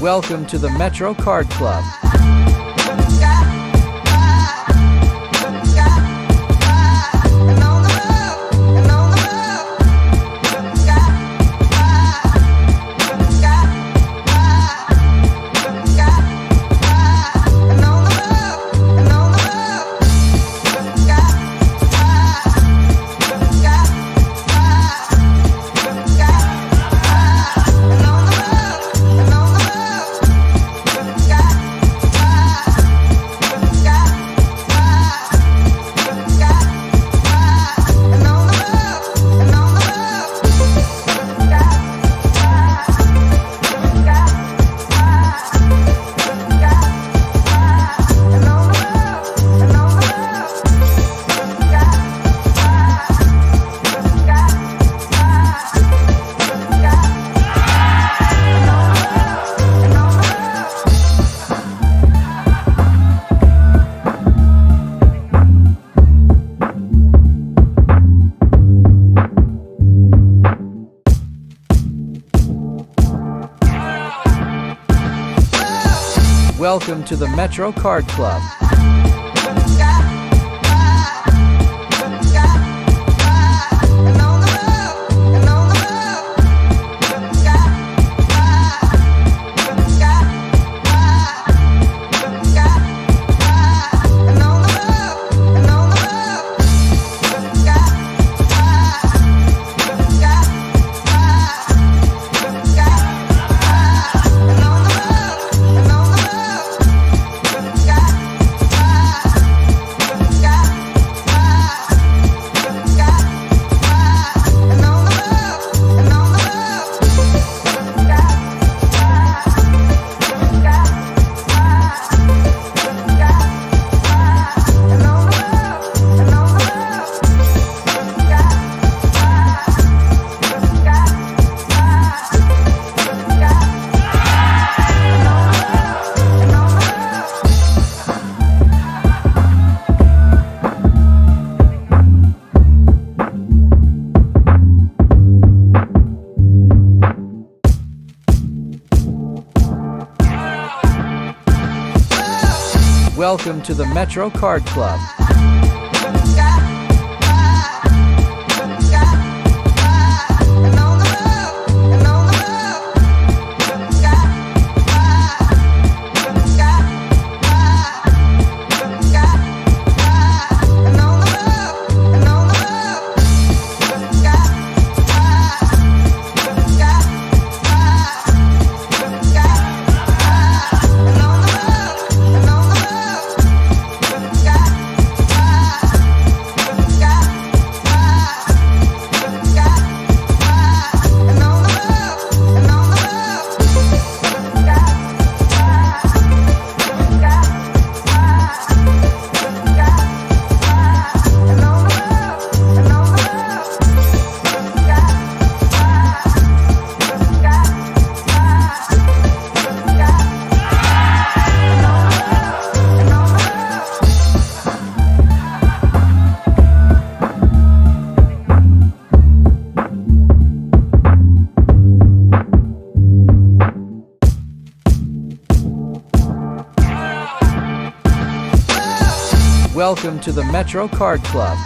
Welcome to the Metro Card Club. Welcome to the Metro Card Club. Welcome to the Metro Card Club. Welcome to the Metro Card Club.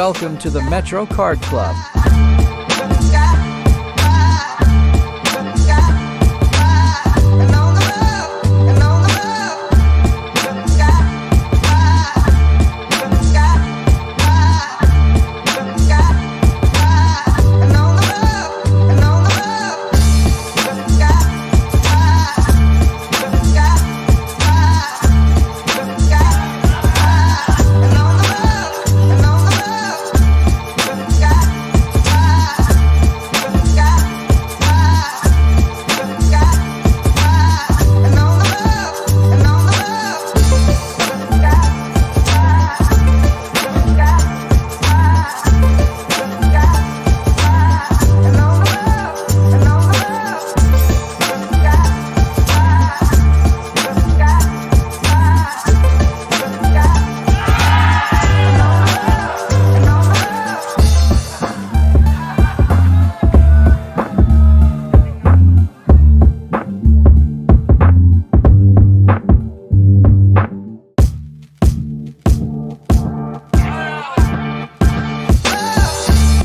Welcome to the Metro Card Club.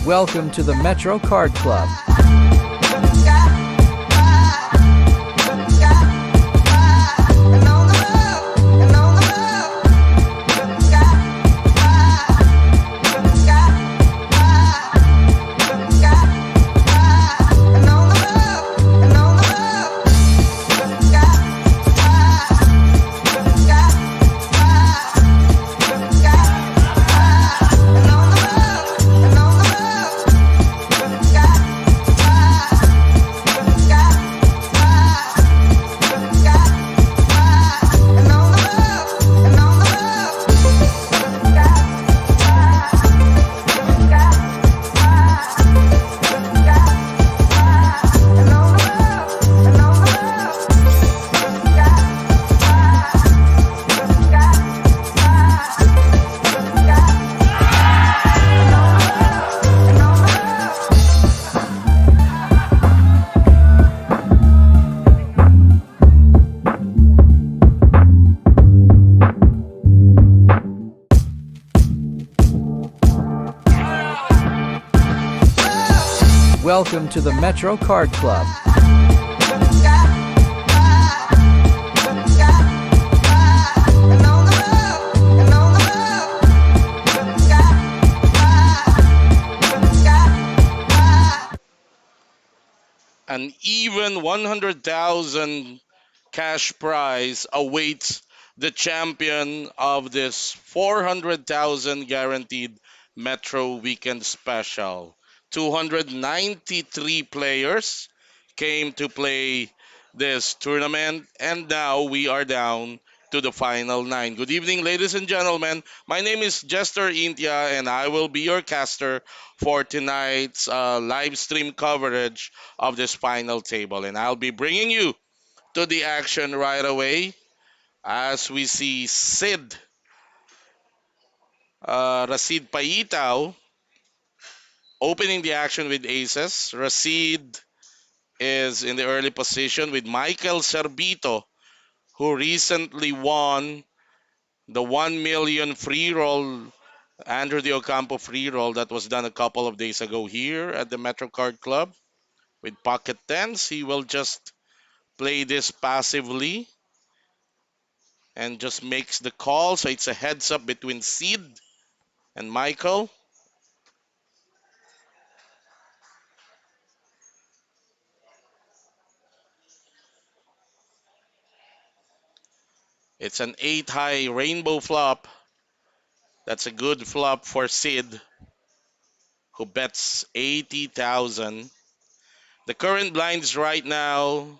Welcome to the Metro Card Club. Welcome to the Metro Card Club. An even 100,000 cash prize awaits the champion of this 400,000 guaranteed Metro Weekend Special. 293 players came to play this tournament, and now we are down to the final nine. Good evening, ladies and gentlemen. My name is Jester Intia, and I will be your caster for tonight's live stream coverage of this final table. And I'll be bringing you to the action right away as we see Rasid Paitao opening the action with aces. Rasid is in the early position with Michael Servito, who recently won the 1 million free roll, Andrew De Ocampo free roll that was done a couple of days ago here at the Metro Card Club. With pocket tens, he will just play this passively and just makes the call. So it's a heads up between Sid and Michael. It's an 8 high rainbow flop. That's a good flop for Sid, who bets 80,000. The current blinds right now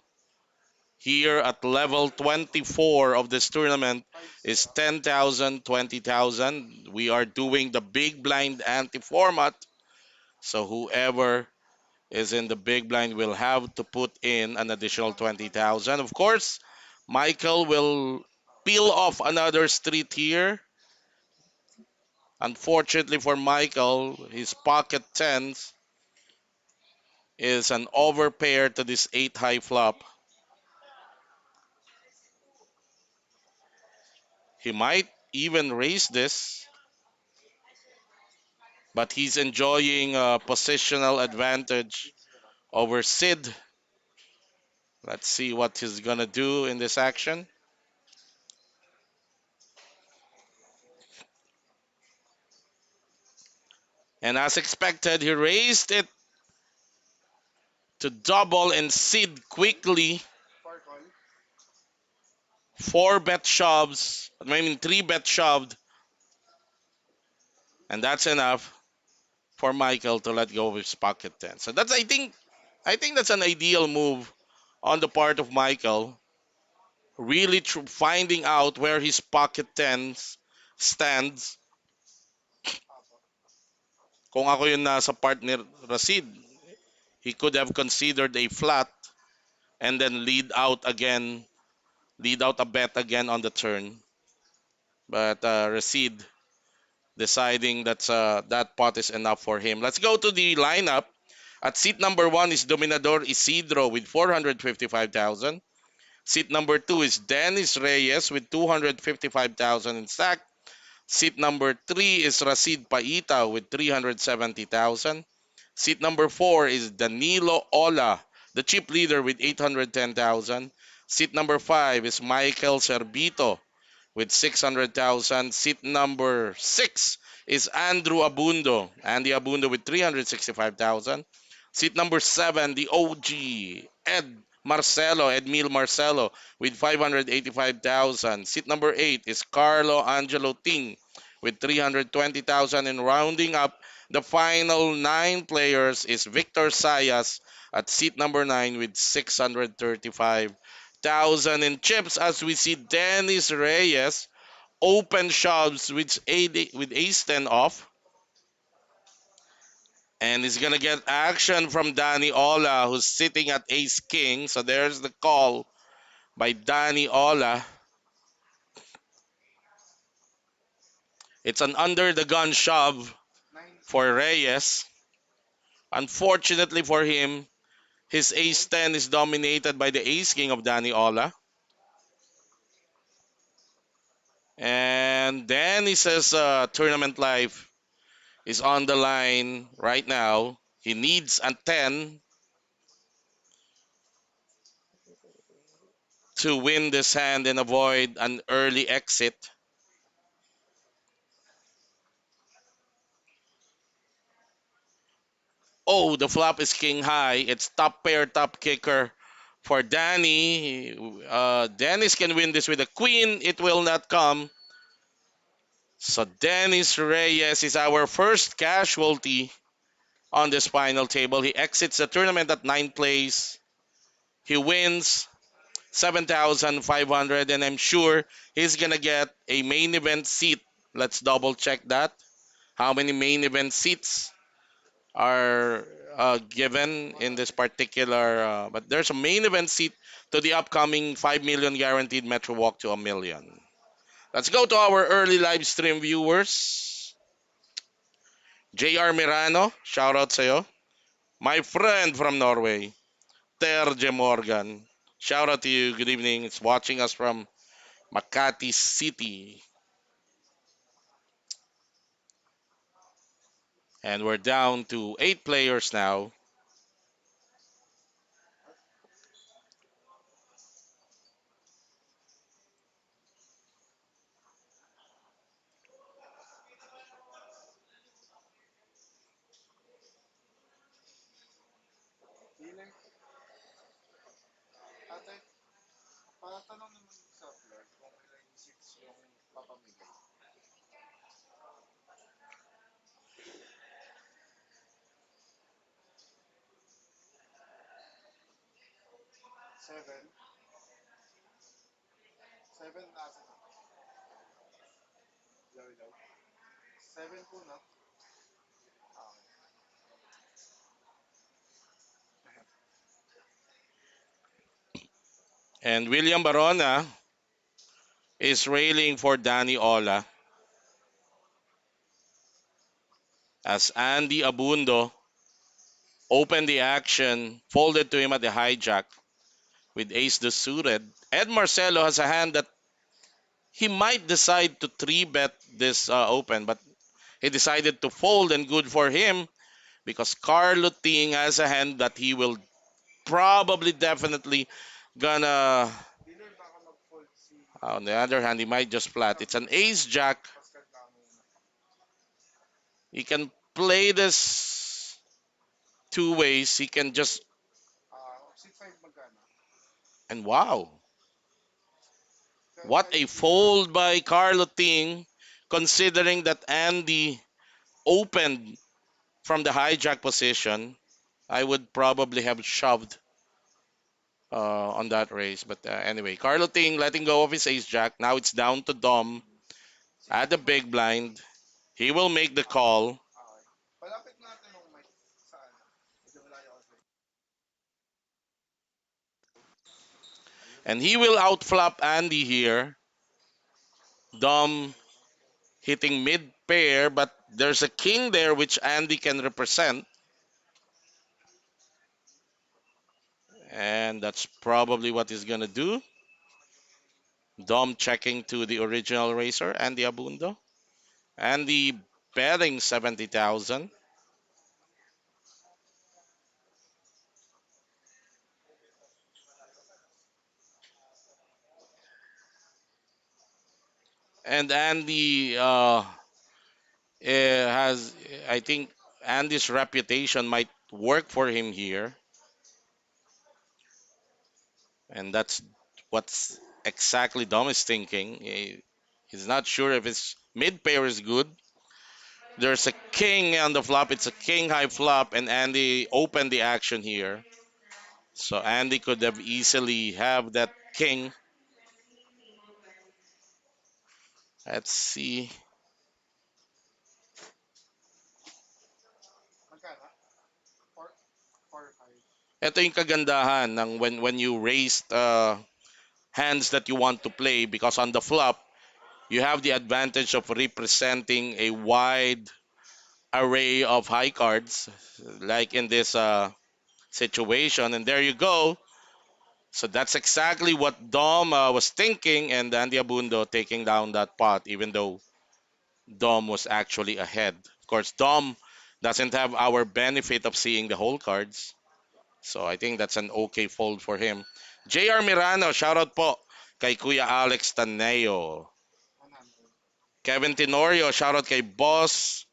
here at level 24 of this tournament is 10,000, 20,000. We are doing the big blind ante format. So whoever is in the big blind will have to put in an additional 20,000. Of course, Michael will peel off another street here. Unfortunately for Michael, his pocket tens is an overpair to this 8 high flop. He might even raise this. but he's enjoying a positional advantage over Sid. Let's see what he's gonna do in this action. And as expected, he raised it to double, and Sid quickly four bet shoves, I mean three bet shoved, and that's enough for Michael to let go of his pocket ten. So that's I think that's an ideal move on the part of Michael, really finding out where his pocket tens stands. Kung ako yung nasa part ni Rashid, he could have considered a flat and then lead out a bet again on the turn. But Rashid deciding that pot is enough for him. Let's go to the lineup. At seat number one is Dominador Isidro with 455,000. Seat number two is Dennis Reyes with 255,000 in stack. Seat number three is Rashid Paita with 370,000. Seat number four is Danilo Ola, the chip leader with 810,000. Seat number five is Michael Cerbito with 600,000. Seat number six is Andrew Abundo, Andy Abundo with 365,000. Seat number seven, the OG Edmil Marcelo with 585,000. Seat number eight is Carlo Angelo Ting with 320,000. And rounding up the final nine players is Victor Sayas at seat number nine with 635,000 in chips, as we see Dennis Reyes open shoves with ace 10 off. And he's going to get action from Danny Ola, who's sitting at ace king. So there's the call by Danny Ola. It's an under the gun shove for Reyes. Unfortunately for him, his ace 10 is dominated by the ace king of Danny Ola. And Dennis's tournament life is on the line right now. He needs a 10 to win this hand and avoid an early exit. Oh, the flop is king high. It's top pair, top kicker for Danny. Dennis can win this with a queen. It will not come. So Dennis Reyes is our first casualty on this final table. He exits the tournament at ninth place. He wins 7,500, and I'm sure he's gonna get a main event seat. Let's double check that. How many main event seats are given in this particular? But there's a main event seat to the upcoming 5 million guaranteed Metro Walk to a million. Let's go to our early live stream viewers. JR Mirano, shout out sa'yo. My friend from Norway, Terje Morgan. Shout out to you. Good evening. It's watching us from Makati City. And we're down to 8 players now. And William Barona is railing for Danny Ola as Andy Abundo opened the action, folded to him at the hijack with ace the suited. Ed Marcelo has a hand that he might decide to 3-bet this open, but he decided to fold, and good for him because Carlo Ting has a hand that he will probably definitely gonna. On the other hand, he might just flat. It's an ace jack. He can play this two ways. He can just. And wow, what a fold by Carlo Ting, considering that Andy opened from the hijack position. I would probably have shoved on that race. But anyway, Carlo Ting letting go of his ace jack. Now it's down to Dom at the big blind. He will make the call. And he will outflop Andy here. Dom hitting mid pair, but there's a king there which Andy can represent. And that's probably what he's gonna do. Dom checking to the original racer, Andy Abundo. Andy betting 70,000. And Andy has, I think, Andy's reputation might work for him here. And that's what's exactly Dom is thinking. He's not sure if his mid pair is good. There's a king on the flop. It's a king high flop, and Andy opened the action here. So Andy could have easily have that king. Let's see. Ito yung kagandahan ng when you raise hands that you want to play because on the flop, you have the advantage of representing a wide array of high cards, like in this situation. And there you go. So that's exactly what Dom was thinking, and Andy Abundo taking down that pot, even though Dom was actually ahead. Of course, Dom doesn't have our benefit of seeing the whole cards. So I think that's an okay fold for him. JR Mirano, shoutout po kay Kuya Alex Taneo. Kevin Tenorio, shoutout kay Boss.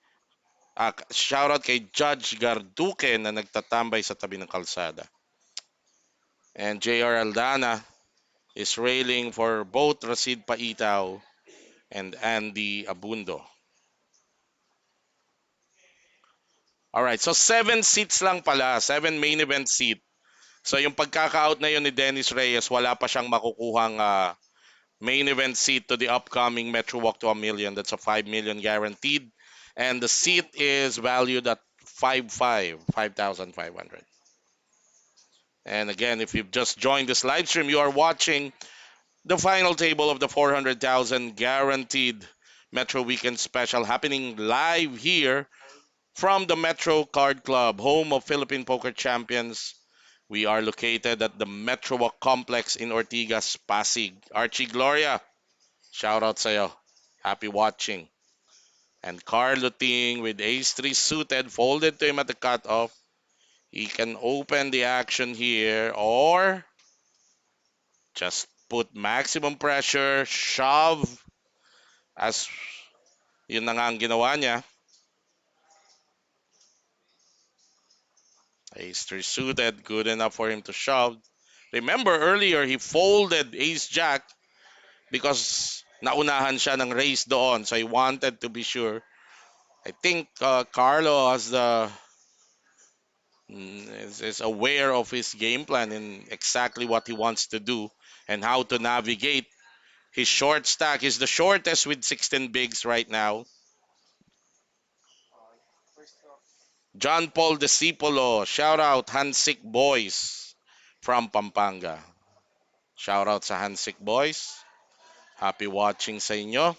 Shoutout kay Judge Garduque na nagtatambay sa tabi ng kalsada. And JR Aldana is railing for both Rasid Paitaw and Andy Abundo. Alright, so 7 seats lang pala. 7 main event seat. So yung pagkaka-out na yun ni Dennis Reyes, wala pa siyang makukuhang main event seat to the upcoming Metro Walk to a Million. That's a 5 million guaranteed. And the seat is valued at 5,500. And again, if you've just joined this live stream, you are watching the final table of the 400,000 guaranteed Metro Weekend Special happening live here from the Metro Card Club, home of Philippine Poker Champions. We are located at the Metro Walk Complex in Ortigas, Pasig. Archie Gloria, shout out sa'yo. Happy watching. And Carlo Ting with ace-3 suited, folded to him at the cutoff. He can open the action here or just put maximum pressure, shove, as yun na nga ang ginawa niya. Ace-3 suited, good enough for him to shove. Remember earlier, he folded ace-jack because naunahan siya ng raise doon. So he wanted to be sure. I think Carlo has is aware of his game plan and exactly what he wants to do and how to navigate his short stack. He's the shortest with 16 bigs right now. John Paul Discipolo, shout out Hansik Boys from Pampanga. Shout out sa Hansik Boys. Happy watching sa inyo.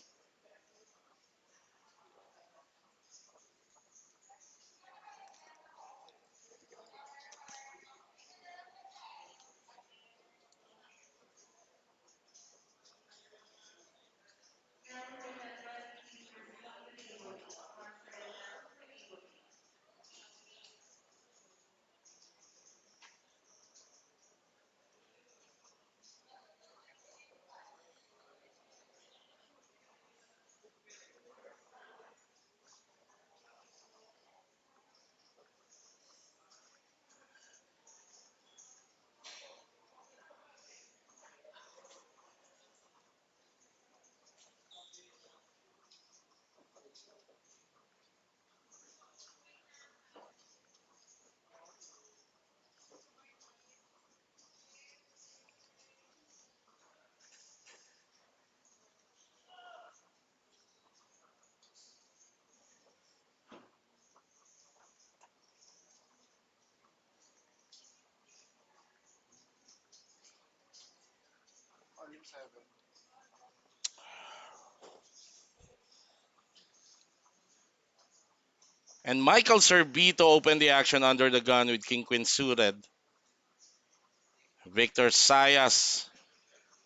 And Michael Servito opened the action under the gun with King Queen suited. Victor Sayas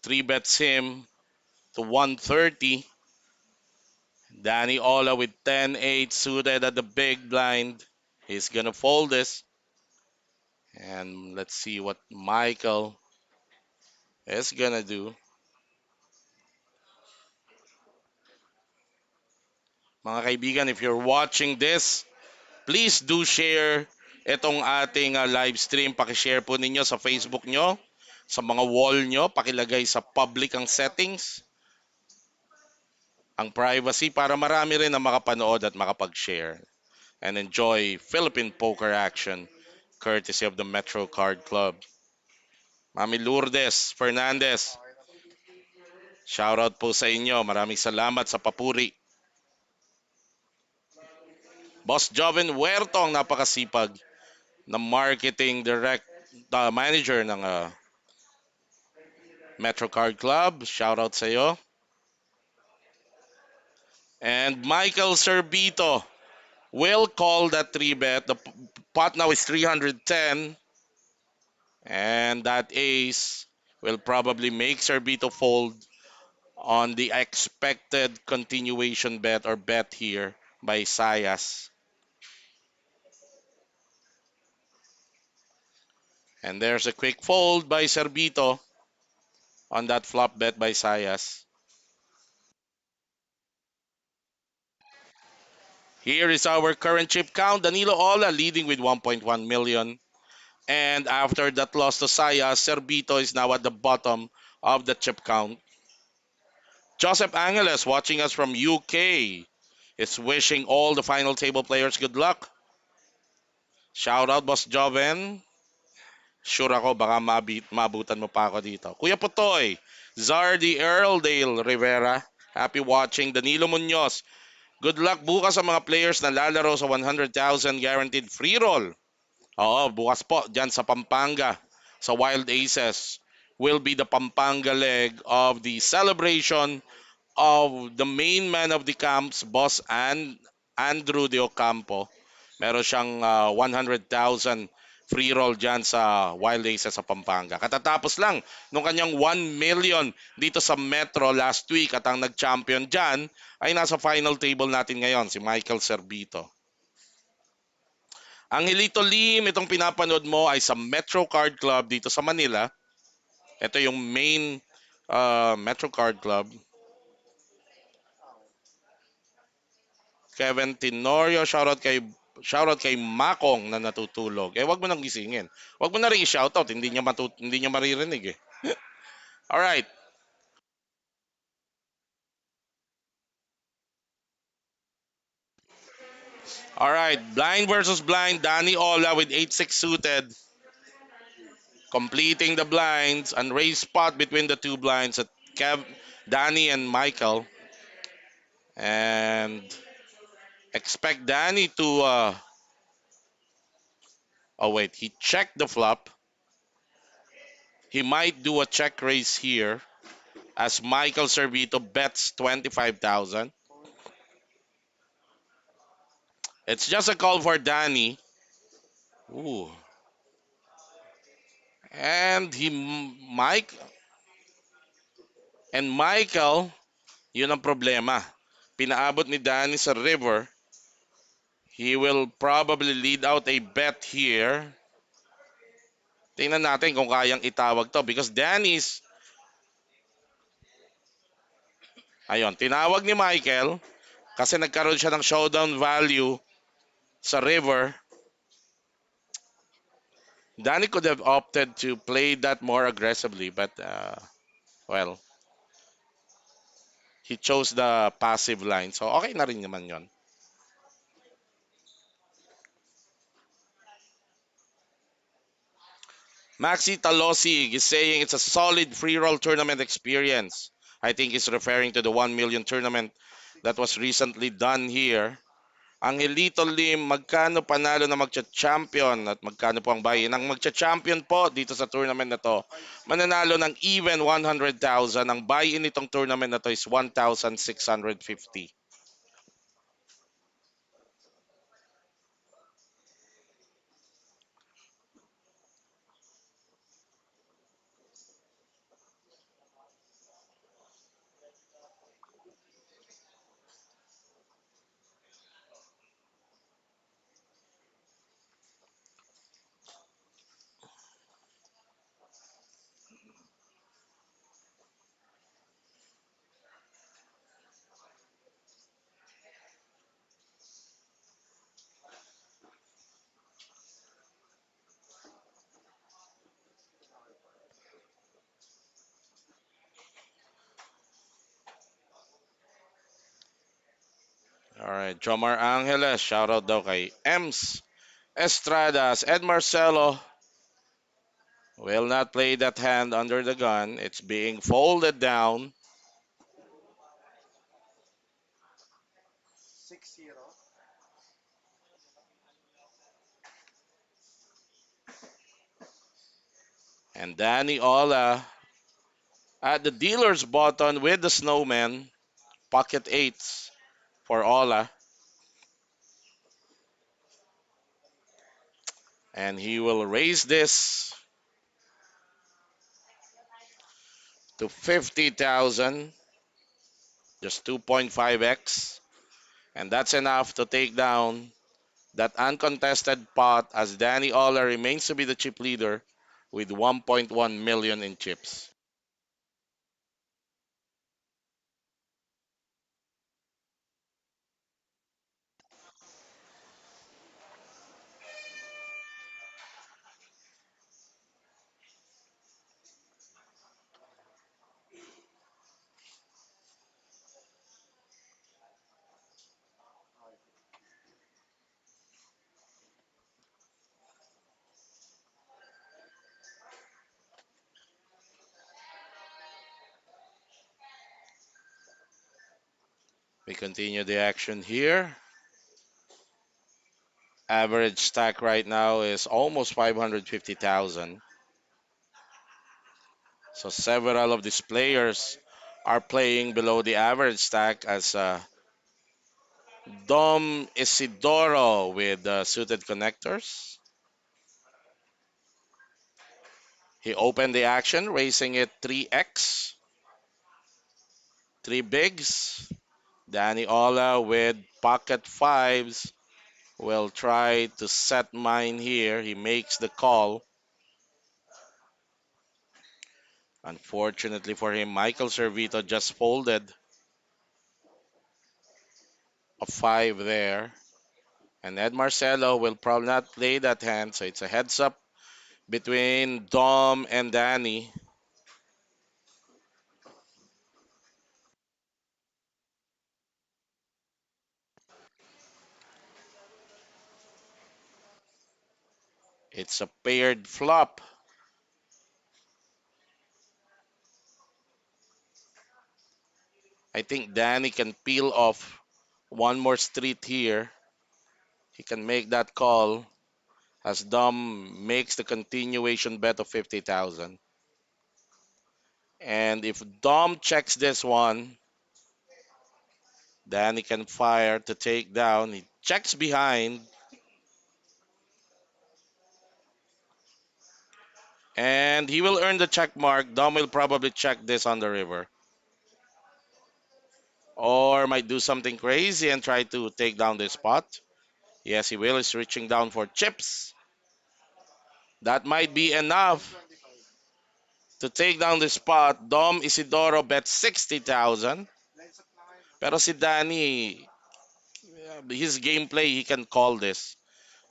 3 bets him to 130. Danny Ola with 10-8 suited at the big blind. He's gonna fold this. And let's see what Michael is gonna do. Mga kaibigan, if you're watching this, please do share itong ating live stream. Pakishare po ninyo sa Facebook nyo, sa mga wall nyo. Pakilagay sa public ang settings, ang privacy para marami rin ang makapanood at makapag-share and enjoy Philippine poker action courtesy of the Metro Card Club. Mami Lourdes Fernandez, shoutout po sa inyo. Maraming salamat sa papuri. Boss Joven Huerto ang napakasipag na marketing manager ng Metro Card Club. Shoutout sa iyo. And Michael Servito will call that 3-bet. The pot now is 310. And that ace will probably make Servito fold on the expected continuation bet or bet here by Sayas. And there's a quick fold by Servito on that flop bet by Sayas. Here is our current chip count. Danilo Ola leading with 1.1 million. And after that loss to Sayas, Servito is now at the bottom of the chip count. Joseph Angeles watching us from UK is wishing all the final table players good luck. Shout out, Boss Joven. Sure ako, baka mabutan mo pa ako dito. Kuya Putoy, Zardy Earldale Rivera, happy watching. Danilo Munoz, good luck bukas sa mga players na lalaro sa 100,000 guaranteed free roll. Oo, bukas po, dyan sa Pampanga, sa Wild Aces, will be the Pampanga leg of the celebration of the main man of the camps, Boss Andrew De Ocampo. Meron siyang 100,000 free roll dyan sa Wild Aces sa Pampanga. Katatapos lang nung kanyang 1 million dito sa Metro last week at ang nag-champion dyan ay nasa final table natin ngayon, si Michael Servito. Ang Hilito Lim, itong pinapanood mo ay sa Metro Card Club dito sa Manila. Ito yung main Metro Card Club. Kevin Tenorio, shoutout kay Makong na natutulog. Wag mo nang gisingin. Wag mo na rin i-shoutout, hindi niya maririnig eh. All right. All right, blind versus blind. Danny Ola with 8-6 suited. Completing the blinds and raise spot between the two blinds at Danny and Michael. And expect Danny to oh wait, he checked the flop. He might do a check raise here as Michael Servito bets 25,000. It's just a call for Danny. Ooh. And Michael, yun ang problema. Pinaabot ni Danny sa river. He will probably lead out a bet here. Tingnan natin kung kayang itawag to because Danny's ayun, tinawag ni Michael kasi nagkaroon siya ng showdown value sa river. Danny could have opted to play that more aggressively but well, he chose the passive line. So okay na rin naman yon. Maxi Talosig is saying it's a solid free roll tournament experience. I think he's referring to the 1 million tournament that was recently done here. Angelito Lim, magkano panalo na magcha-champion at magkano po ang buy-in? Ang magcha-champion po dito sa tournament na to, mananalo ng even 100,000. Ang buy-in nitong tournament na to is 1,650. Alright, Jomar Angeles, shoutout daw kay Ems Estradas. Ed Marcelo will not play that hand under the gun. It's being folded down. And Danny Ola at the dealer's button with the snowman. Pocket eights for Ola. And he will raise this to 50,000, just 2.5x. And that's enough to take down that uncontested pot as Danny Ola remains to be the chip leader with 1.1 million in chips. We continue the action here. Average stack right now is almost 550,000. So several of these players are playing below the average stack as Dom Isidoro with suited connectors. He opened the action, raising it 3x, 3 bigs. Danny Ola with pocket fives will try to set mine here. He makes the call. Unfortunately for him, Michael Servito just folded a 5 there. And Ed Marcelo will probably not play that hand, so it's a heads up between Dom and Danny. It's a paired flop. I think Danny can peel off one more street here. He can make that call as Dom makes the continuation bet of 50,000. And if Dom checks this one, Danny can fire to take down. He checks behind. And he will earn the check mark. Dom will probably check this on the river. Or might do something crazy and try to take down this spot. Yes, he will. He's reaching down for chips. That might be enough to take down the spot. Dom Isidoro bet 60,000. Pero si Danny, his gameplay, he can call this.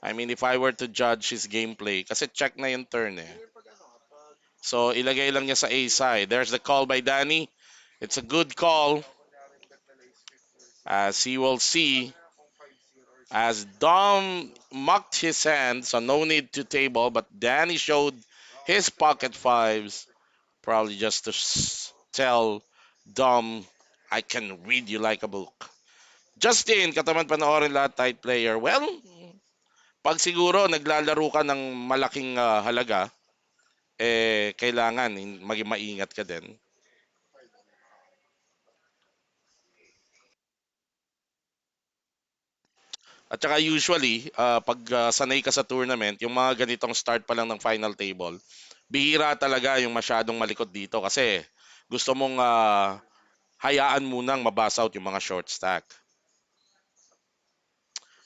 I mean, if I were to judge his gameplay, kasi check na yung turn eh. So, ilagay lang niya sa A side. There's the call by Danny. It's a good call. As he will see, as Dom mocked his hand, so no need to table, but Danny showed his pocket fives, probably just to tell Dom, I can read you like a book. Justin, kataman panoorin lahat tight player. Well, pag siguro naglalaro ka ng malaking halaga, kailangan maging maingat ka din. At saka usually, pag sanay ka sa tournament, yung mga ganitong start pa lang ng final table, bihira talaga yung masyadong malikot dito kasi gusto mong hayaan munang mabasa out yung mga short stack.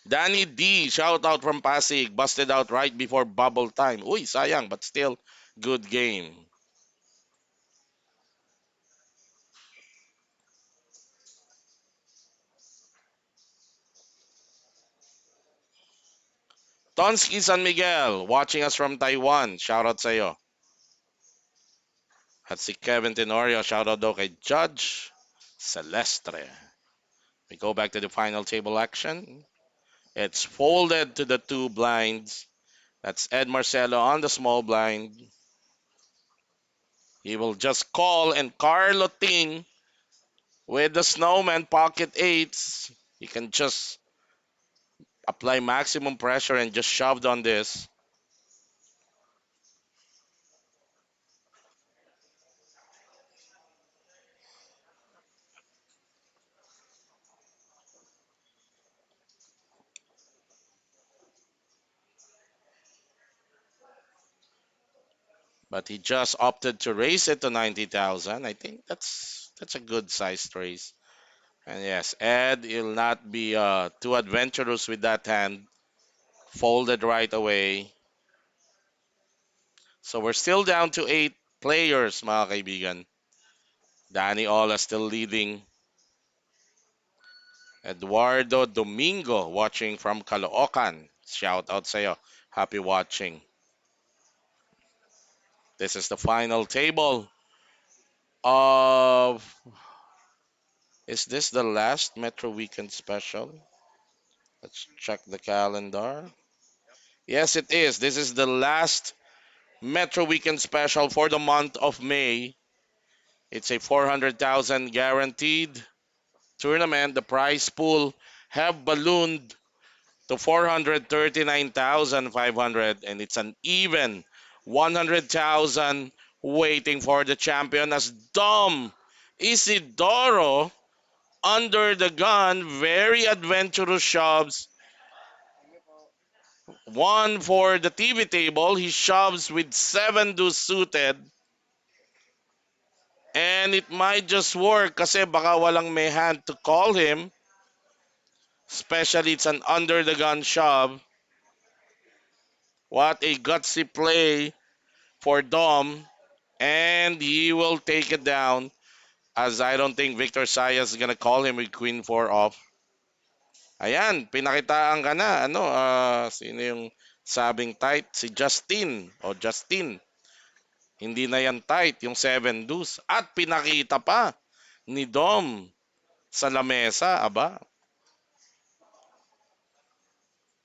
Danny D, shout out from Pasig, busted out right before bubble time. Uy, sayang, but still, good game. Tonsky San Miguel, watching us from Taiwan. Shout out sa'yo. At si Kevin Tenorio, shout out daw kay Judge Celestre. We go back to the final table action. It's folded to the two blinds. That's Ed Marcelo on the small blind. He will just call, and Carlo Ting with the snowman pocket eights. He can just apply maximum pressure and just shoved on this. But he just opted to raise it to 90,000. I think that's a good sized raise. And yes, Ed will not be too adventurous with that hand. Folded right away. So we're still down to 8 players, mga kaibigan. Danny Ola still leading. Eduardo Domingo watching from Caloocan. Shout out sa'yo. Happy watching. This is the final table of. Is this the last Metro Weekend special? Let's check the calendar. Yes, it is. This is the last Metro Weekend special for the month of May. It's a 400,000 guaranteed tournament. The prize pool have ballooned to 439,500, and it's an even 100,000 waiting for the champion as Dom Isidoro under the gun, very adventurous shoves. One for the TV table, he shoves with 7 deuce suited. And it might just work kasi baka walang may hand to call him. Especially it's an under the gun shove. What a gutsy play for Dom. And he will take it down as I don't think Victor Sayas is gonna call him with Queen 4 off. Ayan, pinakitaan ka na. Ano, sino yung sabing tight? Si Justin o Justin. Hindi na yan tight, yung 7 deuce. At pinakita pa ni Dom sa lamesa. Aba,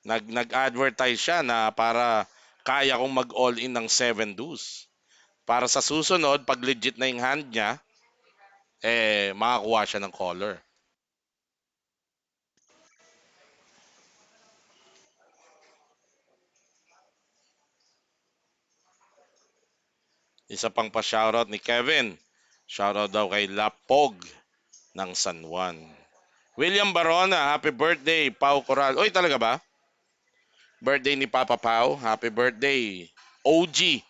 nag-advertise siya na para kaya kong mag-all in ng 7 deuce. Para sa susunod, pag legit na yung hand niya, makakuha siya ng color. Isa pang pa-shoutout ni Kevin. Shoutout daw kay Lapog ng San Juan. William Barona, happy birthday, Pau Coral. Oy, talaga ba? Birthday ni Papa Pau. Happy birthday. OG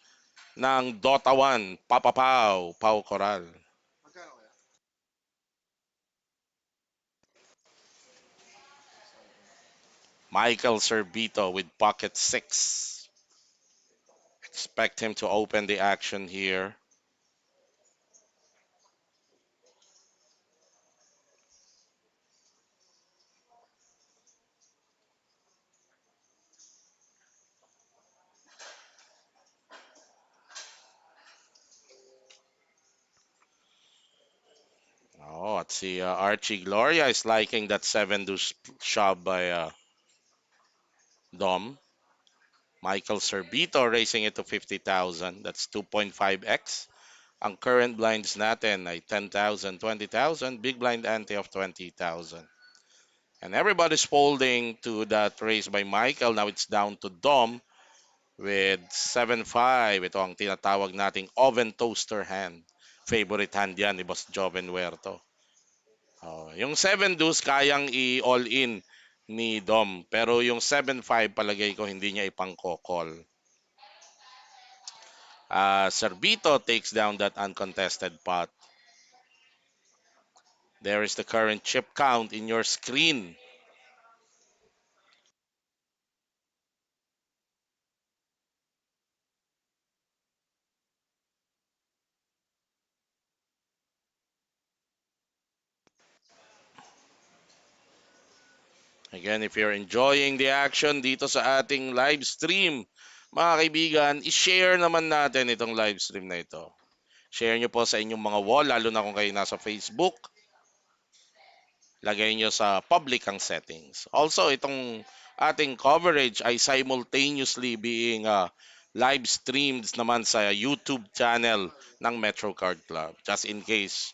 ng Dota 1, Papa Pau, Pau Coral. Michael Servito with pocket 6. Expect him to open the action here. Oh, let's see. Archie Gloria is liking that 7 deuce shove by Dom. Michael Servito raising it to 50,000. That's 2.5x. Ang current blinds natin ay 10,000, 20,000. Big blind ante of 20,000. And everybody's folding to that raise by Michael. Now it's down to Dom with 7-5. Ito ang tinatawag nating oven toaster hand. Favorite hand yan ni Boss Joven Huerto. Oh, yung 7 deuce kayang i-all in ni Dom. Pero yung 7-5 palagay ko hindi niya ipang-call. Servito takes down that uncontested pot. There is the current chip count in your screen. Again, if you're enjoying the action dito sa ating live stream, mga kaibigan, i-share naman natin itong live stream na ito. Share nyo po sa inyong mga wall, lalo na kung kayo nasa Facebook. Lagay nyo sa public ang settings. Also, itong ating coverage ay simultaneously being live streamed naman sa YouTube channel ng Metro Card Club. Just in case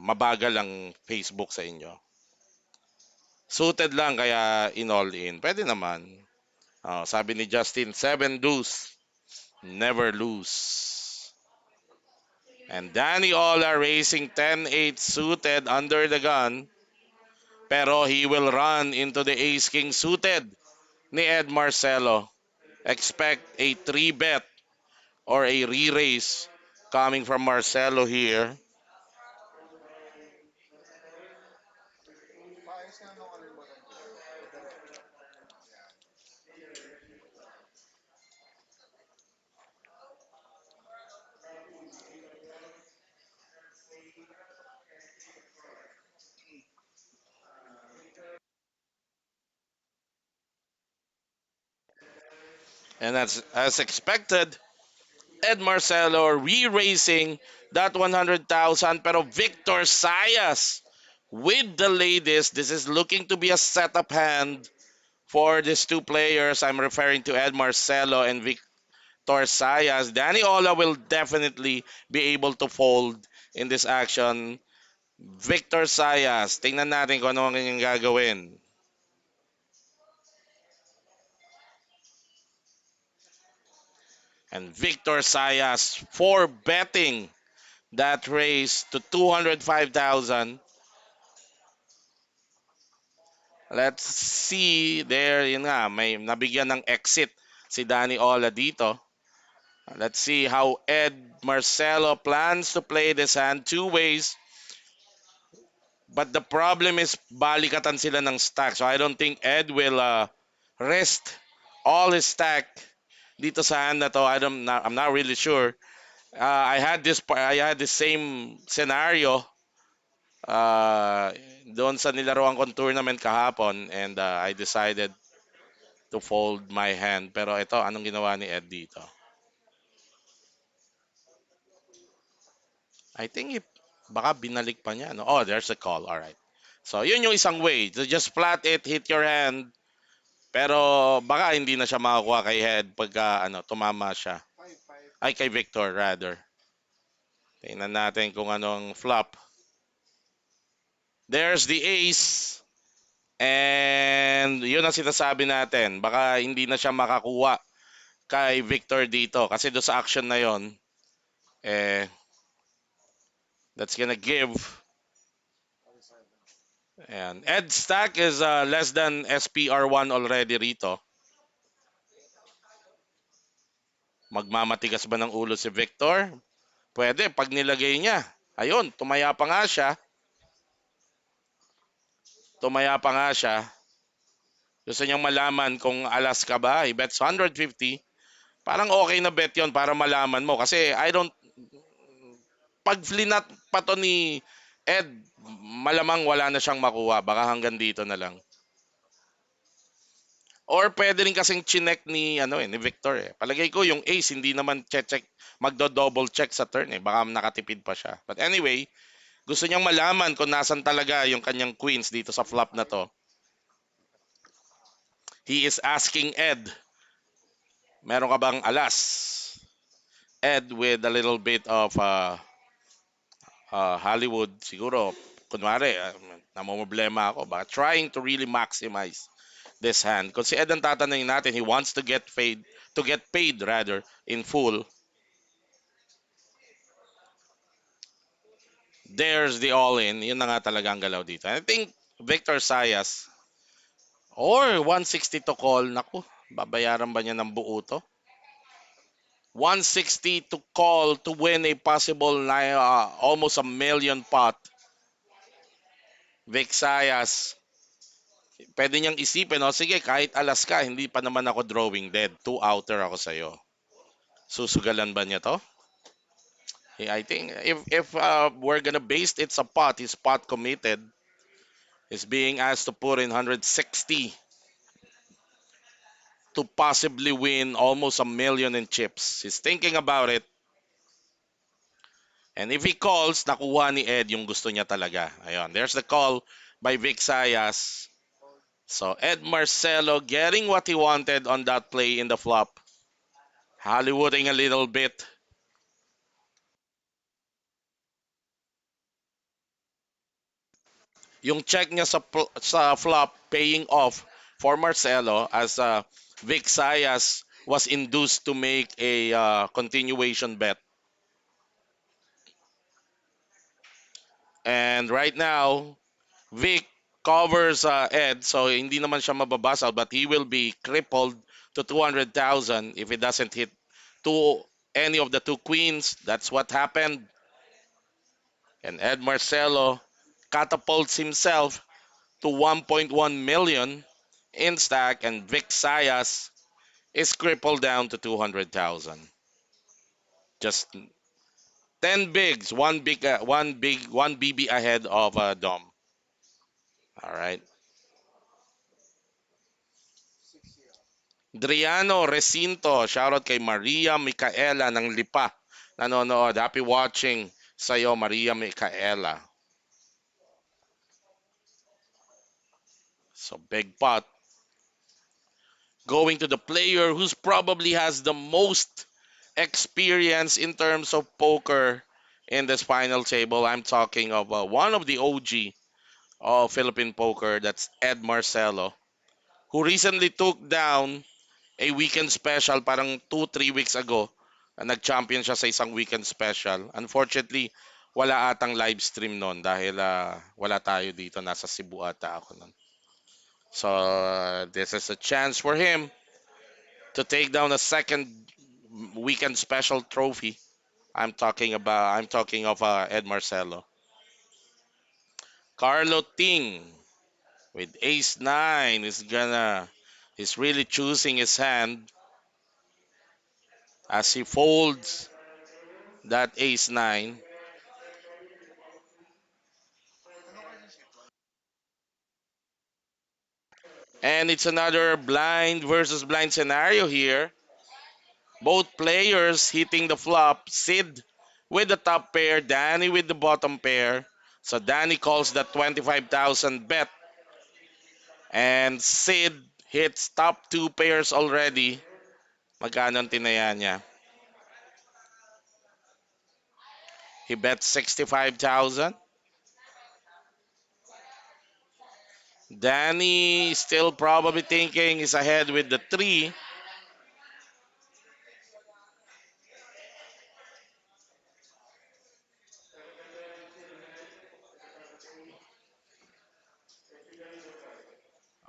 mabagal ang Facebook sa inyo. Suited lang kaya in all in. Pwede naman. Sabi ni Justin, 7 deuce, never lose. And Danny Ola racing 10-8 suited under the gun. Pero he will run into the ace king suited ni Ed Marcelo. Expect a 3-bet or a re-raise coming from Marcelo here. And as expected, Ed Marcelo re-raising that 100,000 pero Victor Sayas with the ladies. This is looking to be a setup hand for these two players. I'm referring to Ed Marcelo and Victor Sayas. Danny Ola will definitely be able to fold in this action. Victor Sayas, tingnan natin kung ano ang kanyang gagawin. And Victor Sayas for betting that raise to 205,000. Let's see. There, yun nga, may nabigyan ng exit si Danny Ola dito. Let's see how Ed Marcelo plans to play this hand two ways. But the problem is balikatan sila ng stack. So I don't think Ed will rest all his stack dito sa hand na to. I'm not really sure. I had the same scenario doon sa nilaruan kong tournament kahapon and I decided to fold my hand. Pero ito, anong ginawa ni Ed dito? I think baka binalik pa niya. No? Oh, there's a call. All right. So, yun yung isang way. To just flat it, hit your hand. Pero baka hindi na siya makakuha kay Head pagka tumama siya. Ay, kay Victor rather. Tingnan natin kung anong flop. There's the ace. And yun ang sinasabi natin. Baka hindi na siya makakuha kay Victor dito. Kasi do sa action na yon that's gonna give. And Ed stack is less than SPR1 already rito. Magmamatigas ba ng ulo si Victor? Pwede, pag nilagay niya. Ayun, tumaya pa nga siya. Gusto niyang malaman kung alas ka ba. He bets 150. Parang okay na bet yon para malaman mo. Kasi pag flinat pa to ni Ed, malamang wala na siyang makuha. Baka hanggang dito na lang. Or pwede rin kasing chinek ni Victor Palagay ko yung ace hindi naman check magdo-double check sa turn Baka nakatipid pa siya. But anyway, gusto niyang malaman kung nasan talaga yung kanyang queens dito sa flop na to. He is asking Ed, meron ka bang alas? Ed with a little bit of Hollywood siguro kunwari, namomroblema ako, baka trying to really maximize this hand. Kung si Ed ang tatanungin natin, he wants to get paid rather, in full. There's the all-in. Yun na nga talaga ang galaw dito. I think Victor Sayas or 160 to call. Naku, babayaran ba niya ng buo to? 160 to call to win a possible almost a million pot. Vic Sayas. Pwede niyang isipin, no? Sige, kahit alas ka, hindi pa naman ako drawing dead. Two outer ako sa'yo. Susugalan ba niya to? Yeah, I think if we're gonna base it sa pot, his pot committed is being asked to put in 160 to possibly win almost a million in chips. He's thinking about it. And if he calls, nakuha ni Ed yung gusto niya talaga. Ayun, there's the call by Vic Sayas. So Ed Marcelo getting what he wanted on that play in the flop. Hollywooding a little bit. Yung check niya sa flop paying off for Marcelo as Vic Sayas was induced to make a continuation bet. And right now, Vic covers Ed, so hindi naman siya mababasal, but he will be crippled to 200,000 if he doesn't hit any of the two queens. That's what happened. And Ed Marcelo catapults himself to 1.1 million in stack, and Vic Sayas is crippled down to 200,000. Just 10 bigs, one BB ahead of Dom. All right. Driano Recinto, shoutout kay Maria Micaela ng Lipa. Nanonood. Happy watching sa'yo, Maria Micaela. So, big pot. Going to the player who's probably has the most experience in terms of poker in this final table. I'm talking of one of the OG of Philippine poker. That's Ed Marcelo, who recently took down a weekend special parang 2-3 weeks ago. Nag-champion siya sa isang weekend special. Unfortunately, wala atang live stream noon dahil wala tayo dito. Nasa Cebu ata ako noon. So, this is a chance for him to take down a second weekend special trophy. I'm talking of Ed Marcelo. Carlo Ting with ace 9 he's really choosing his hand as he folds that ace 9. And it's another blind versus blind scenario here. Both players hitting the flop. Sid with the top pair, Danny with the bottom pair. So Danny calls that 25,000 bet. And Sid hits top two pairs already. Magkano ang tinaya niya? He bets 65,000. Danny still probably thinking he's ahead with the 3.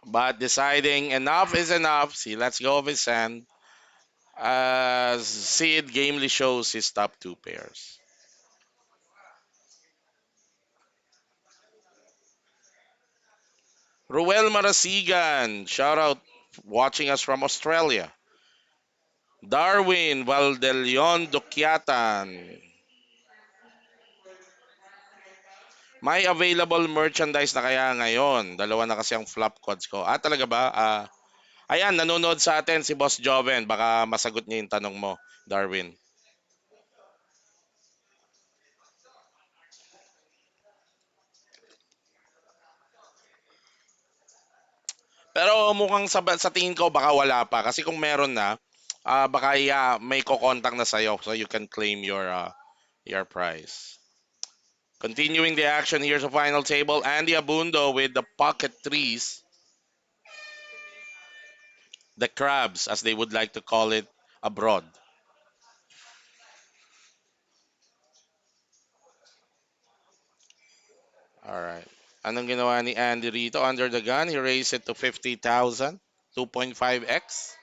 But deciding enough is enough. See, let's go of his hand. As Sid gamely shows his top two pairs. Ruel Marasigan, shout out watching us from Australia. Darwin Valdelion Dukyatan. May available merchandise na kaya ngayon. Dalawa na kasi ang flop codes ko. Talaga ba? Ayan, nanonood sa atin si Boss Joven. Baka masagot niya yung tanong mo, Darwin. Pero mukhang sa tingin ko baka wala pa. Kasi kung meron na, baka may kokontakt na sa'yo so you can claim your prize. Continuing the action, here's a final table. Andy Abundo with the pocket threes, the crabs, as they would like to call it abroad. Alright. Anong ginawa ni Andy rito? Under the gun, he raised it to 50,000. 2.5x.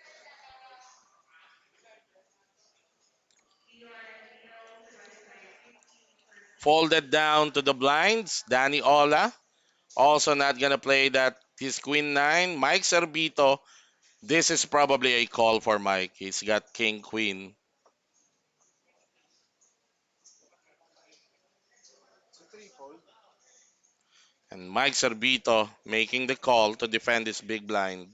Folded down to the blinds. Danny Ola also not gonna play that. His queen nine. Mike Serbito. This is probably a call for Mike. He's got king queen. And Mike Serbito making the call to defend his big blind.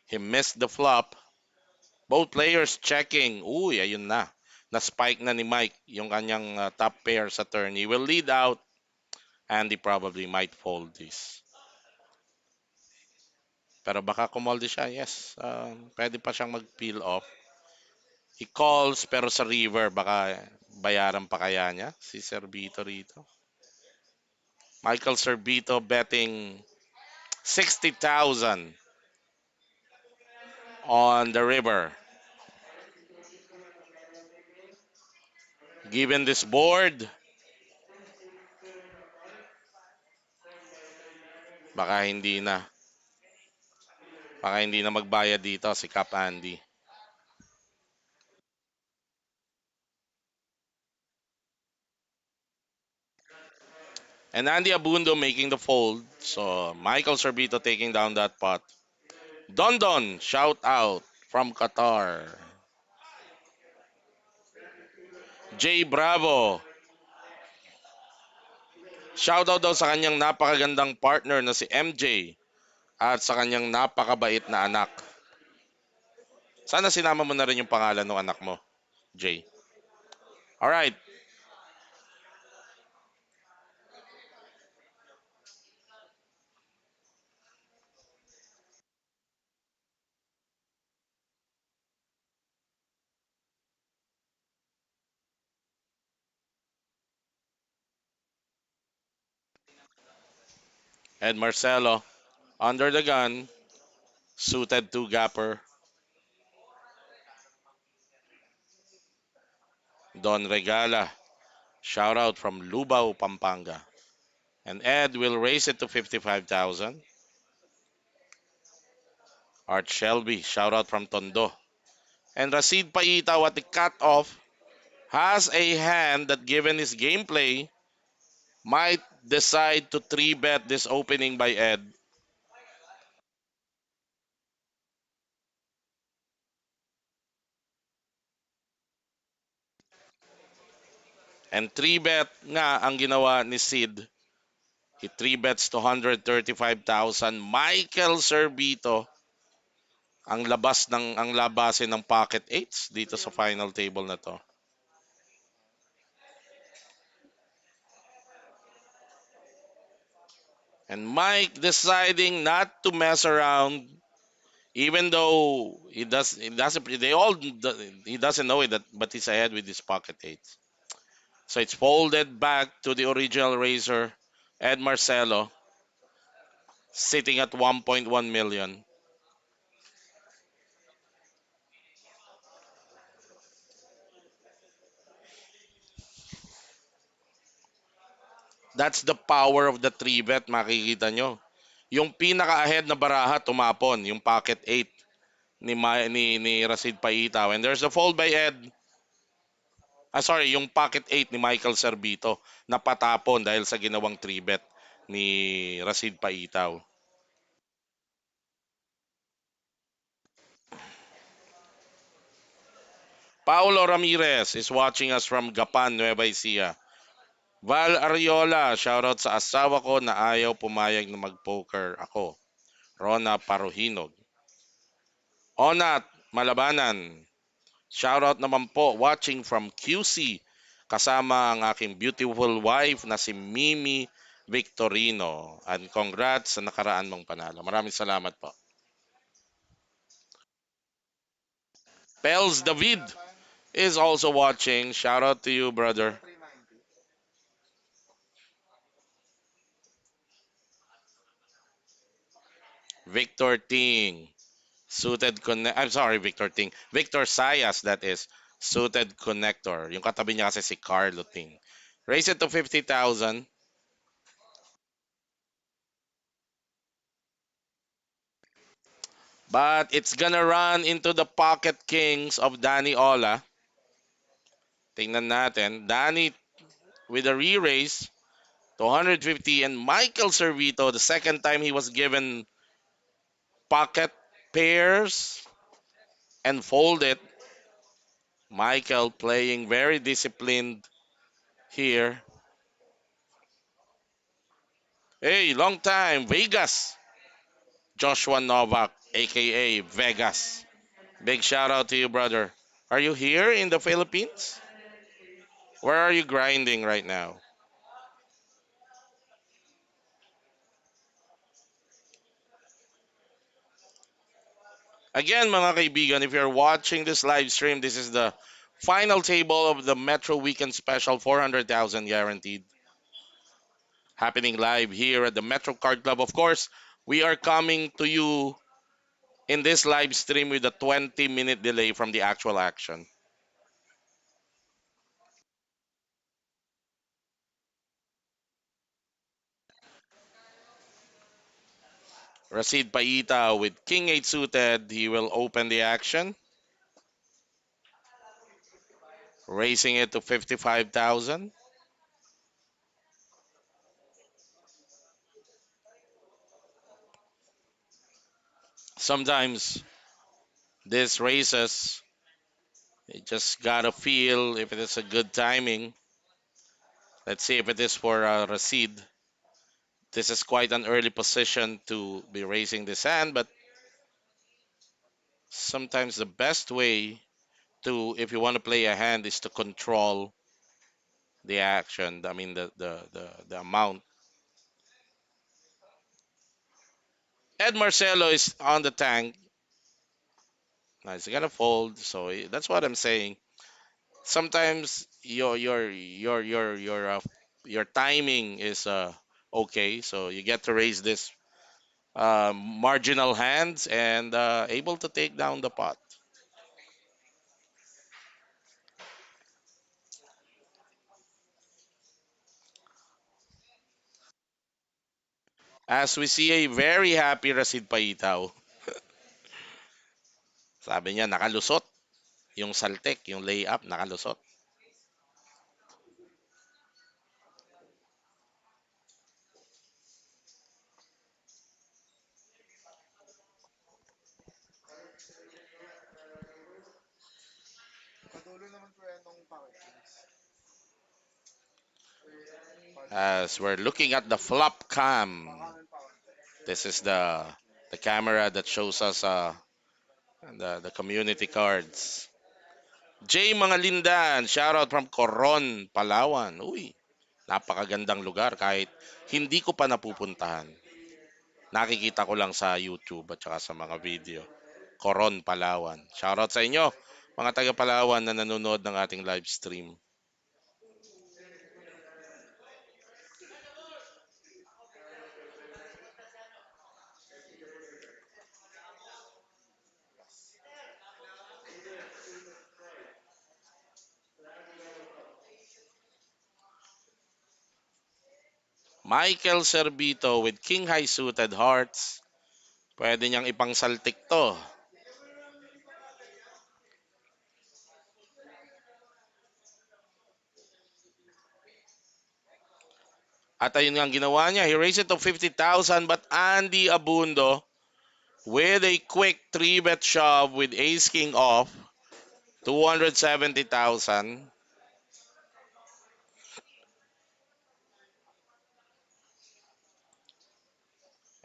He missed the flop. Both players checking. Uy, ayun na. Na-spike na ni Mike yung kanyang top pair sa turn. He will lead out and he probably might fold this. Pero baka kumolde siya. Yes, pwede pa siyang mag-peel off. He calls pero sa river baka bayaran pa kaya niya si Serbito rito. Michael Serbito betting 60,000 on the river. Given this board, baka hindi na. Baka hindi na magbayad dito si Cap Andy. And Andy Abundo making the fold. So Michael Serbito taking down that pot. Don Don, shout out from Qatar. Jay Bravo, shout out daw sa kanyang napakagandang partner na si MJ at sa kanyang napakabait na anak. Sana sinama mo na rin yung pangalan ng anak mo, Jay. Alright, Ed Marcelo under the gun, suited two gapper. Don Regala, shout out from Lubao, Pampanga. And Ed will raise it to 55,000. Art Shelby, shout out from Tondo. And Rasid Paitaw at the cutoff has a hand that, given his gameplay, might decide to 3-bet this opening by Ed. And 3-bet nga ang ginawa ni Sid. He 3-bets to 135,000. Michael Serbito ang labasin ng pocket eights dito sa final table na to. And Mike deciding not to mess around, even though he doesn't they all he doesn't know it, that but he's ahead with his pocket eights. So it's folded back to the original raiser, Ed Marcelo, sitting at 1.1 million. That's the power of the 3-bet, makikita nyo. Yung pinaka-ahead na baraha tumapon, yung pocket 8 ni Rasid Paitaw. And there's a fold by Ed. Sorry, yung pocket 8 ni Michael Serbito na patapon dahil sa ginawang 3-bet ni Rasid Paitaw. Paulo Ramirez is watching us from Gapan, Nueva Ecija. Val Ariola, shoutout sa asawa ko na ayaw pumayag na mag-poker ako. Rona Paruhinog. Onat Malabanan, shoutout naman po watching from QC kasama ang aking beautiful wife na si Mimi Victorino. And congrats sa nakaraan mong panalo. Maraming salamat po. Pels David is also watching. Shout out to you, brother. Victor Ting. Suited connect. I'm sorry, Victor Ting. Victor Sayas, that is. Suited connector. Yung katabi niya kasi si Carlo Ting. Raise it to 50,000. But it's gonna run into the pocket kings of Danny Ola. Tingnan natin. Danny with a re-raise to 150 and Michael Servito, the second time he was given pocket pairs and folded. Michael playing very disciplined here. Hey, long time. Vegas. Joshua Novak, aka Vegas. Big shout out to you, brother. Are you here in the Philippines? Where are you grinding right now? Again, mga kaibigan, if you're watching this live stream, this is the final table of the Metro Weekend Special 400,000 guaranteed. Happening live here at the Metro Card Club. Of course, we are coming to you in this live stream with a 20-minute delay from the actual action. Rashid Paita with King 8 suited. He will open the action, raising it to 55,000. Sometimes these races, you just gotta feel if it is a good timing. Let's see if it is for Rashid. This is quite an early position to be raising this hand, but sometimes the best way to, if you want to play a hand, is to control the action. I mean, the amount. Ed Marcelo is on the tank. Now he's gonna fold, so that's what I'm saying. Sometimes your timing is okay, so you get to raise this marginal hands and able to take down the pot. As we see a very happy Rasid Paitaw. Sabi niya nakalusot yung saltek, yung layup nakalusot. As we're looking at the flop cam, this is the camera that shows us the community cards. Jay Mangalindan, shoutout from Coron, Palawan. Uy, napakagandang lugar kahit hindi ko pa napupuntahan. Nakikita ko lang sa YouTube at saka sa mga video. Coron, Palawan. Shoutout sa inyo, mga taga Palawan na nanonood ng ating live stream. Michael Servito with King High suited hearts. Pwede niyang ipangsaltik to. At ayun nga ang ginawa niya. He raised it to 50,000 but Andy Abundo with a quick 3-bet shove with Ace King off. 270,000.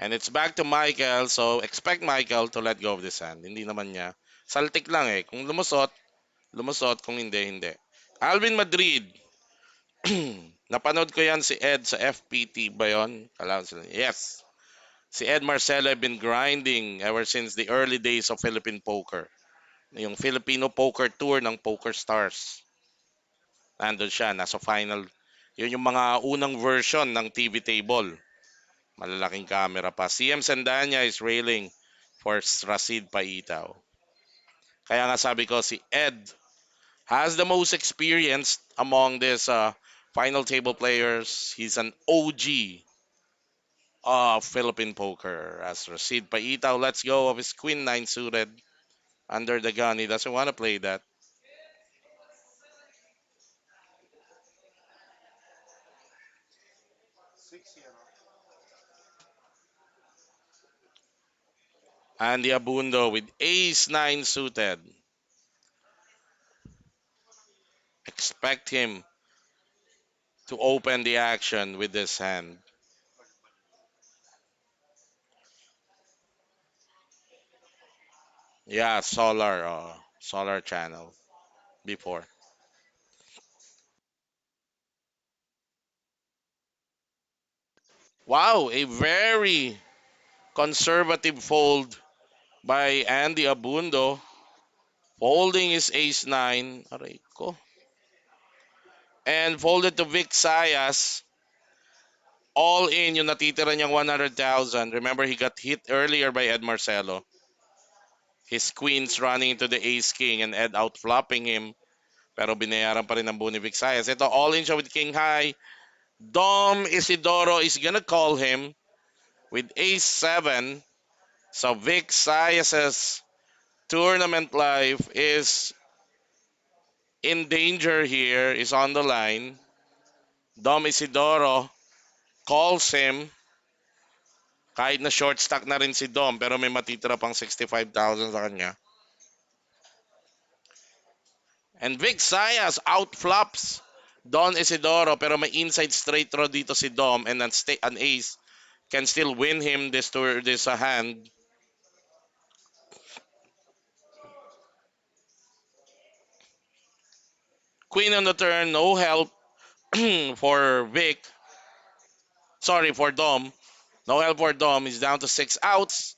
And it's back to Michael. So expect Michael to let go of this hand. Hindi naman niya. Saltik lang eh. Kung lumusot, lumusot. Kung hindi, hindi. Alvin Madrid. Napanood ko yan si Ed sa FPT ba yun? Yes. Si Ed Marcelo have been grinding ever since the early days of Philippine poker. Yung Filipino Poker Tour ng Poker Stars. Nandun siya, nasa final. Yun yung mga unang version ng TV table. Malalaking camera pa. CM Sandanya is railing for Racid Paitaw. Kaya nga sabi ko, si Ed has the most experience among these final table players. He's an OG of Philippine poker. As Racid Paitaw lets go of his Queen 9 suited under the gun. He doesn't want to play that. Andy Abundo with Ace 9 suited. Expect him to open the action with this hand. Yeah, solar channel before. Wow, a very conservative fold by Andy Abundo. Folding his ace 9. Aray ko. And folded to Vic Sayas. All in yung natitira niyang 100,000. Remember, he got hit earlier by Ed Marcelo. His queens running into the ace king and Ed out flopping him. Pero binayaran pa rin ng buo ni Vic Sayas. Ito, all in siya with king high. Dom Isidoro is gonna call him with ace 7. So Vic Sayas's tournament life is in danger here, is on the line. Dom Isidoro calls him. Kahit na short stack na rin si Dom, pero may matitira pang 65,000 sa kanya. And Vic Sayas outflops Don Isidoro, pero may inside straight draw dito si Dom, and an ace can still win him this hand. Queen on the turn, no help for Vic. Sorry, for Dom. No help for Dom. He's down to 6 outs.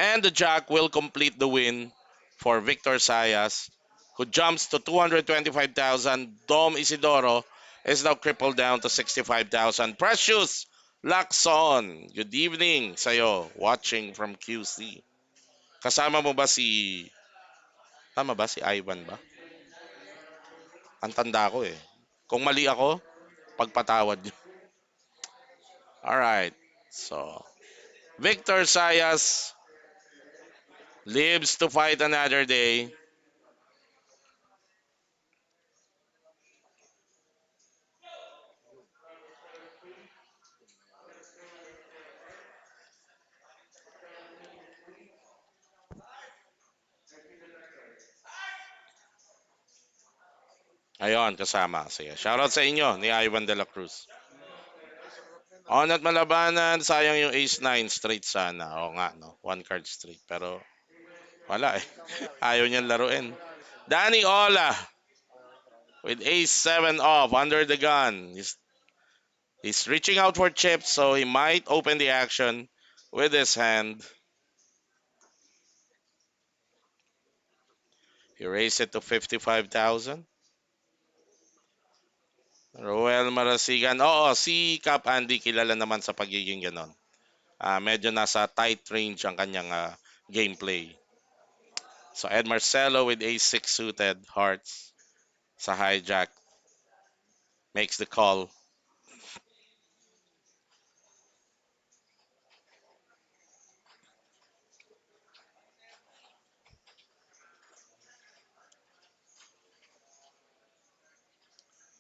And the Jack will complete the win for Victor Sayas, who jumps to 225,000. Dom Isidoro is now crippled down to 65,000. Precious Lacson, good evening sa'yo, watching from QC. Kasama mo ba si... Tama ba? Si Ivan ba? Ang tanda ko eh. Kung mali ako, pagpatawad niyo. Alright. So, Victor Sayas lives to fight another day. Ayon, kasama. Sige. Shoutout sa inyo ni Ivan de la Cruz. On at malabanan, sayang yung ace 9 straight sana. Oo nga, no? One card straight. Pero wala eh. Ayaw niyang laruin. Danny Ola with ace 7 off under the gun. He's reaching out for chips, so he might open the action with his hand. He raised it to 55,000. Roel Marasigan. Oo, si Cap Andy kilala naman sa pagiging ganon. Medyo nasa tight range ang kanyang gameplay. So Ed Marcelo with ace 6 suited hearts sa hijack makes the call.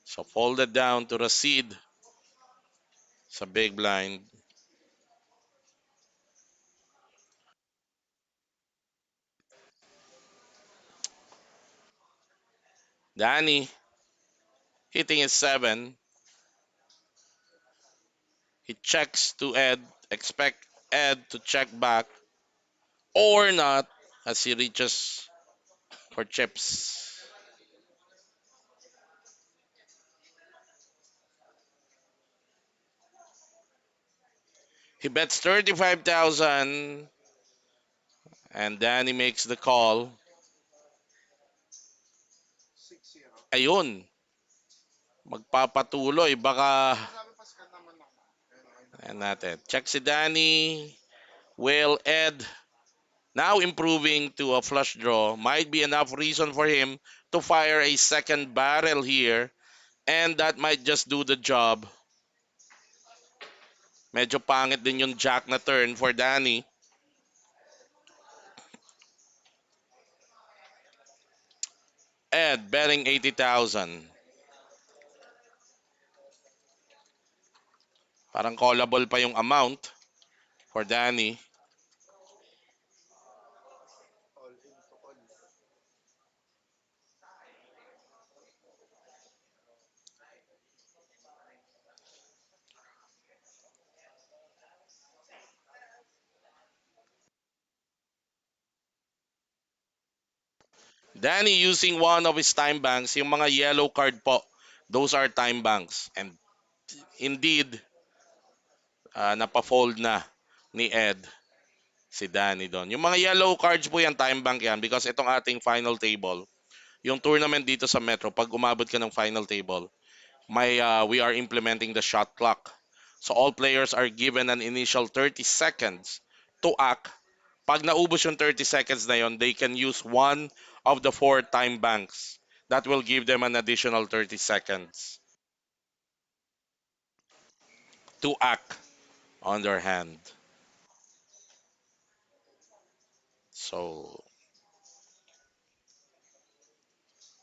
So folded down to Racid sa big blind. Danny hitting his 7. He checks to Ed. Expect Ed to check back or not as he reaches for chips. He bets 35,000 and Danny makes the call. Ayun, magpapatuloy. Baka, ayan natin. Check si Danny. Will Ed now improving to a flush draw. Might be enough reason for him to fire a second barrel here. And that might just do the job. Medyo pangit din yung jack na turn for Danny. Ed betting 80,000. Parang callable pa yung amount for Danny. Danny using one of his time banks, yung mga yellow card po. Those are time banks. And indeed, napafold na ni Ed si Danny doon. Yung mga yellow cards po yan, time bank yan because itong ating final table, yung tournament dito sa Metro, pag umabot ka ng final table, we are implementing the shot clock. So all players are given an initial 30 seconds to act. Pag naubos yung 30 seconds na yon, they can use one of the four time banks. That will give them an additional 30 seconds to act on their hand. So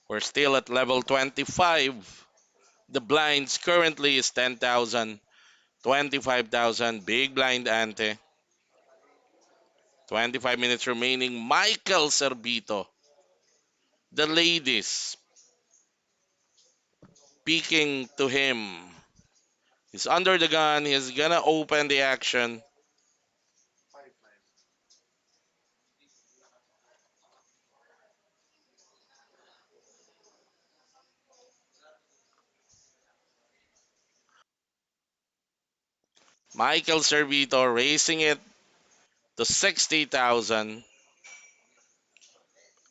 we're still at level 25. The blinds currently is 10,000, 25,000. Big blind ante. 25 minutes remaining. Michael Servito. The ladies speaking to him. He's under the gun. He's gonna open the action. Michael Servito raising it to 60,000.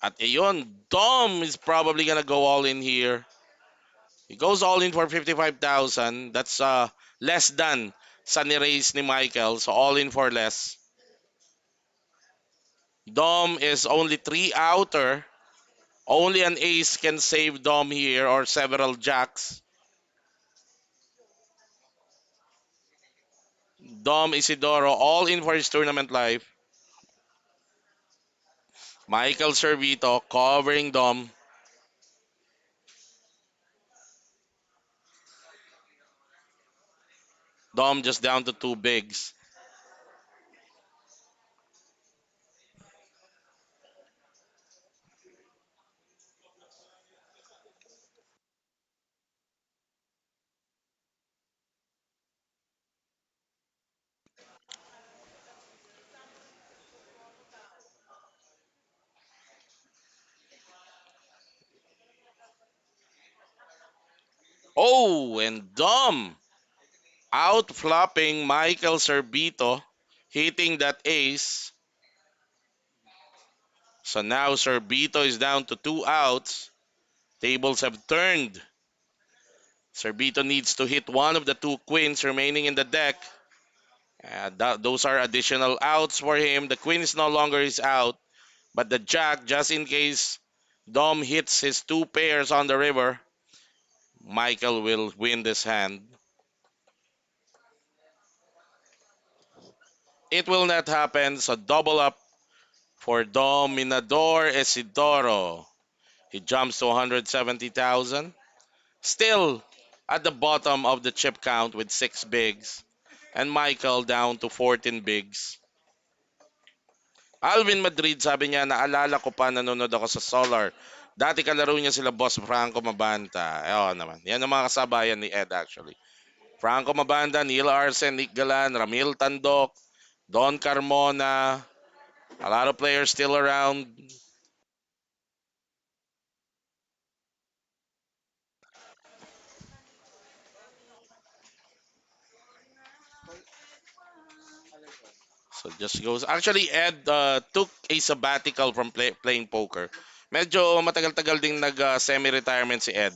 At iyon, Dom is probably gonna go all in here. He goes all in for 55,000. That's less than sa ni-raise ni Michael. So all in for less. Dom is only 3 outer. Only an ace can save Dom here or several jacks. Dom Isidoro all in for his tournament life. Michael Servito covering Dom. Dom just down to two bigs. Oh, and Dom out flopping Michael Servito, hitting that ace. So now Servito is down to two outs. Tables have turned. Servito needs to hit one of the two queens remaining in the deck. Those are additional outs for him. The queen is no longer his out, but the jack, just in case Dom hits his two pairs on the river, Michael will win this hand. It will not happen, so double up for Dominador Isidoro. He jumps to 170,000. Still at the bottom of the chip count with 6 bigs. And Michael down to 14 bigs. Alvin Madrid, sabi niya, naalala ko pa nanonood ako sa Solar. Dati kalaro niya sila Boss Franco Mabanta. Ewan naman. Yan ang mga kasabayan ni Ed actually. Franco Mabanda, Neil Arsen, Nick Galan, Ramil Tandok, Don Carmona. A lot of players still around. So just goes. Actually, Ed took a sabbatical from playing poker Medyo matagal-tagal ding nag-semi-retirement si Ed.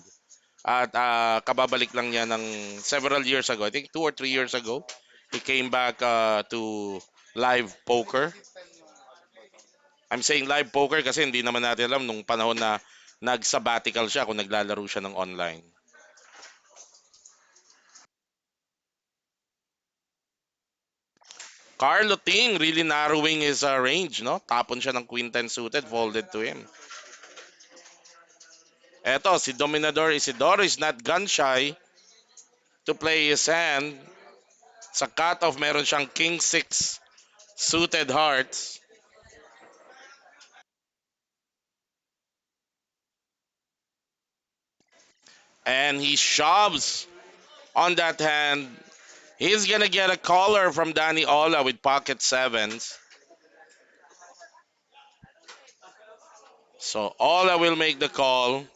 At kababalik lang niya ng several years ago. I think 2 or 3 years ago. He came back to live poker. I'm saying live poker kasi hindi naman natin alam nung panahon na nag-sabbatical siya kung naglalaro siya ng online. Carlo Ting really narrowing his range, no? Tapon siya ng queen 10 suited, folded to him. Eto, si Dominador Isidoro is not gun shy to play his hand. Sa cutoff, meron siyang king 6 suited hearts. And he shoves on that hand. He's gonna get a caller from Danny Ola with pocket sevens. So Ola will make the call.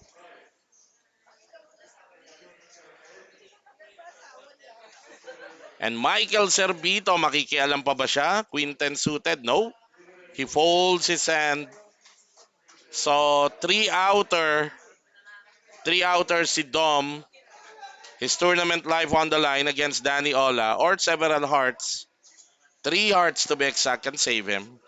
And Michael Cervito, makikialam pa ba siya? Queen 10 suited? No. He folds his hand. So three outer si Dom. His tournament life on the line against Danny Ola or several hearts. 3 hearts to be exact can save him.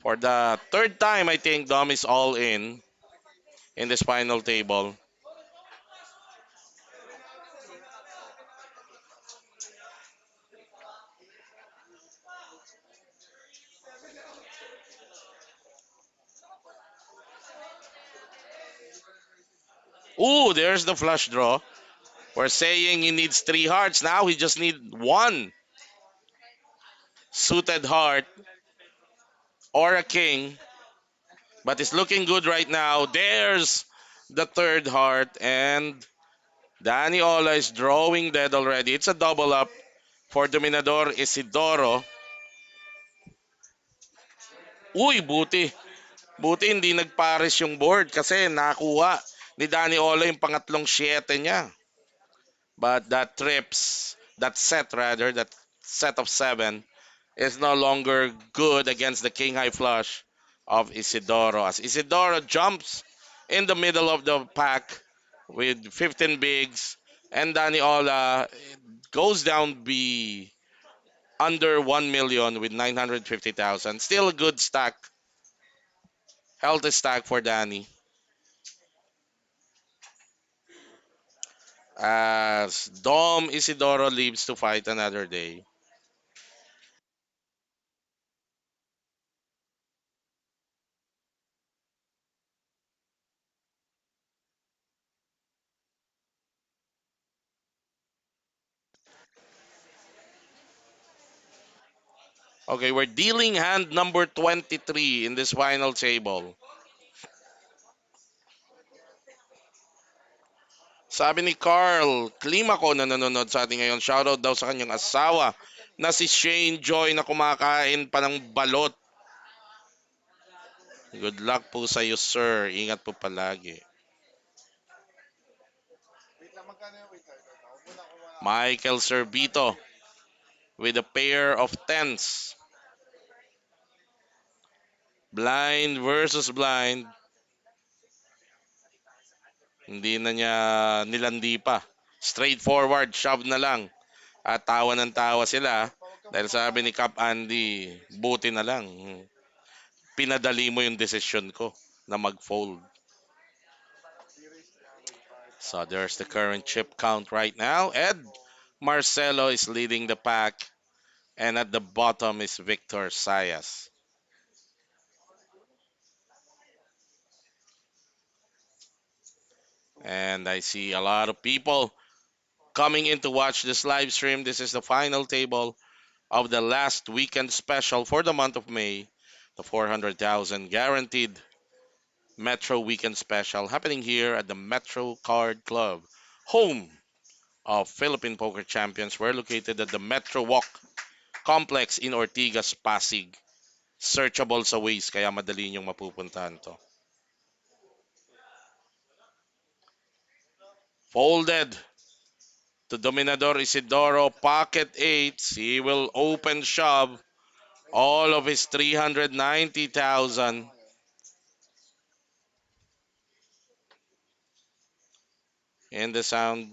For the third time, I think Dom is all in this final table. Ooh, there's the flush draw. We're saying he needs 3 hearts. Now he just needs one suited heart or a king. But it's looking good right now. There's the third heart. And Danny Ola is drawing dead already. It's a double up for Dominador Isidoro. Uy, buti. Buti hindi nagpares yung board kasi nakuha ni Danny Ola yung pangatlong 7 niya. But that set rather, that set of 7 is no longer good against the king high flush of Isidoro. As Isidoro jumps in the middle of the pack with 15 bigs and Danny Ola goes down be under 1 million with 950,000. Still a good stack, healthy stack for Danny. As Dom Isidoro leaves to fight another day. Okay, we're dealing hand number 23 in this final table. Sabi ni Carl Climaco na nanonood sa atin ngayon, shoutout daw sa kanyang asawa na si Shane Joy na kumakain pa ng balot. Good luck po sa iyo, sir. Ingat po palagi. Michael Cervito with a pair of tens. Blind versus blind. Hindi na niya nilandi pa. Straightforward, shove na lang. At tawa ng tawa sila dahil sabi ni Cap Andy, buti na lang. Pinadali mo yung desisyon ko na mag-fold. So there's the current chip count right now. Ed Marcelo is leading the pack. And at the bottom is Victor Sayas. And I see a lot of people coming in to watch this live stream. This is the final table of the last weekend special for the month of May. The 400,000 guaranteed Metro Weekend Special happening here at the Metro Card Club, home of Philippine Poker Champions. We're located at the Metro Walk Complex in Ortigas, Pasig. Searchable sa Waze, kaya madali niyong mapupuntahan to. Folded to Dominador Isidoro, pocket 8. He will open shove All of his 390,000. And the sound.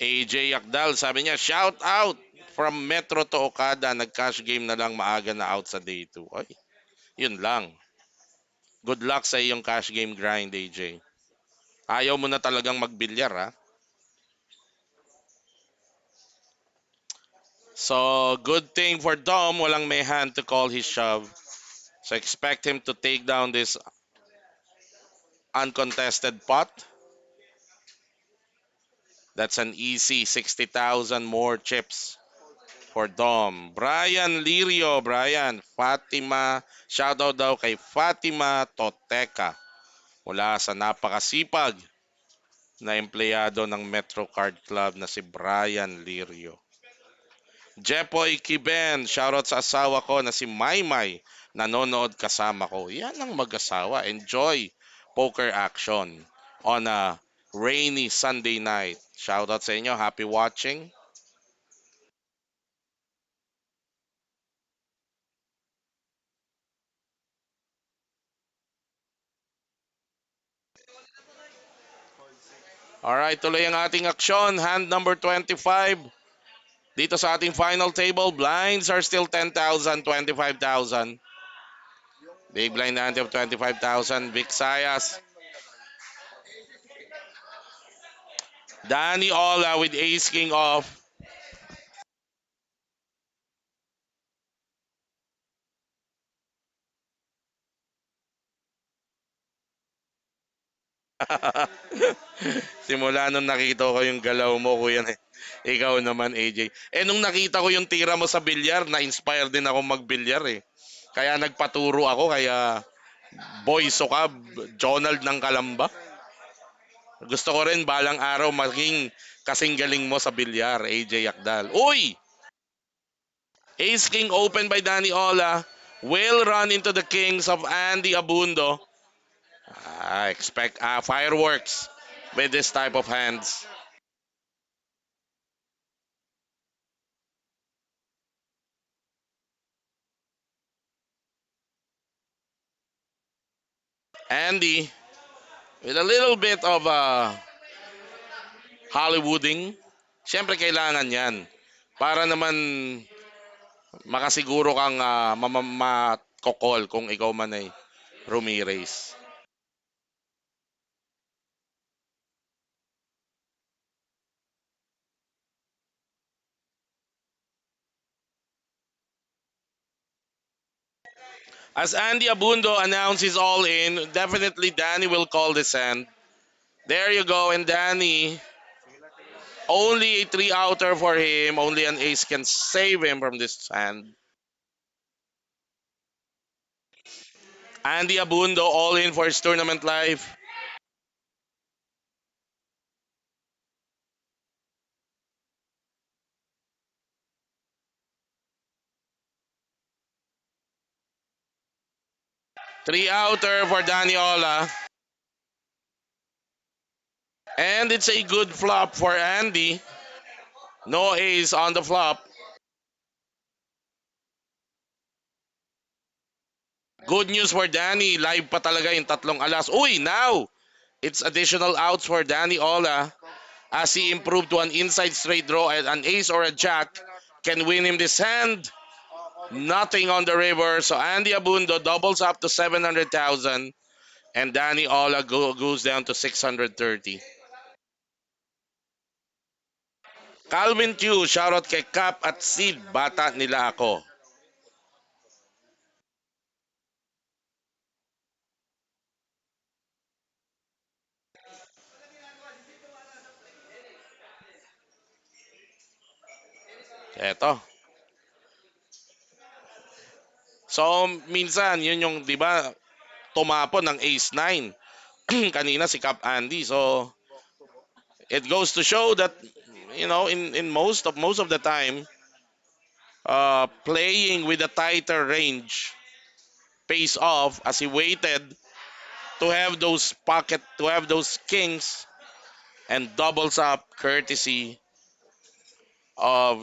AJ Yakdal, sabi niya, shout out from Metro to Okada. Nag-cash game na lang, maaga na out sa day 2. Ay, yun lang. Good luck sa iyong cash game grind, AJ. Ayaw mo na talagang magbilyar, ha? So, good thing for Dom, walang may hand to call his shove. So, expect him to take down this uncontested pot. That's an easy 60,000 more chips for Dom. Brian Lirio, Brian, Fatima, shoutout daw kay Fatima Toteca mula sa napakasipag na empleyado ng Metro Card Club na si Brian Lirio. Jepoy Kiben, shoutout sa asawa ko na si Maymay, nanonood kasama ko. Yan ang mag-asawa. Enjoy poker action on a rainy Sunday night. Shoutout sa inyo. Happy watching. Alright, tuloy ang ating aksyon. Hand number 25. Dito sa ating final table, blinds are still 10,000, 25,000. Big blind ante of 25,000. Vic Sayas. Danny Ola with ace king off. Simula nung nakita ko yung galaw mo, kuya, ikaw naman, AJ. Eh, nung nakita ko yung tira mo sa bilyar, na-inspire din ako magbilyar eh. Kaya nagpaturo ako, kaya Boy Sukab, Jonald ng Kalamba. Gusto ko rin balang araw maging kasing galing mo sa bilyar, AJ Yakdal. Uy! Ace King open by Danny Ola. Will run into the kings of Andy Abundo. Expect fireworks with this type of hands. Andy with a little bit of Hollywooding. Siyempre kailangan yan. Para naman makasiguro kang makokol kung ikaw man ay Ramirez. As Andy Abundo announces all in, definitely Danny will call this hand. There you go, and Danny, only a three outer for him. Only an ace can save him from this hand. Andy Abundo all in for his tournament life. Three outer for Daniola. And it's a good flop for Andy. No ace on the flop. Good news for Danny. Live pa talaga yung tatlong alas. Uy, now it's additional outs for Danny Ola as he improved to an inside straight draw and an ace or a jack can win him this hand. Nothing on the river. So Andy Abundo doubles up to 700,000 and Danny Ola goes down to 630. Calvin Q, shoutout kay Cap at Sid, bata nila ako. Eto. So, minsan, yun yung, di ba, tumapon ng ace 9. Kanina si Cap Andy. So, it goes to show that, in most of the time, playing with a tighter range pays off as he waited to have those kings and doubles up courtesy of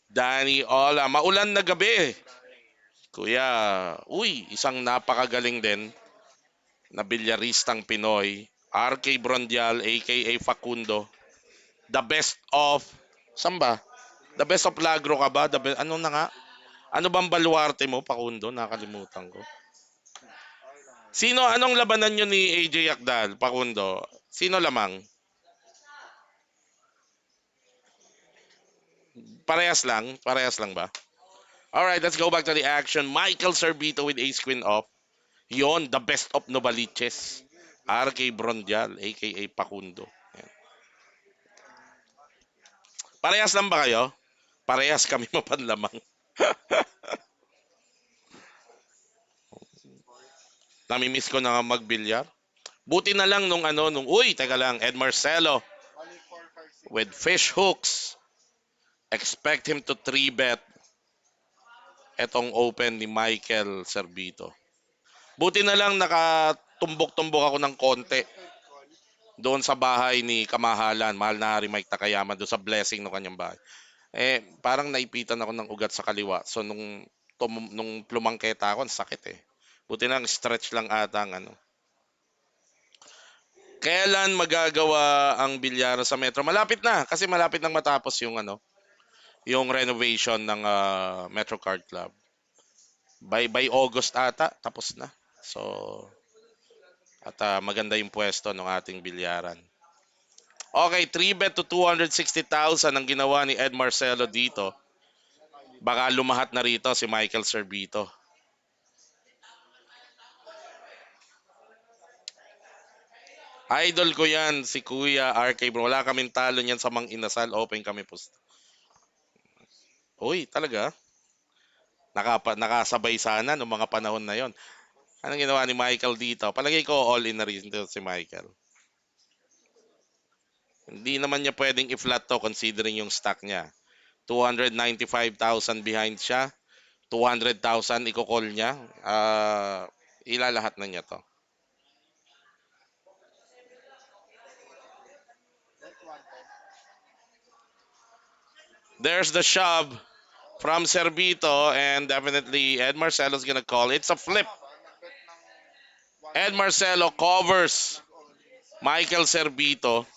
Danny Ola. Maulan na gabi. Kuya, uy, isang napakagaling din na bilyaristang Pinoy. RK Brondial, aka Facundo. The best of... Saan ba? The best of Lagro ka ba? Ano na nga? Ano bang baluarte mo, Facundo? Nakalimutan ko. Sino, anong labanan nyo ni AJ Yakdal, Facundo? Sino lamang? Parehas lang? Parehas lang ba? Alright, let's go back to the action. Michael Servito with ace queen off. Yon, the best of Novaliches. RK Brondial, aka Facundo. Yan. Parehas lang ba kayo? Parehas kami mapanlamang. Namimiss ko na nga magbilyar. Buti na lang uy, teka lang, Ed Marcelo with fish hooks. Expect him to 3-bet etong open ni Michael Servito. Buti na lang nakatumbok-tumbok ako ng konti doon sa bahay ni Kamahalan, mahal na Hari Mike Takayama, doon sa blessing ng kanyang bahay. Parang naipitan ako ng ugat sa kaliwa. So, nung plumangketa ako, ang sakit eh. Buti lang, stretch lang ata ang ano. Kailan magagawa ang bilyara sa Metro? Malapit na, kasi malapit nang matapos yung renovation ng Metro Card Club. By August ata, tapos na. So, at maganda yung pwesto ng ating bilyaran. Okay, 3-bet to 260,000 ang ginawa ni Ed Marcelo dito. Baka lumahat na rito si Michael Servito. Idol ko yan, si Kuya RK bro. Wala kaming talo niyan sa Mang Inasal. Open kami po. Uy, talaga? Nakasabay sana noong mga panahon na yon. Anong ginawa ni Michael dito? Palagay ko all in na rin dito si Michael. Hindi naman niya pwedeng i-flat to considering yung stock niya. 295,000 behind siya. 200,000 i-call niya. Ilalahat na niya to. There's the shove from Servito and definitely Ed Marcelo's gonna call. It's a flip. Ed Marcelo covers Michael Servito.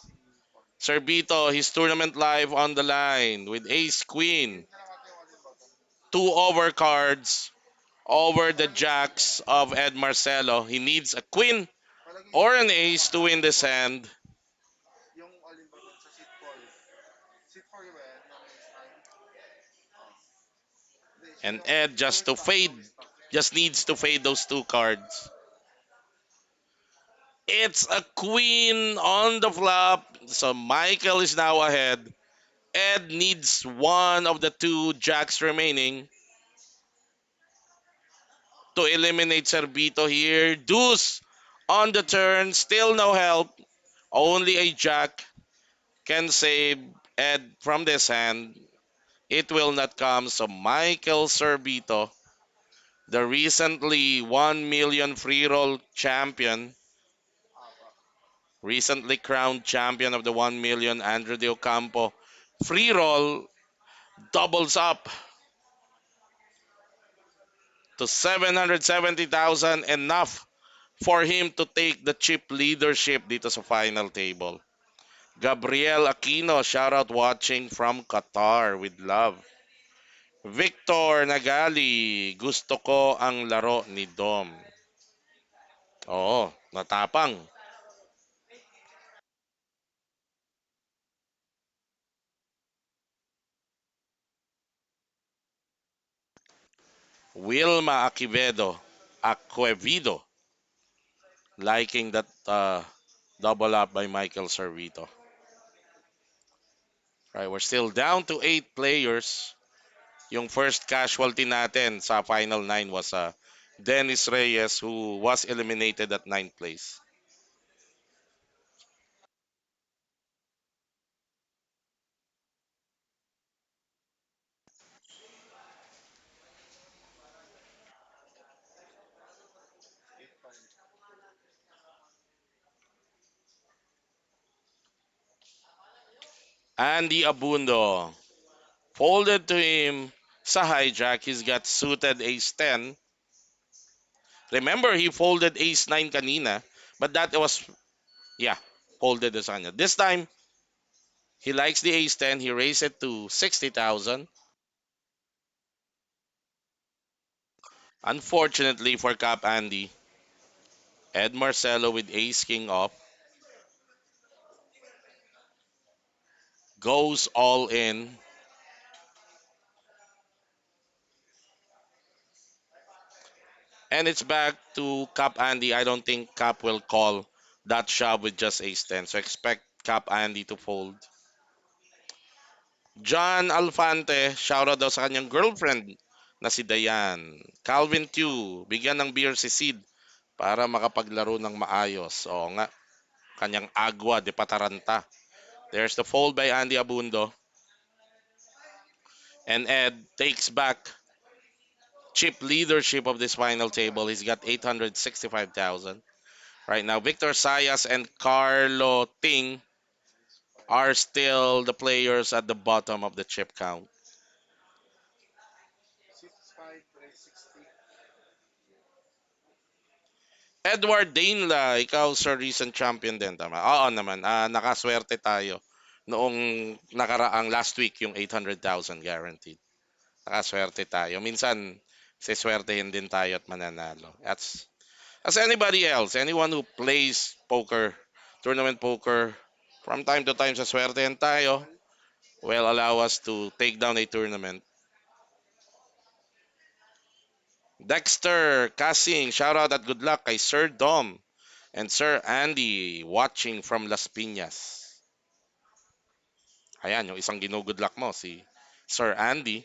Servito, his tournament live on the line with ace queen. Two overcards over the jacks of Ed Marcelo. He needs a queen or an ace to win this hand. And Ed just needs to fade those two cards. It's a queen on the flop. So Michael is now ahead. Ed needs one of the two jacks remaining to eliminate Servito here. Deuce on the turn. Still no help. Only a jack can save Ed from this hand. It will not come. So Michael Servito, the recently 1 million free roll champion, recently crowned champion of the 1 million, Andrew De Ocampo, free roll doubles up to 770,000, enough for him to take the chip leadership dito sa final table. Gabriel Aquino, shoutout watching from Qatar with love. Victor Nagali, gusto ko ang laro ni Dom. Oo, natapang. Wilma Aquevido, liking that double up by Michael Servito. Right, we're still down to 8 players. Yung first casualty natin sa final 9 was Dennis Reyes, who was eliminated at 9th place. Andy Abundo Folded to him sa hijack. He's got suited ace 10. Remember, he folded ace 9 kanina. But that was, yeah, folded sa kanya. This time, he likes the ace 10. He raised it to 60,000. Unfortunately for Cap Andy, Ed Marcelo with ace king up goes all in. And it's back to Cap Andy. I don't think Cap will call that shove with just ace 10. So expect Cap Andy to fold. John Alfante, shoutout daw sa kanyang girlfriend na si Dayan. Calvin Tew, bigyan ng beer si Sid para makapaglaro ng maayos. Oo nga, kanyang agwa de pataranta. There's the fold by Andy Abundo. And Ed takes back chip leadership of this final table. He's got 865,000. Right now, Victor Sayas and Carlo Ting are still the players at the bottom of the chip count. Edward Dainla, ikaw sir recent champion din, tama? Oo naman, nakaswerte tayo noong nakaraang last week yung 800,000 guaranteed. Nakaswerte tayo. Minsan, siswertehin din tayo at mananalo. As anybody else, anyone who plays poker, tournament poker, from time to time sa swertehin tayo, will allow us to take down a tournament. Dexter Casing, shout out at good luck kay Sir Dom and Sir Andy watching from Las Piñas. Ayan, yung isang ginugood luck mo, si Sir Andy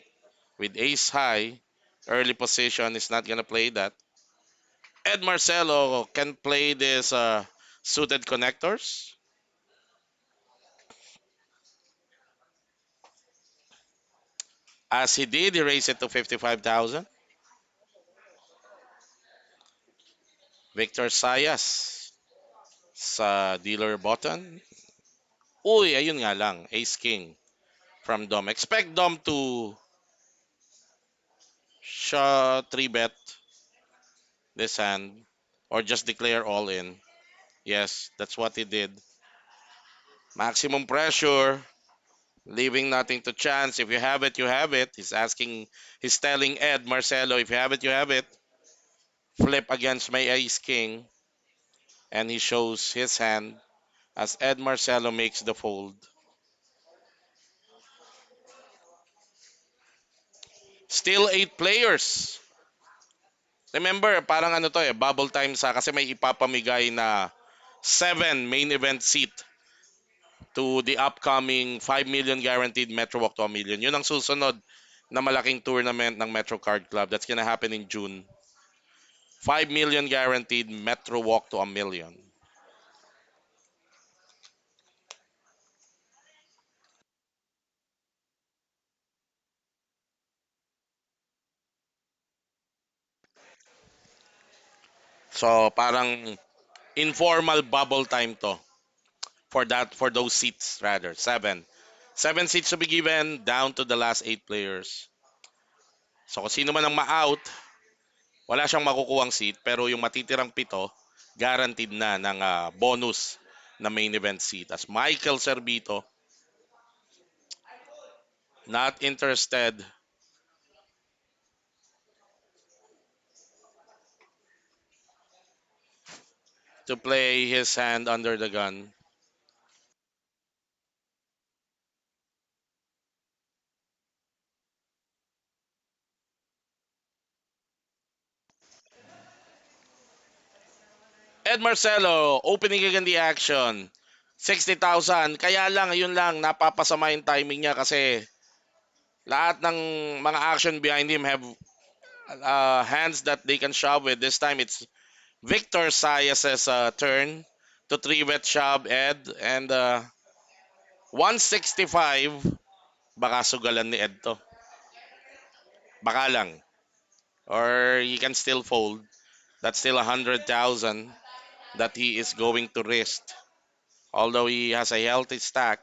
with ace high. Early position is not gonna play that. Ed Marcelo can play this suited connectors. As he did, he raised it to 55,000. Victor Sayas sa dealer button. Uy, ayun nga lang. Ace King from Dom. Expect Dom to shot 3-bet this hand or just declare all in. Yes, that's what he did. Maximum pressure, leaving nothing to chance. If you have it, you have it. He's telling Ed Marcelo, if you have it, you have it. Flip against my ace king, and he shows his hand as Ed Marcelo makes the fold. Still 8 players. Remember, parang ano to bubble time kasi may ipapamigay na 7 main event seat to the upcoming 5 million guaranteed Metro Walk to a Million. Yun ang susunod na malaking tournament ng Metro Card Club. That's gonna happen in June. 5 million guaranteed Metro Walk to a Million. So parang informal bubble time to for those seats rather. 7 seats to be given down to the last 8 players. So kung sino man ang ma-out, wala siyang makukuhang seat pero yung matitirang 7 guaranteed na ng bonus na main event seat. As Michael Cervito not interested to play his hand under the gun. Ed Marcelo opening again the action. 60,000. Kaya lang, ayun lang, napapasama yung timing niya kasi lahat ng mga action behind him have hands that they can shove with. This time it's Victor Sayas' turn to 3-bet shove Ed and 165. Baka sugalan ni Ed to. Baka lang. Or he can still fold. That's still 100,000 that he is going to risk. Although he has a healthy stack.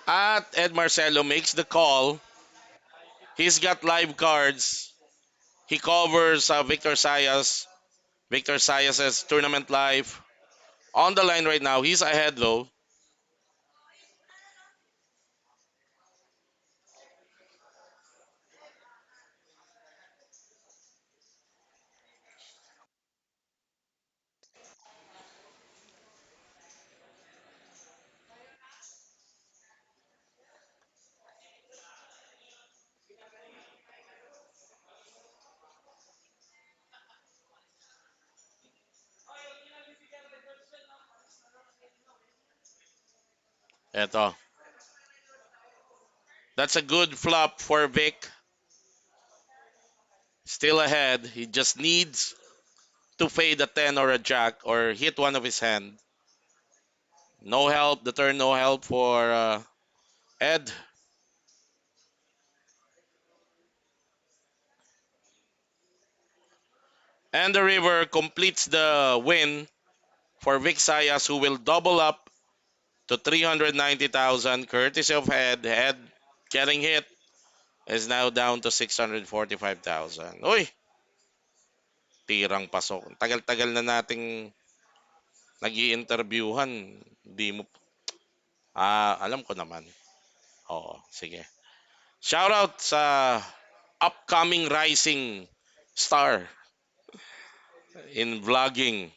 At Ed Marcelo makes the call. He's got live cards. He covers Victor Sayas. Victor Sayas' tournament live. On the line right now. He's ahead though. Eto. That's a good flop for Vic. Still ahead. He just needs to fade a 10 or a jack or hit one of his hand. No help. The turn no help for Ed. And the river completes the win for Vic Sayas, who will double up to 390,000 courtesy of Ed. Ed getting hit is now down to 645,000. Uy, tirang pasok. Tagal-tagal na nating nag-i-interviewhan. Di mo, alam ko naman. Oo, sige. Shoutout sa upcoming rising star in vlogging,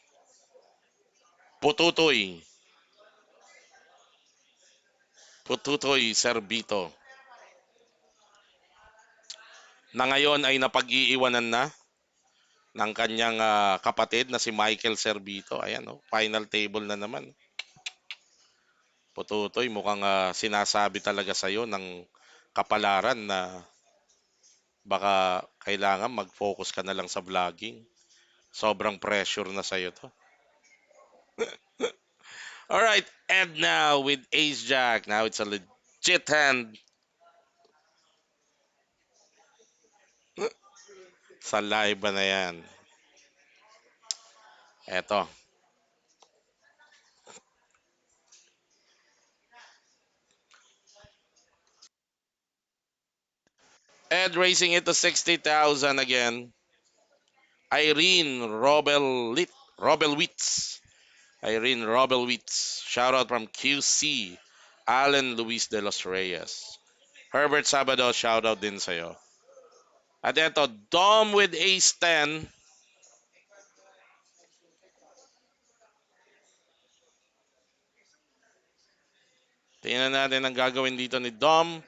Pututoy. Pututoy Serbito, na ngayon ay napag-iiwanan na ng kanyang kapatid na si Michael Serbito. Ayan, oh, final table na naman. Pututoy, mukhang sinasabi talaga sa'yo ng kapalaran na baka kailangan mag-focus ka na lang sa vlogging. Sobrang pressure na sa'yo to. Alright, and now with Ace Jack. Now it's a legit hand sa live ba na yan. Eto. Ed raising it to 60,000 again. Irene Robelwitz. Irene Robelwitz. Shout out from QC. Alan Luis de los Reyes. Herbert Sabado, shout out din sa'yo. At eto, Dom with ace 10. Tingnan natin ang gagawin dito ni Dom.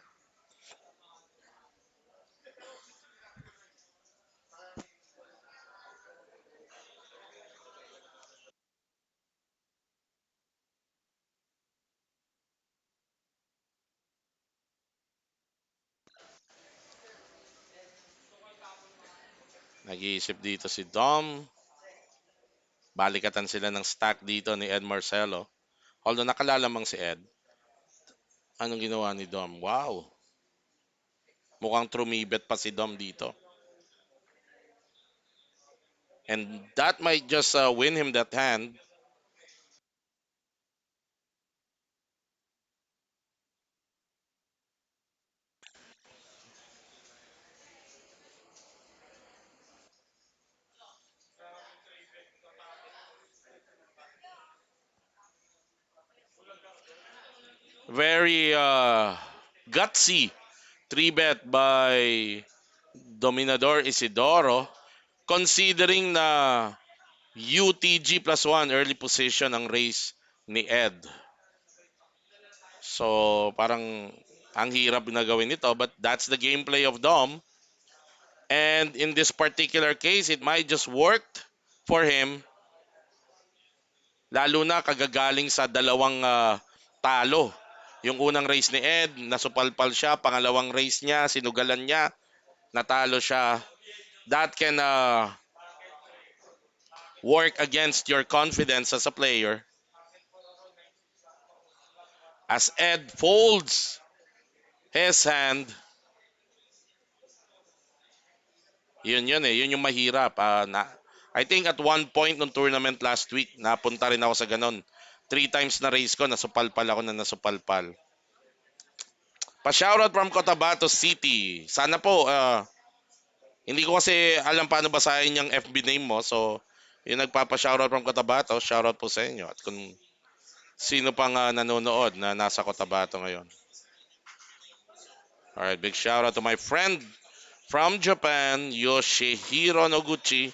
Nag-iisip dito si Dom. Balikatan sila ng stack dito ni Ed Marcelo. Although nakalalamang si Ed. Anong ginawa ni Dom? Wow. Mukhang trumibet pa si Dom dito. And that might just win him that hand. Very gutsy 3-bet by Dominador Isidoro. Considering na UTG plus 1 early position ang race ni Ed. So parang ang hirap na gawin ito, but that's the gameplay of Dom. And in this particular case, it might just worked for him. Lalo na kagagaling sa dalawang talo. Yung unang race ni Ed, nasupalpal siya. Pangalawang race niya, sinugalan niya, natalo siya. That can work against your confidence as a player. As Ed folds his hand, yun eh. Yun yung mahirap. I think at one point ng tournament last week, napunta rin ako sa ganon. 3 times na race ko, nasupalpal ako na nasupalpal. Pa-shoutout from Cotabato City. Sana po, hindi ko kasi alam paano basahin yung FB name mo. So, yung nagpapa-shoutout from Cotabato, shoutout po sa inyo. At kung sino pang nanonood na nasa Cotabato ngayon. Alright, big shoutout to my friend from Japan, Yoshihiro Noguchi.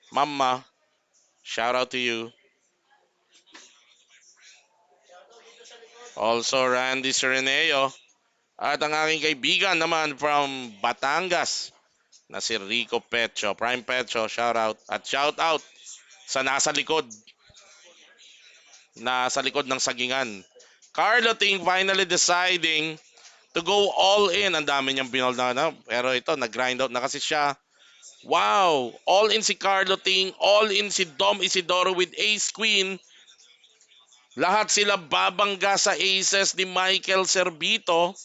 Mama, shoutout to you. Also, Randy Sereneo. At ang aking kaibigan naman from Batangas na si Rico Pecho. Prime Pecho, shoutout. At shoutout sa nasa likod ng sagingan. Carlo Ting finally deciding to go all in. Ang dami niyang binold na. Pero ito, nag-grind out na kasi siya. Wow! All in si Carlo Ting. All in si Dom Isidoro with Ace Queen. Lahat sila babangga sa aces ni Michael Cervito.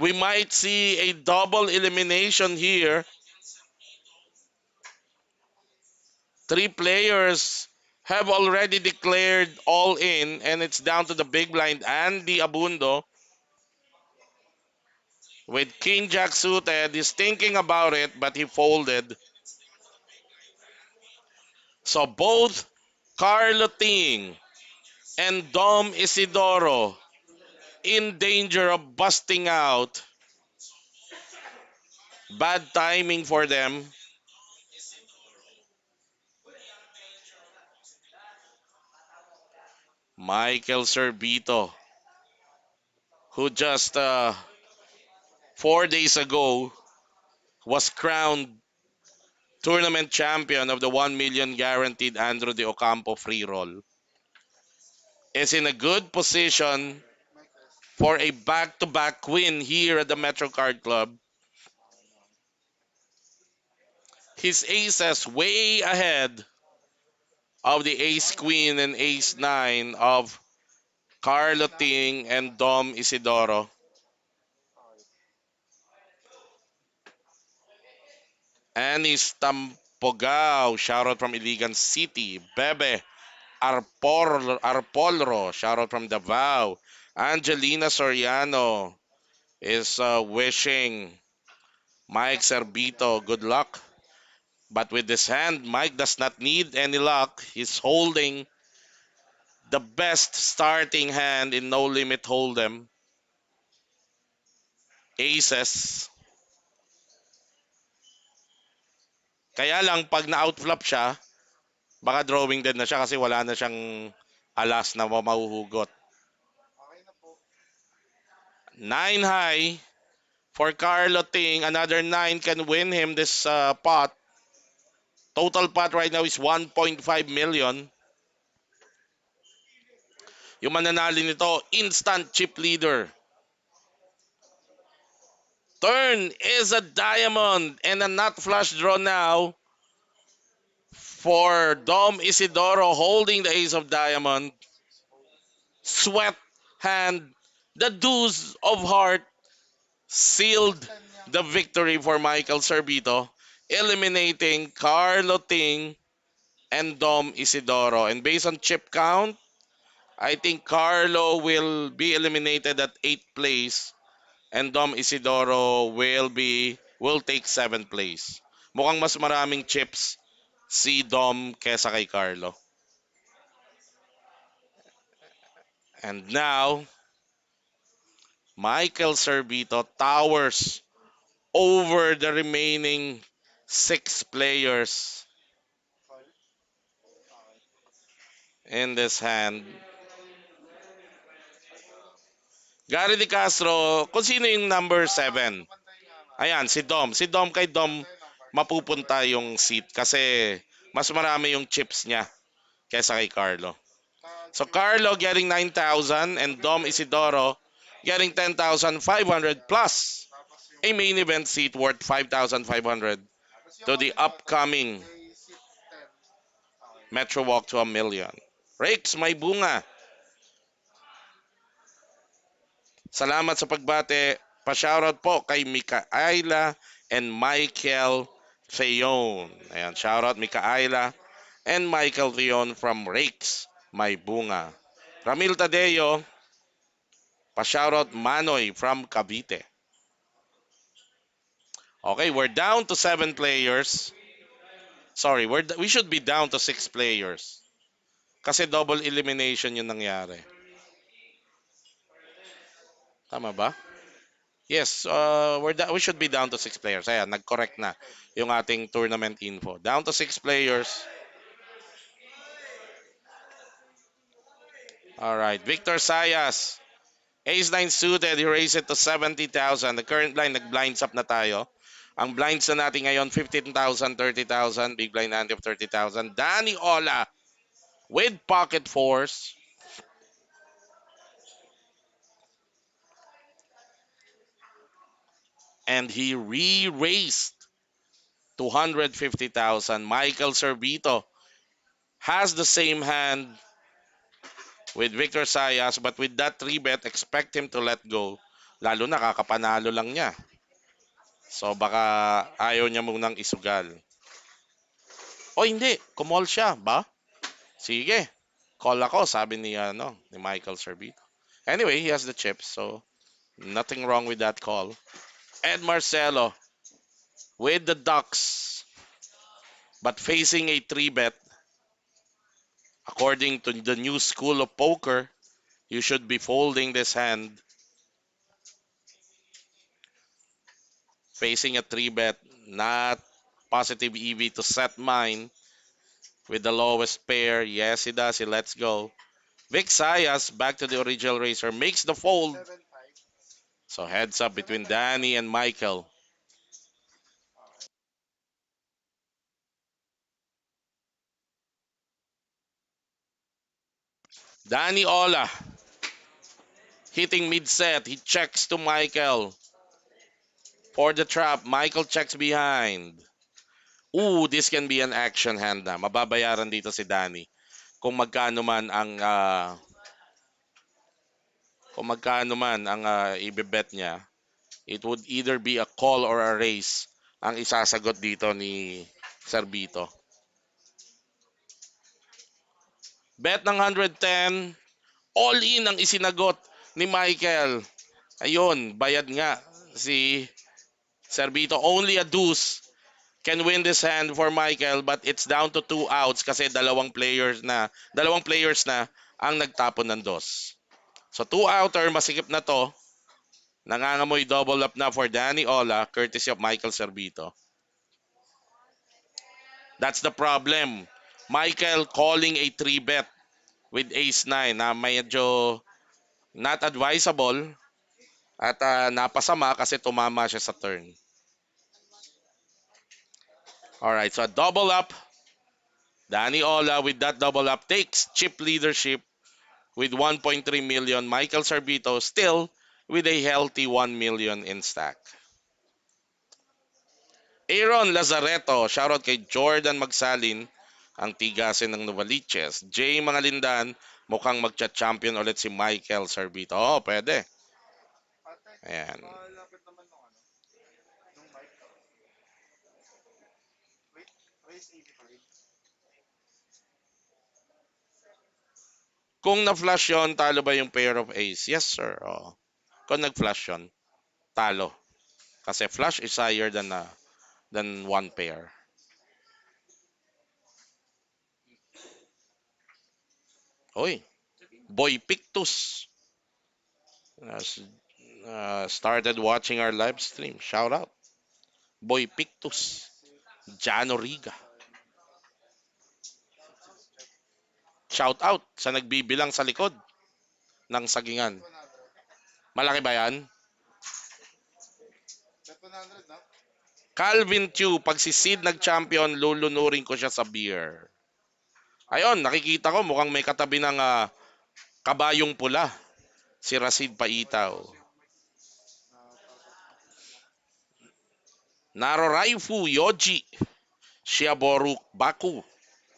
We might see a double elimination here. Three players have already declared all in, and it's down to the big blind, Andy Abundo. With King Jack suited, he's thinking about it, but he folded. So both Carlo Ting and Dom Isidoro in danger of busting out. Bad timing for them. Michael Cervito, who just 4 days ago was crowned tournament champion of the 1 million guaranteed Andrew De Ocampo free roll, is in a good position for a back-to-back win here at the Metro Card Club. His aces way ahead of the ace queen and ace nine of Carlo Ting and Dom Isidoro. Anis Tampogao, shoutout from Iligan City. Bebe Arpolro, shoutout from Davao. Angelina Soriano is wishing Mike Cervito good luck. But with this hand, Mike does not need any luck. He's holding the best starting hand in No Limit Hold'em. Aces. Kaya lang pag na-outflop siya, baka drawing din na siya kasi wala na siyang alas na mahuhugot. 9 high for Carlo Ting. Another 9 can win him this pot. Total pot right now is 1.5 million. Yung mananalo nito, instant chip leader. Turn is a diamond and a not flush draw now for Dom Isidoro holding the ace of diamond. Sweat hand, the deuce of heart sealed the victory for Michael Cervito, eliminating Carlo Ting and Dom Isidoro. And based on chip count, I think Carlo will be eliminated at 8th place and Dom Isidoro will take 7th place. Mukhang mas maraming chips si Dom kesa kay Carlo. And now, Michael Cervito towers over the remaining 6 players in this hand. Gary De Castro, kung sino yung number 7? Ayan, si Dom. Si Dom, kay Dom mapupunta yung seat kasi mas marami yung chips niya kesa kay Carlo. So Carlo getting 9,000 and Dom Isidoro getting 10,500 plus a main event seat worth 5,500 to the upcoming Metro Walk to a Million. Rex, may bunga. Salamat sa pagbate. Pa-shoutout po kay Mikaela and Michael Theon. Ayan, shoutout Mikaela and Michael Theon from Rex, may bunga. Ramil Tadeo, pa-shoutout Manoy from Cavite. Okay, we're down to 7 players. Sorry, we should be down to 6 players. Kasi double elimination yung nangyari. Tama ba? Yes, we should be down to 6 players. Ayan, nag-correct na yung ating tournament info. Down to 6 players. Alright, Victor Sayas. Ace-9 suited, he raised it to 70,000. The current blind, nag-blinds up na tayo. Ang blinds na natin ngayon, 15,000, 30,000. Big blind hand of 30,000. Danny Ola with pocket force. And he re-raised 250,000. Michael Servito has the same hand with Victor Sayas, but with that 3-bet, expect him to let go. Lalo na kakapanalo lang niya. So baka ayaw niya munang isugal. O hindi, kumall siya, ba? Sige, call ako, sabi ni Michael Servito. Anyway, he has the chips, so nothing wrong with that call. Ed Marcelo with the Ducks, but facing a 3-bet. According to the new school of poker, you should be folding this hand. Facing a 3-bet, not positive EV to set mine with the lowest pair. Yes, he does. He lets go. Vic Sayas, back to the original racer, makes the fold. So heads up between Danny and Michael. Danny Ola hitting mid-set. He checks to Michael for the trap. Michael checks behind. Ooh, this can be an action hand na. Mababayaran dito si Danny. Kung magkano man ang ibebet niya, it would either be a call or a raise ang isasagot dito ni Servito. Bet ng 110, all in ang isinagot ni Michael. Ayun, bayad nga si Servito. Only a deuce can win this hand for Michael, but it's down to 2 outs kasi dalawang players na ang nagtapon ng dos. So 2-outer, masikip na to. Nangangamoy double up na for Danny Ola, courtesy of Michael Servito. That's the problem. Michael calling a 3-bet with ace-9 na medyo not advisable at napasama kasi tumama siya sa turn. Alright, so a double up. Danny Ola with that double up takes chip leadership with 1.3 million. Michael Servito still with a healthy 1 million in stack. Aaron Lazareto, shoutout kay Jordan Magsalin, ang tigasin ng Novaliches. Jay Mangalindan, mukhang magcha-champion ulit si Michael Servito. Oh, pwede. Ayan. Kung na-flash yon, talo ba yung pair of ace? Yes, sir. Oh. Kung nag-flash yon, talo. Kasi flash is higher than one pair. Oy, Boy Pictus. Started watching our live stream. Shout out. Boy Pictus. Jano Riga. Shout out sa nagbibilang sa likod ng sagingan. Malaki ba yan? Calvin Q, pag si Sid nag-champion, lulunurin ko siya sa beer. Ayun, nakikita ko mukhang may katabi ng kabayong pula. Si Rasid Paitaw. Naroraifu Yoji. Shiaboru Baku.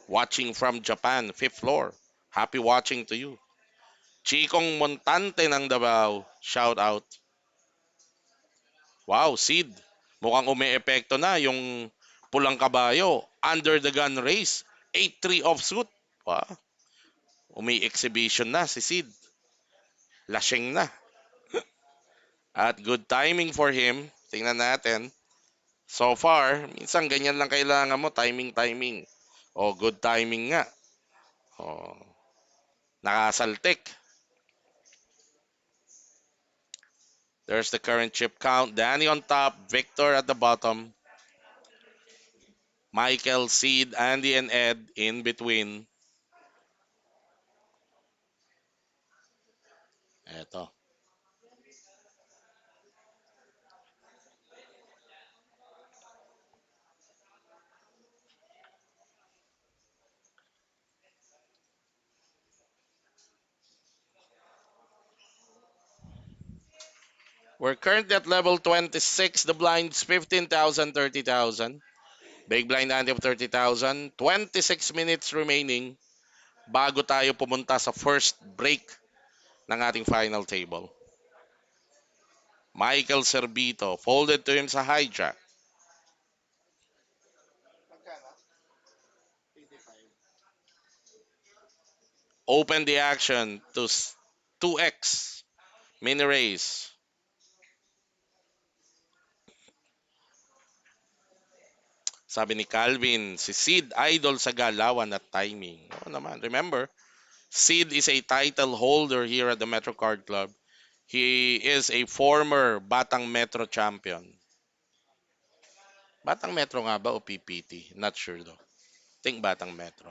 Watching from Japan, 5th floor. Happy watching to you. Chikong Montante ng Davao. Shout out. Wow, Sid. Mukhang umi-epekto na yung pulang kabayo. Under the gun race. 8-3 offsuit. Wow. Umi-exhibition na si Sid. Lasing na. At good timing for him. Tingnan natin. So far, minsan ganyan lang kailangan mo. Timing, timing. O, good timing nga. O, nakasaltik. There's the current chip count. Danny on top. Victor at the bottom. Michael, Sid, Andy, and Ed in between. Eto. We're currently at level 26. The blinds 15,000, 30,000. Big blind ante of 30,000. 26 minutes remaining bago tayo pumunta sa first break ng ating final table. Michael Cerbito folded to him sa hijack. Open the action to 2x mini raise. Sabi ni Calvin, si Sid idol sa galawan at timing. Oo naman. Remember, Sid is a title holder here at the Metro Card Club. He is a former Batang Metro champion. Batang Metro nga ba o PPT? Not sure though. Think Batang Metro.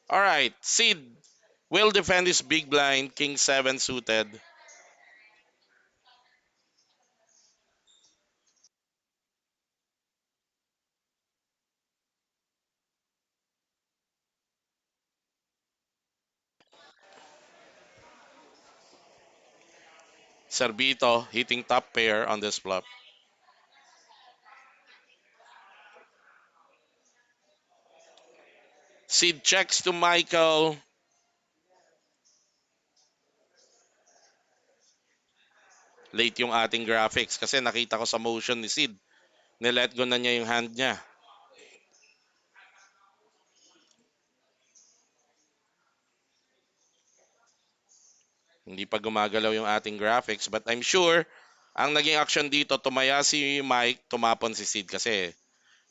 Alright, Sid will defend his big blind, King 7 suited. Cerbito hitting top pair on this flop. Sid checks to Michael. Late yung ating graphics kasi nakita ko sa motion ni Sid. Nilet go na niya yung hand niya. Hindi pa gumagalaw yung ating graphics but I'm sure ang naging action dito, tumaya si Mike, tumapon si Sid kasi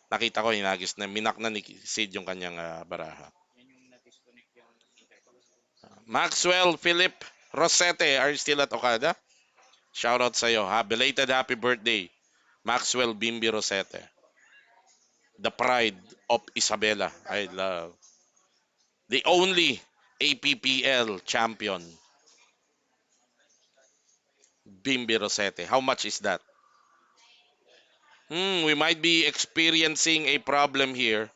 nakita ko hinagis na, minak na ni Sid yung kanyang baraha. Maxwell Philip Rosete, are you still at Okada? Shoutout sa'yo. Ha? Belated happy birthday, Maxwell Bimbi Rosete. The pride of Isabela. I love. The only APPL champion, Bimbi Rosete. How much is that? We might be experiencing a problem here.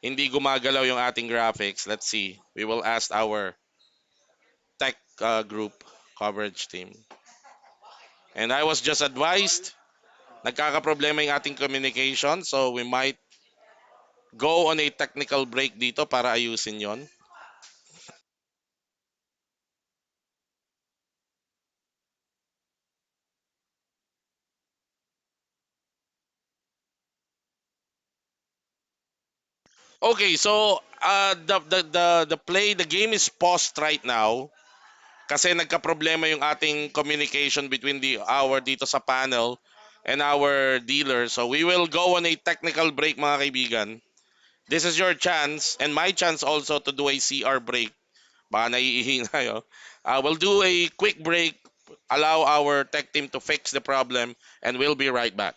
Hindi gumagalaw yung ating graphics. Let's see. We will ask our tech group coverage team. And I was just advised, nagkakaproblema yung ating communication. So we might go on a technical break dito para ayusin yon. Okay, so the game is paused right now kasi nagka-problema yung ating communication between our dito sa panel and our dealer. So we will go on a technical break mga kaibigan. This is your chance and my chance also to do a CR break. Baka naiihi tayo. We'll do a quick break, allow our tech team to fix the problem, and we'll be right back.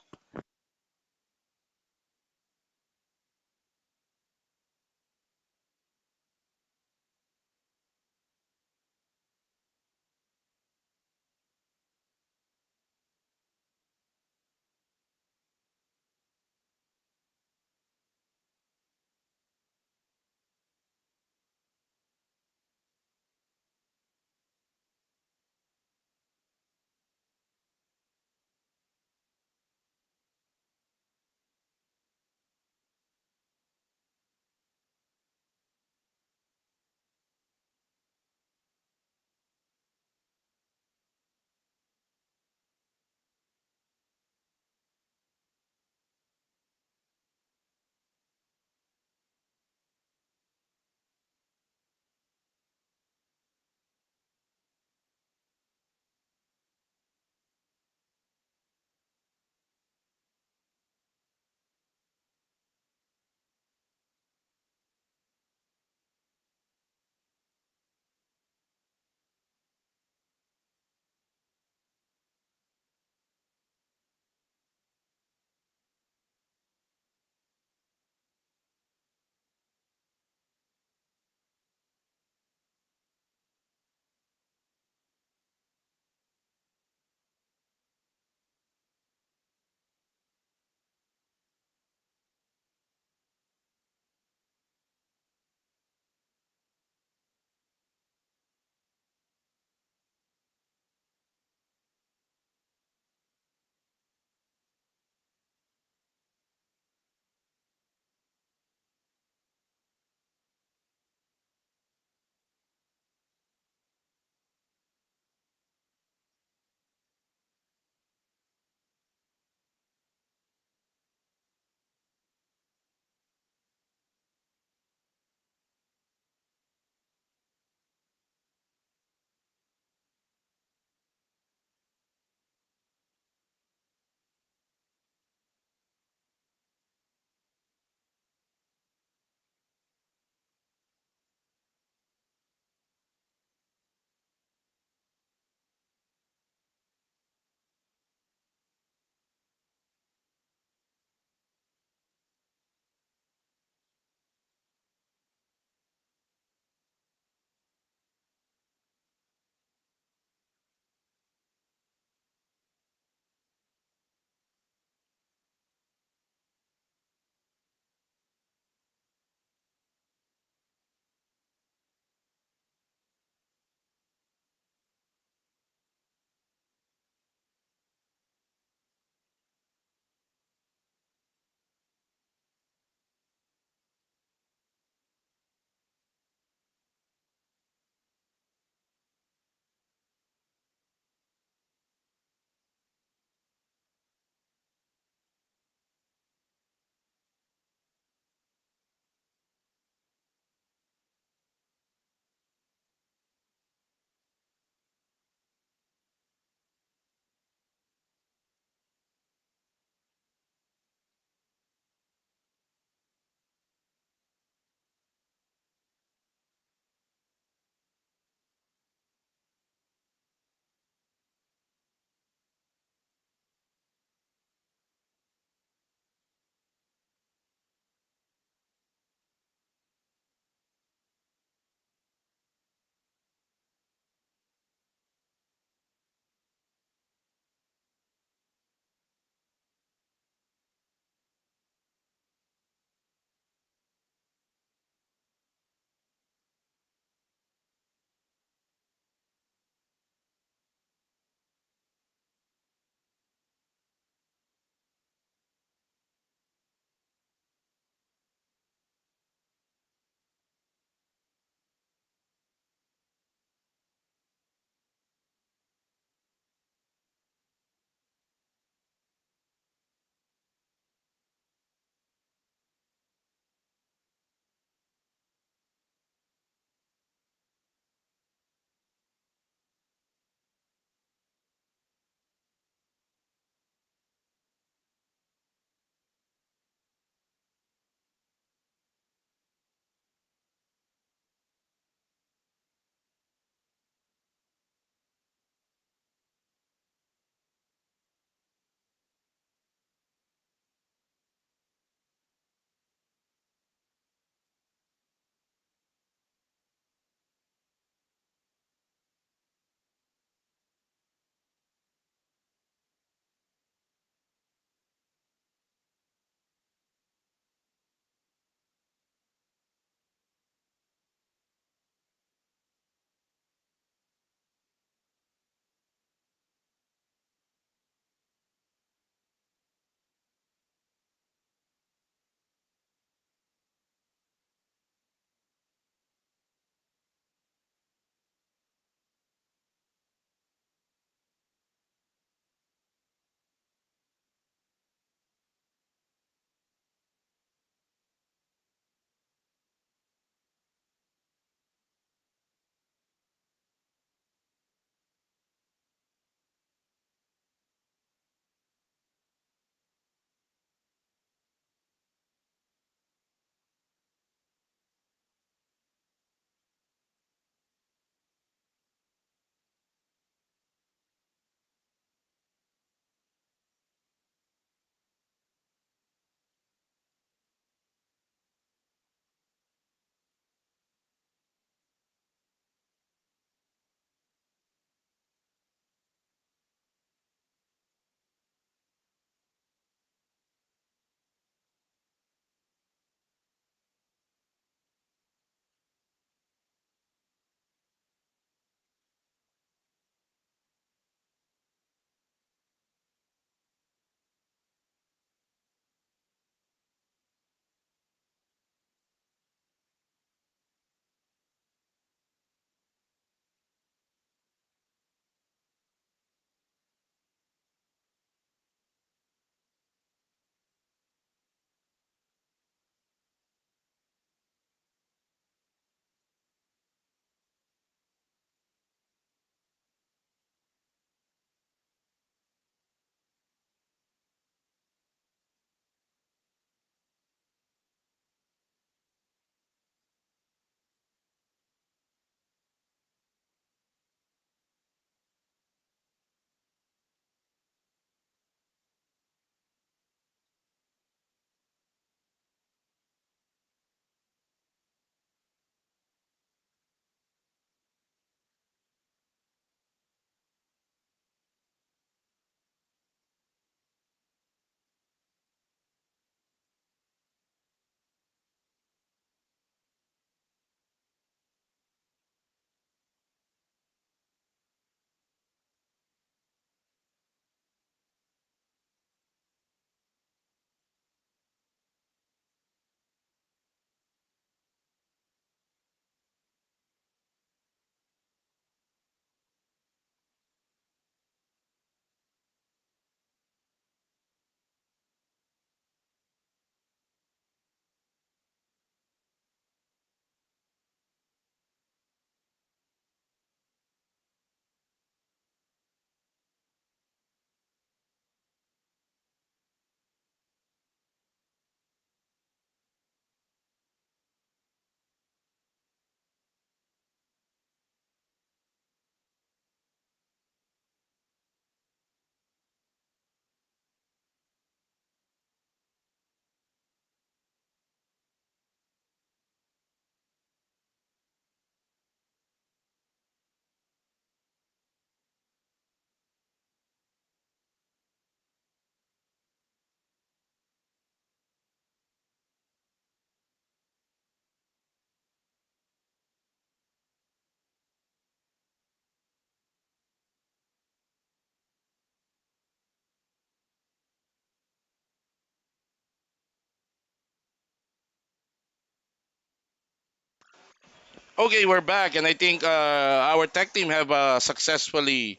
Okay, we're back, and I think our tech team have successfully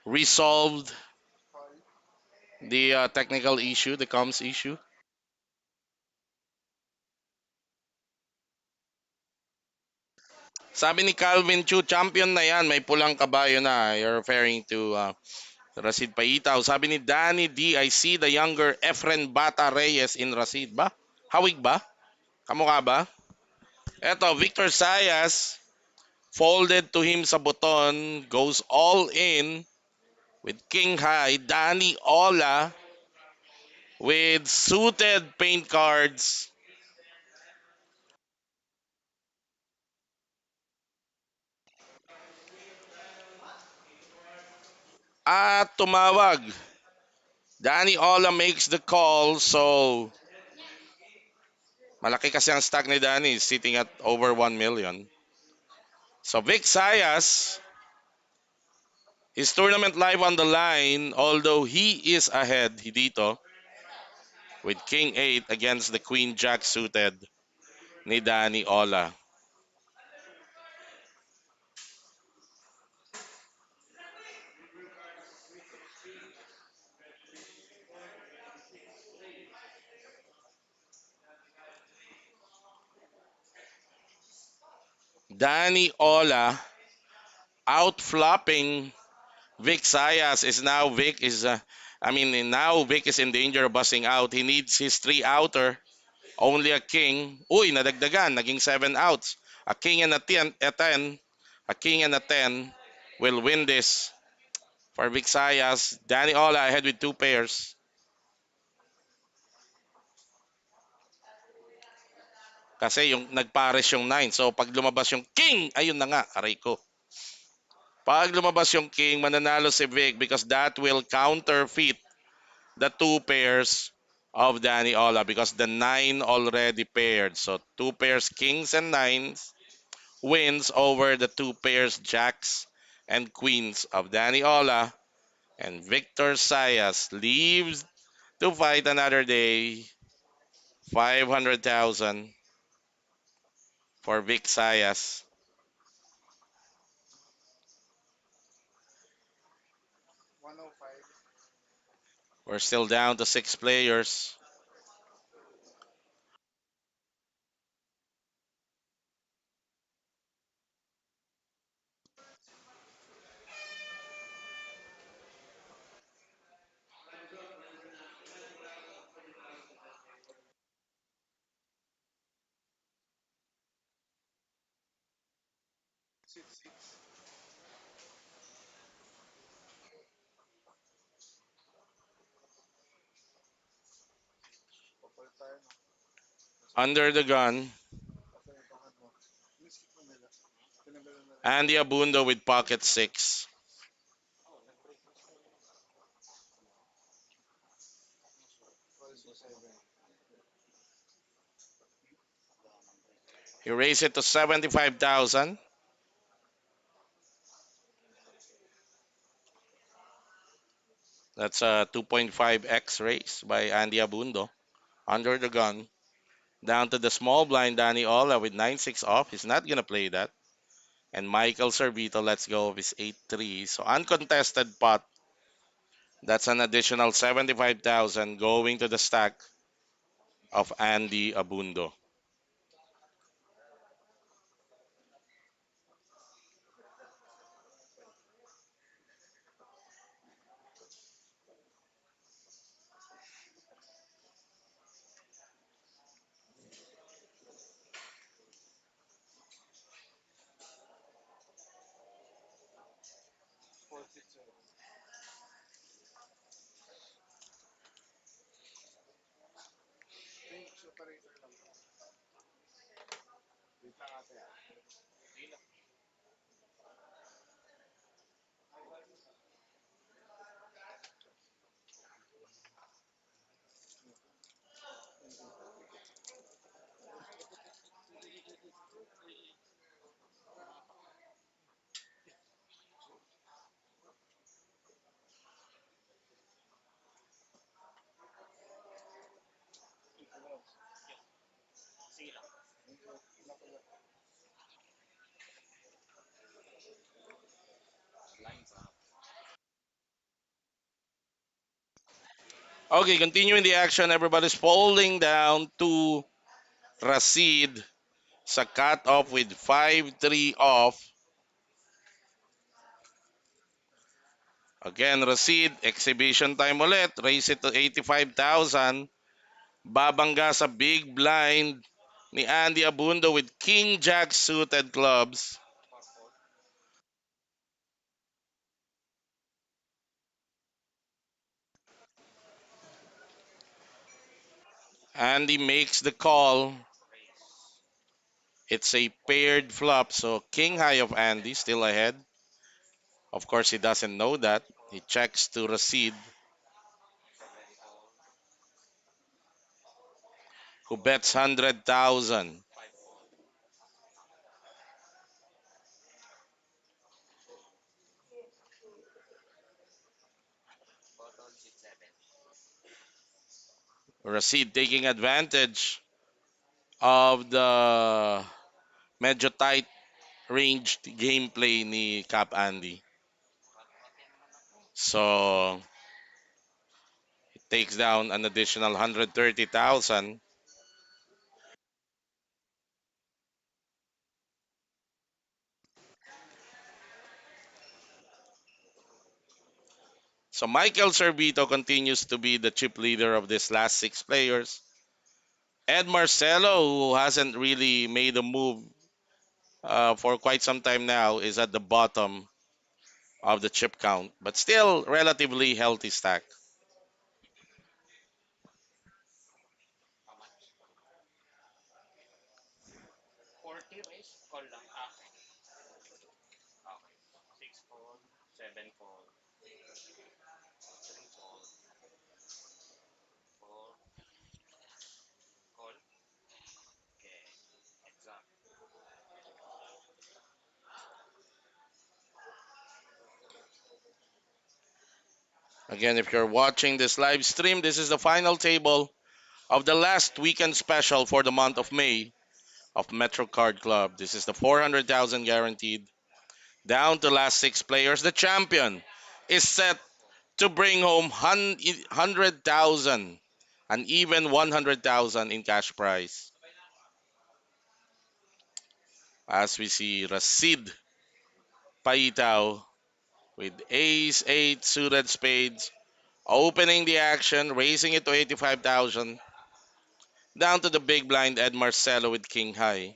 resolved the technical issue, the comms issue. Sabi ni Calvin Chu, champion na yan, may pulang kabayo na. You're referring to Rasid Paitaw. Sabi ni Danny D, I see the younger Efren Bata Reyes in Rasid. Ba? Hawig ba? Kamukha ba? Eto, Victor Sayas, folded to him sa buton, goes all in with King High. Danny Ola with suited paint cards. At tumawag. Danny Ola makes the call, so malaki kasi ang stock ni Danny, sitting at over 1 million. So Vic Sayas, his tournament live on the line, although he is ahead dito with King 8 against the Queen Jack suited ni Danny Ola. Danny Ola out flopping Vic Sayas is now Vic is now Vic is in danger of busting out. He needs his three outer. Only a king. Uy, nadagdagan. Naging 7 outs. A king and a 10. A king and a 10 will win this for Vic Sayas. Danny Ola ahead with two pairs. Kasi yung nagpares yung 9. So pag lumabas yung king, ayun na nga, aray ko. Pag lumabas yung king, mananalo si Vic because that will counterfeit the two pairs of Danny Ola because the 9 already paired. So two pairs kings and nines wins over the two pairs jacks and queens of Danny Ola, and Victor Sayas leaves to fight another day. 500,000 for Vic Sayas. We're still down to six players. Under the gun, Andy Abundo with pocket six. He raised it to 75,000. That's a 2.5x raise by Andy Abundo. Under the gun. Down to the small blind, Danny Ola with 9-6 off. He's not going to play that. And Michael Servito lets go of his 8-3. So uncontested pot. That's an additional 75,000 going to the stack of Andy Abundo. Okay, continuing the action. Everybody's folding down to Racid sa cut-off with 5-3 off. Again, Racid, exhibition time ulit. Raise it to 85,000. Babangga sa big blind ni Andy Abundo with King Jack suited clubs. Andy makes the call. It's a paired flop, so King High of Andy still ahead. Of course, he doesn't know that. He checks to Racid, who bets 100,000. Racid taking advantage of the medyo tight ranged gameplay ni Cap Andy. So, it takes down an additional 130,000. So, Michael Servito continues to be the chip leader of this last six players. Ed Marcelo, who hasn't really made a move for quite some time now, is at the bottom of the chip count, but still relatively healthy stack. Again, if you're watching this live stream, this is the final table of the last weekend special for the month of May of Metro Card Club. This is the 400,000 guaranteed. Down to last six players. The champion is set to bring home 100,000 and even 100,000 in cash prize. As we see Racid Paitao with ace 8 suited spades opening the action, raising it to 85,000. Down to the big blind Ed Marcelo with king high.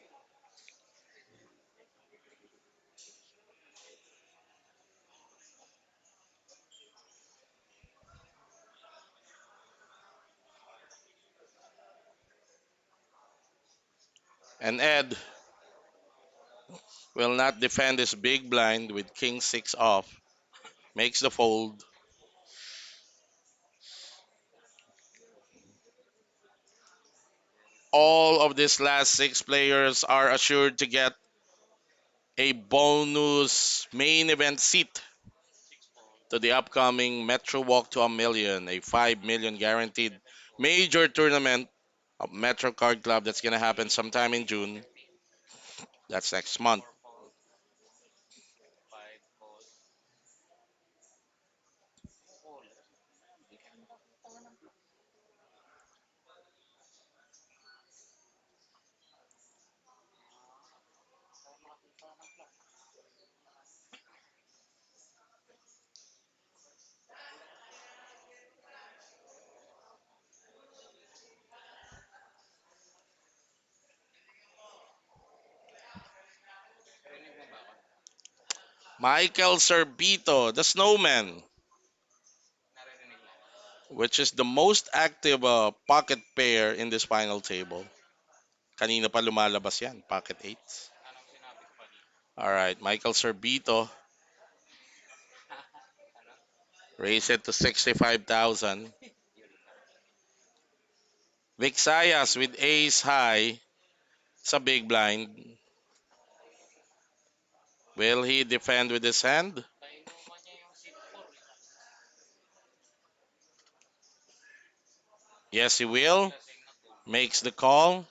And Ed will not defend his big blind with king 6 off. Makes the fold. All of these last six players are assured to get a bonus main event seat to the upcoming Metro Walk to a Million, a 5 million guaranteed major tournament of Metro Card Club that's going to happen sometime in June. That's next month. Michael Serbito, the snowman, which is the most active pocket pair in this final table. Kanina pa lumalabas yan, pocket eights. All right, Michael Serbito, raise it to 65,000. Vic Sayas with ace high sa big blind. Will he defend with his hand? Yes, he will. Makes the call.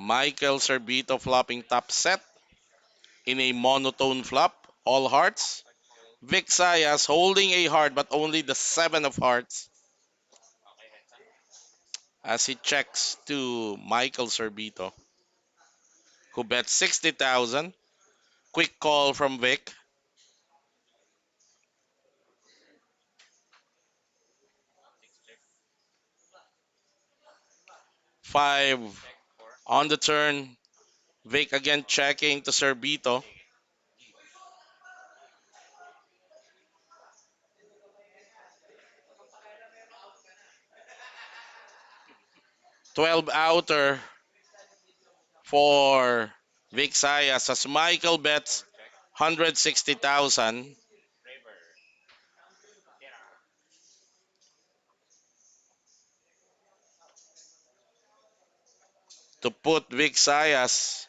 Michael Servito flopping top set in a monotone flop, all hearts. Vic Sayas holding a heart but only the seven of hearts as he checks to Michael Servito, who bets 60,000. Quick call from Vic. 5 on the turn. Vic again checking to Servito. 12 outer for Vic Sayas as Michael bets 160,000 to put Vic Sayas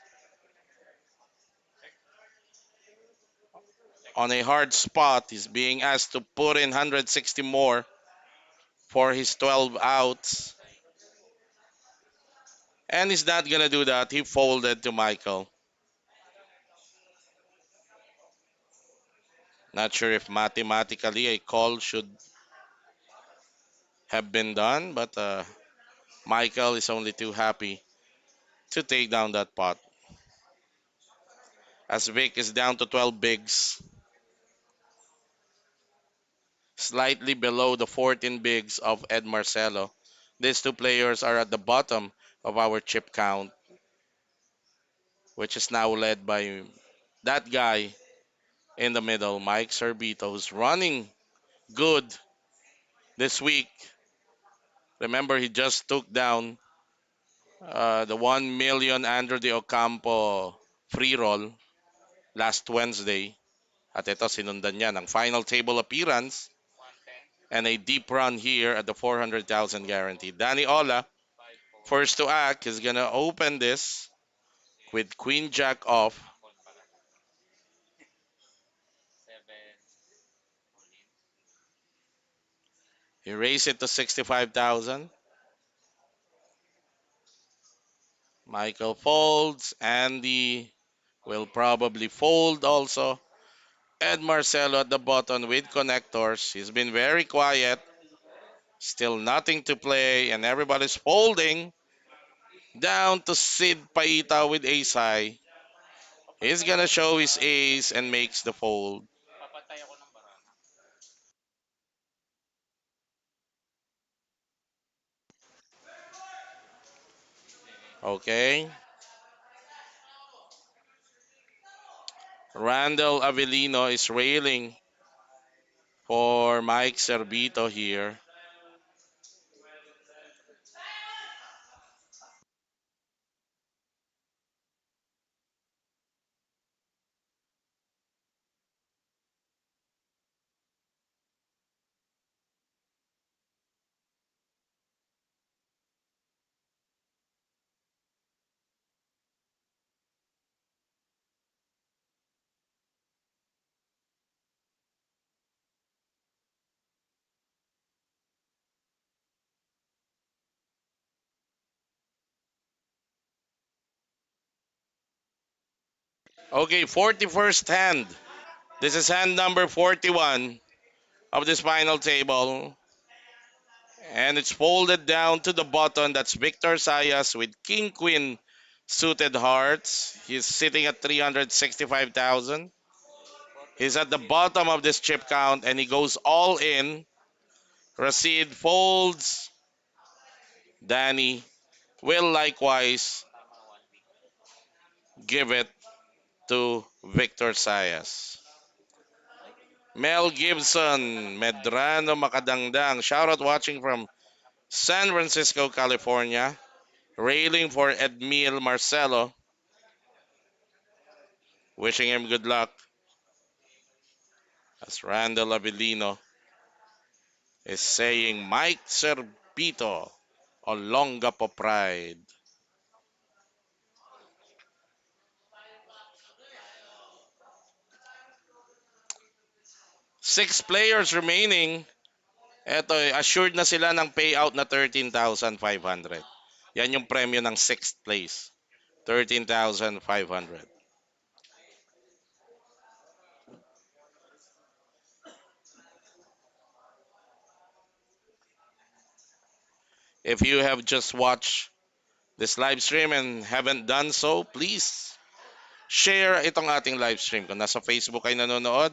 on a hard spot. He's being asked to put in 160 more for his 12 outs. And he's not going to do that. He folded to Michael. Not sure if mathematically a call should have been done, but Michael is only too happy to take down that pot. As Vic is down to 12 bigs, slightly below the 14 bigs of Ed Marcelo. These two players are at the bottom of our chip count, which is now led by that guy in the middle, Mike Servito, who's running good this week. Remember, he just took down the 1 million Andrew De Ocampo free roll last Wednesday. At ito, sinundan niya ng final table appearance and a deep run here at the 400,000 guarantee. Danny Ola, first to act, is going to open this with Queen Jack off. He raised it to 65,000. Michael folds. Andy will probably fold also. Ed Marcelo at the bottom with connectors. He's been very quiet. Still nothing to play, and everybody's folding. Down to Sid Paita with ace high. He's gonna show his ace and makes the fold. Okay. Randall Avellino is railing for Mike Servito here. Okay, 41st hand. This is hand number 41 of this final table. And it's folded down to the bottom. That's Victor Sayas with King Queen suited hearts. He's sitting at 365,000. He's at the bottom of this chip count and he goes all in. Racine folds. Danny will likewise give it to Victor Sayas. Mel Gibson, Medrano Makadangdang. Shoutout watching from San Francisco, California. Railing for Edmil Marcelo. Wishing him good luck. As Randall Avellino is saying Mike Servito, Olonga po pride. Six players remaining. Eto, assured na sila ng payout na 13,500. Yan yung premyo ng 6th place. 13,500. If you have just watched this live stream and haven't done so, please share itong ating live stream. Kung nasa Facebook kayo nanonood,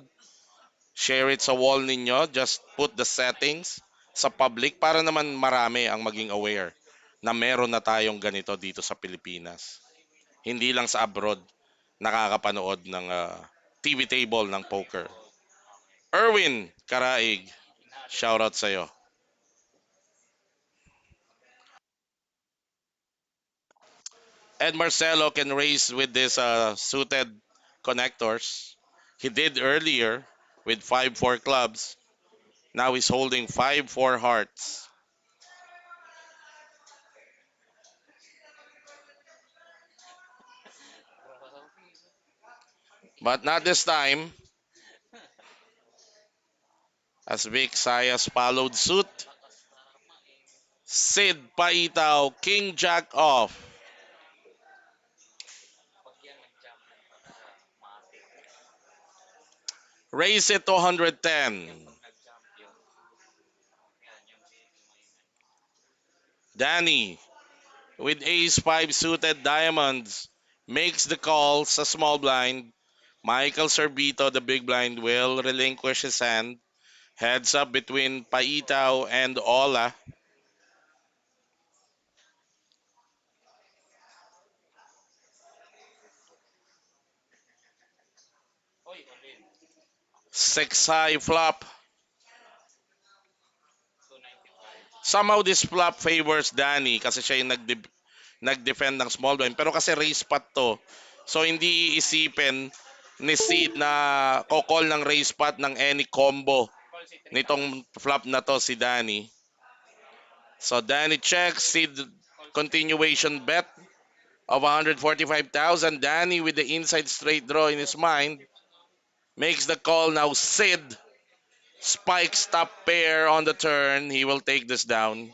share it sa wall ninyo. Just put the settings sa public para naman marami ang maging aware na meron na tayong ganito dito sa Pilipinas. Hindi lang sa abroad nakakapanood ng TV table ng poker. Erwin Karaig, shoutout sa'yo. Ed Marcelo can race with this suited connectors. He did earlier with 5-4 clubs. Now he's holding 5-4 hearts. But not this time, as Vic Sayas followed suit. Sid Paitaw, King Jack off. Raise it to 110. Danny with ace 5 suited diamonds makes the call sa small blind. Michael Sorbito, the big blind, will relinquish his hand. Heads up between Paitao and Ola. Six high flop. Somehow this flop favors Danny kasi siya yung nag-defend ng small blind. Pero kasi raise pot to. So hindi iisipin ni Sid na kokol ng raise pot ng any combo nitong flop na to si Danny. So Danny checks, Sid continuation bet of 145,000. Danny with the inside straight draw in his mind makes the call. Now Sid spikes top pair on the turn. He will take this down.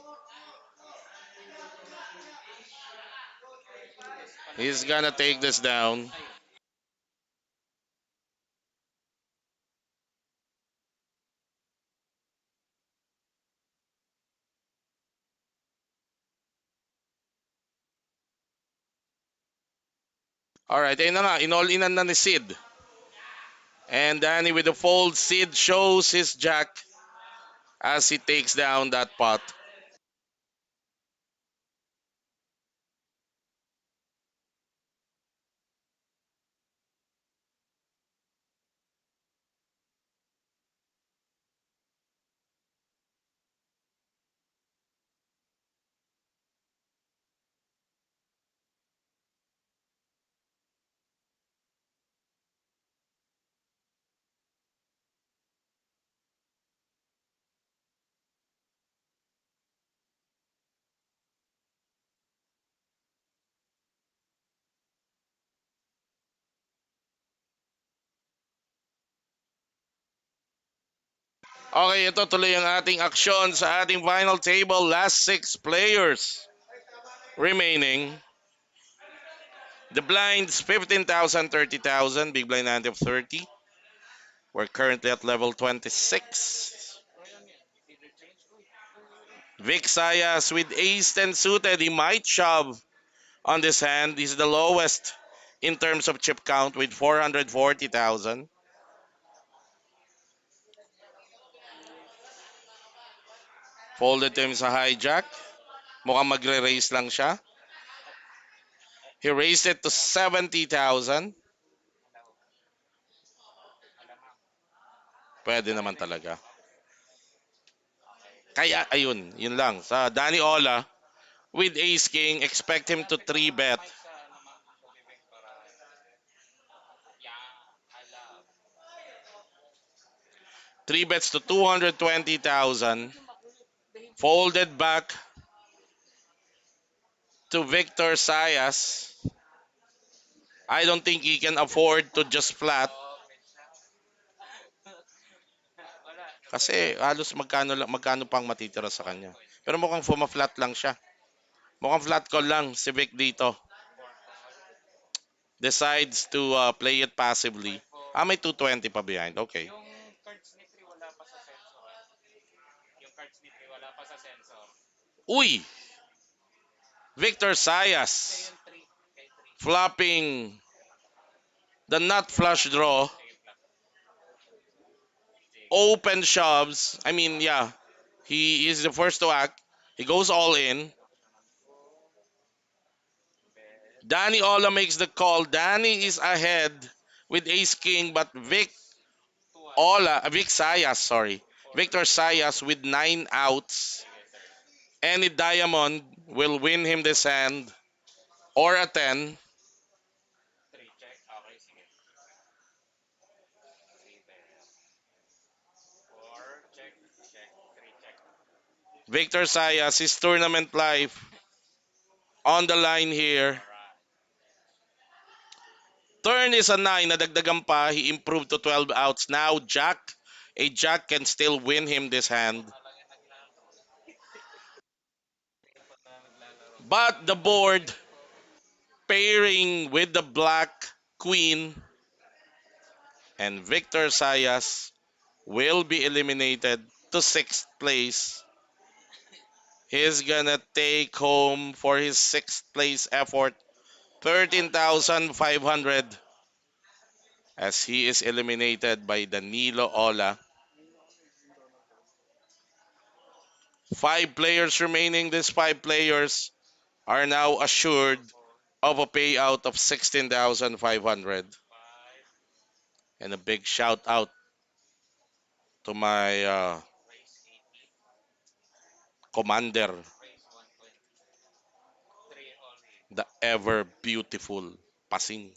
He's gonna take this down. Alright, ayun na nga. In-all-inan na ni Sid. And Danny with the fold. Sid shows his jack as he takes down that pot. Okay, ito tuloy ang ating aksyon sa ating final table. Last 6 players remaining. The blinds, 15,000, 30,000. Big blind ante of 30. We're currently at level 26. Vic Sayas with ace 10 suited. He might shove on this hand. He's the lowest in terms of chip count with 440,000. Folded to him sa hijack. Mukhang magre-raise lang siya. He raised it to 70,000. Pwede naman talaga. Kaya, ayun, yun lang. Sa Danny Ola, with Ace King, expect him to 3-bet. Three bets to 220,000. Folded back to Victor Sayas. I don't think he can afford to just flat. Kasi halos magkano pang matitira sa kanya. Pero mukhang flat lang siya. Mukhang flat call lang si Vic dito. decides to play it passively. Ah, may 220 pa behind. Okay. Uy! Victor Sayas flopping the nut flush draw. Open shoves. I mean, yeah. He is the first to act. He goes all in. Danny Ola makes the call. Danny is ahead with Ace King, but Vic Sayas, sorry. Victor Sayas with 9 outs. Any diamond will win him this hand or a 10. Victor Sayas, his tournament life on the line here. Turn is a 9, nadagdagan pa. He improved to 12 outs. Now a Jack can still win him this hand. But the board pairing with the Black Queen and Victor Sayas will be eliminated to 6th place. He's gonna take home for his 6th place effort 13,500 as he is eliminated by Danilo Ola. 5 players remaining. These 5 players are now assured of a payout of 16,500. And a big shout out to my commander, the ever beautiful Pasing.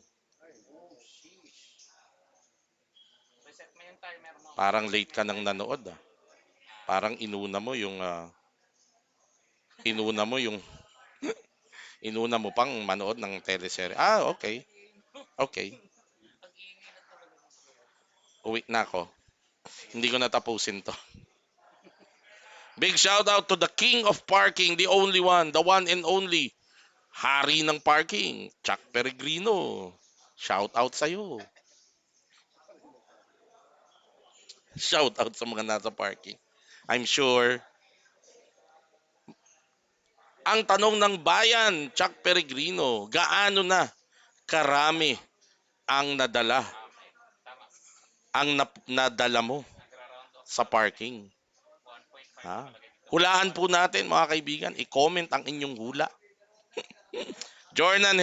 Parang late ka nang nanood ah. Parang inuna mo yung inuna mo pang manood ng teleserye. Ah, okay. Okay. Uwi na ako. Hindi ko natapusin to. Big shout out to the king of parking, the only one, the one and only. Hari ng parking, Chuck Peregrino. Shout out sa'yo. Shout out sa mga nasa parking. I'm sure. Ang tanong ng bayan, Chuck Peregrino, gaano na karami ang nadala mo sa parking? Ha? Hulaan po natin mga kaibigan, i-comment ang inyong hula. Jordan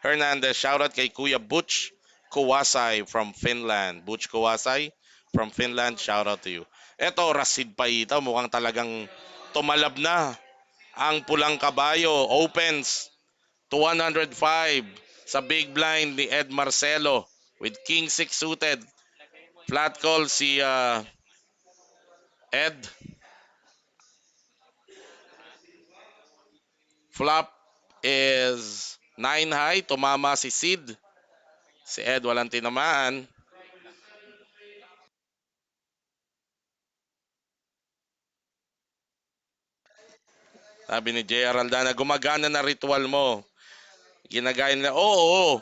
Hernandez, shoutout kay Kuya Butch Kawasai from Finland. Butch Kawasai from Finland, shoutout to you. Eto, Rasid Paita, mukhang talagang tumalab na ang pulang kabayo. Opens to 105 sa big blind ni Ed Marcelo with King 6 suited. Flat call si Ed. Flop is 9 high. Tumama si Sid. Si Ed walang tinamaan. Sabi ni J.R. Aldana, gumagana na ritual mo. Ginagaya nila, oo.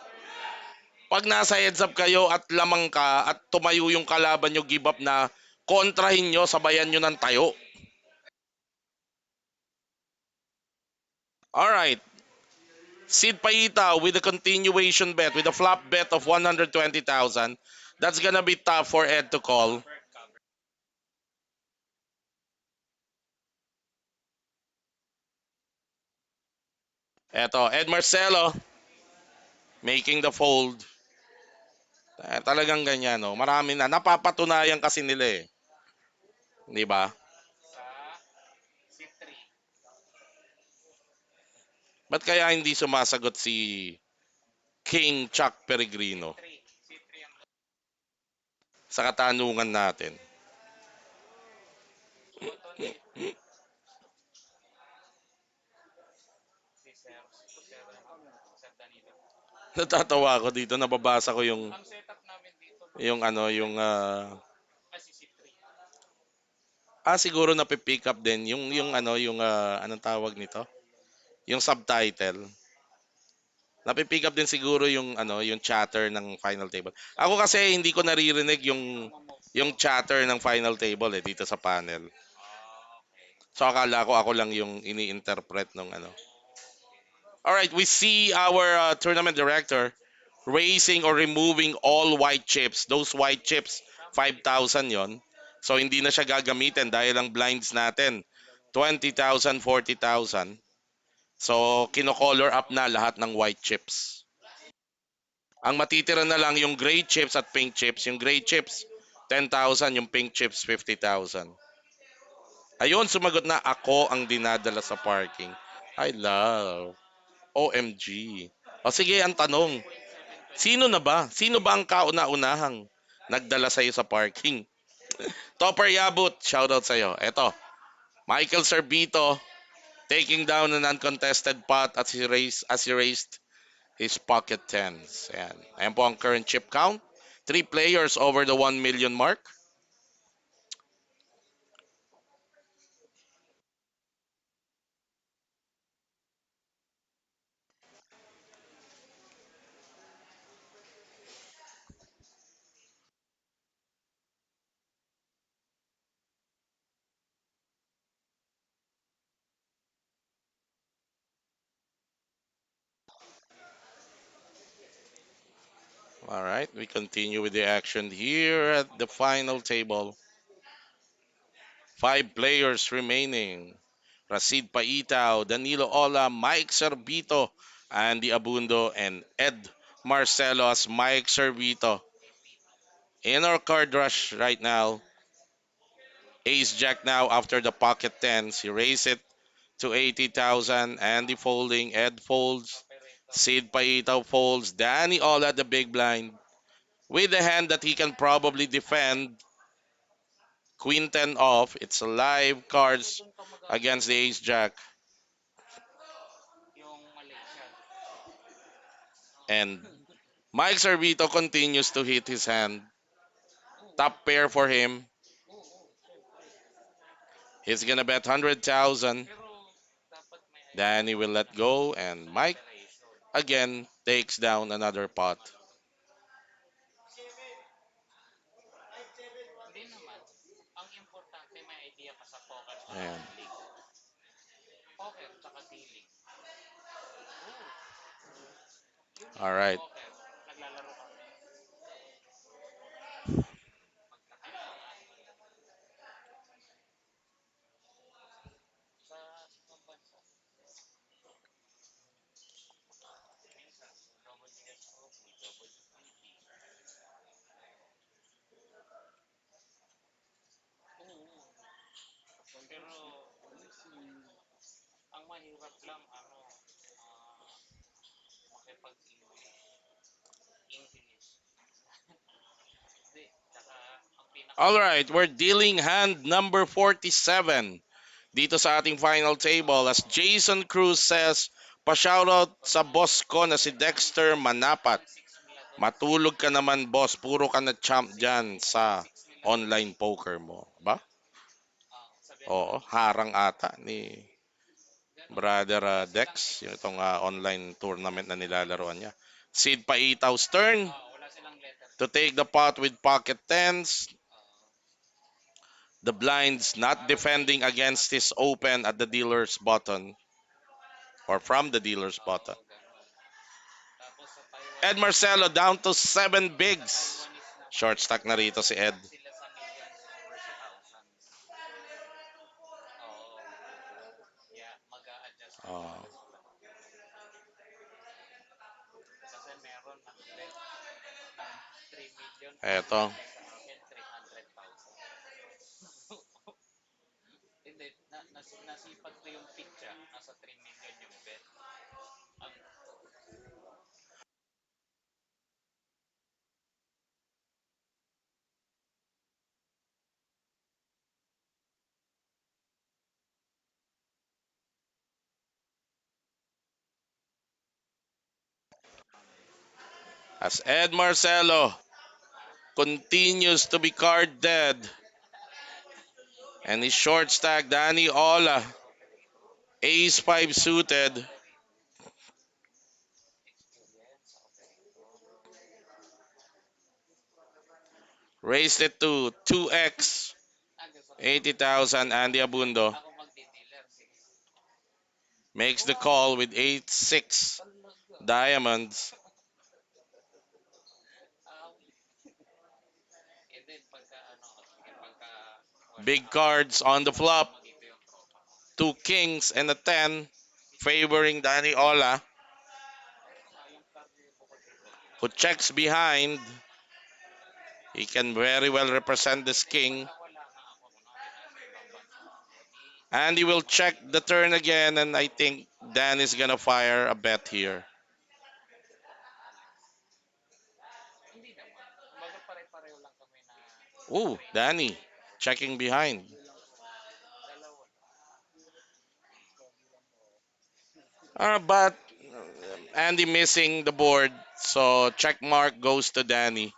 Pag nasa heads up kayo at lamang ka at tumayo yung kalaban nyo, give up na, kontrahin nyo, sabayan nyo ng tayo. Alright. Sid Paita with a continuation bet, with a flop bet of 120,000. That's gonna be tough for Ed to call. Eto, Ed Marcelo making the fold. Talagang ganyan, no? Marami na. Napapatunayan kasi nila eh. Di ba? Ba't kaya hindi sumasagot si King Chuck Peregrino sa katanungan natin? Natatawa ako dito, nababasa ko yung ano, siguro na pick up din yung ano, yung anong tawag nito? Yung subtitle. Napipick up din siguro yung ano, yung chatter ng final table. Ako kasi hindi ko naririnig yung chatter ng final table eh dito sa panel. So akala ko ako lang yung ini-interpret ng ano. All right, we see our tournament director raising or removing all white chips. Those white chips, 5,000 yon. So hindi na siya gagamitin dahil ang blinds natin 20,000, 40,000. So kino-color up na lahat ng white chips. Ang matitira na lang yung gray chips at pink chips. Yung gray chips, 10,000. Yung pink chips, 50,000. Ayun, sumagot na ako ang dinadala sa parking. I love. OMG. O sige, ang tanong. Sino na ba? Sino ba ang kauna-unahang nagdala sa'yo sa parking? Topper Yabut, shoutout sa'yo. Eto, Michael Servito taking down an uncontested pot as he raised his pocket tens. Ayan. Ayan po ang current chip count. 3 players over the 1 million mark. All right, we continue with the action here at the final table. 5 players remaining. Racid Paitao, Danilo Ola, Mike Servito, Andy Abundo, and Ed Marcelo as Mike Servito. In our card rush right now, Ace Jack now after the pocket tens. He raised it to 80,000. Andy folding, Ed folds, Sid Paitao folds, Danny Ola the big blind. With the hand that he can probably defend, Queen 10 off. It's live cards against the Ace Jack. And Mike Servito continues to hit his hand. Top pair for him. He's gonna bet 100,000. Danny will let go, and Mike again takes down another pot. Ayan. All right. All right, we're dealing hand number 47 dito sa ating final table as Jason Cruz says, pa-shoutout sa boss ko na si Dexter Manapat. Matulog ka naman boss, puro ka na champ dyan sa online poker mo. Ba? Oo, harang ata ni Brother Dex, yung itong online tournament na nilalaroan niya. Sid Paitaw Stern to take the pot with pocket tens. The blinds not defending against his open at the dealer's button or from the dealer's button. Ed Marcelo down to 7 bigs. Short stack na rito si Ed. Oh. Eto. As Ed Marcelo continues to be card dead. And his short stack, Danny Ola, ace 5 suited. Raised it to 2x, 80,000. Andy Abundo makes the call with 8-6 diamonds. Big cards on the flop. Two kings and a 10 favoring Danny Ola, who checks behind. He can very well represent this king. And he will check the turn again, and I think Dan is gonna fire a bet here. Ooh, Danny checking behind. But Andy missing the board, so check mark goes to Danny.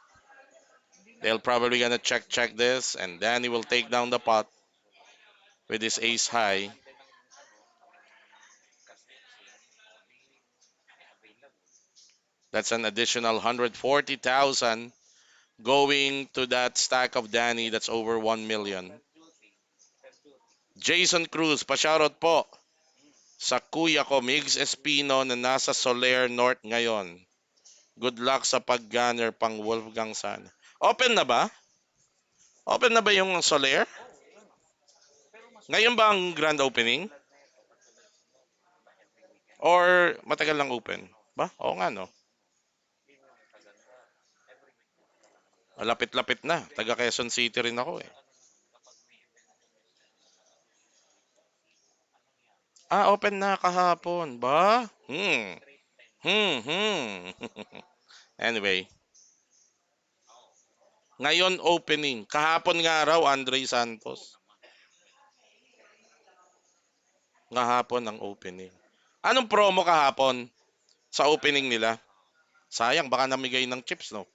They'll probably gonna check this, and Danny will take down the pot with his ace high. That's an additional 140,000 going to that stack of Danny that's over 1 million. Jason Cruz, pa-shoutout po sa kuya ko, Migs Espino na nasa Soler North ngayon. Good luck sa pag-gunner pang Wolfgang San. Open na ba? Open na ba yung Soler? Ngayon ba ang grand opening? Or matagal lang open? Ba? Oo nga no. Lapit-lapit na. Taga Quezon City rin ako eh. Open na kahapon. Ba? Hmm. Anyway, ngayon opening. Kahapon nga raw, Andre Santos. Kahapon ang opening. Anong promo kahapon sa opening nila? Sayang, baka namigay ng chips, no?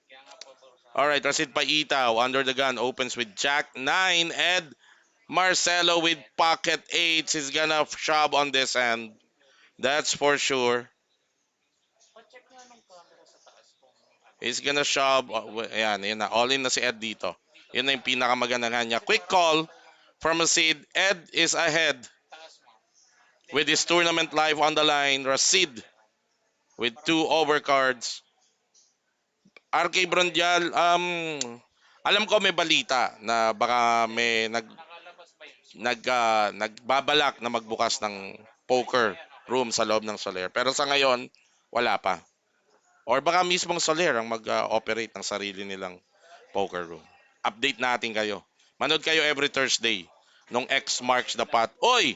Alright, Rasid Paitaw, under the gun, opens with Jack 9. Ed Marcelo with pocket 8. He's gonna shove on this end. That's for sure. He's gonna shove. Ayan, yun na. All in na si Ed dito. Yun na yung pinakamagandang niya. Quick call from Rasid. Ed is ahead with his tournament live on the line. Rasid with two overcards. RK Brondial, alam ko may balita na baka may nagbabalak na magbukas ng poker room sa loob ng Soler. Pero sa ngayon, wala pa. Or baka mismong Soler ang mag-operate ng sarili nilang poker room. Update natin kayo. Manood kayo every Thursday nung X marks the spot. Oy!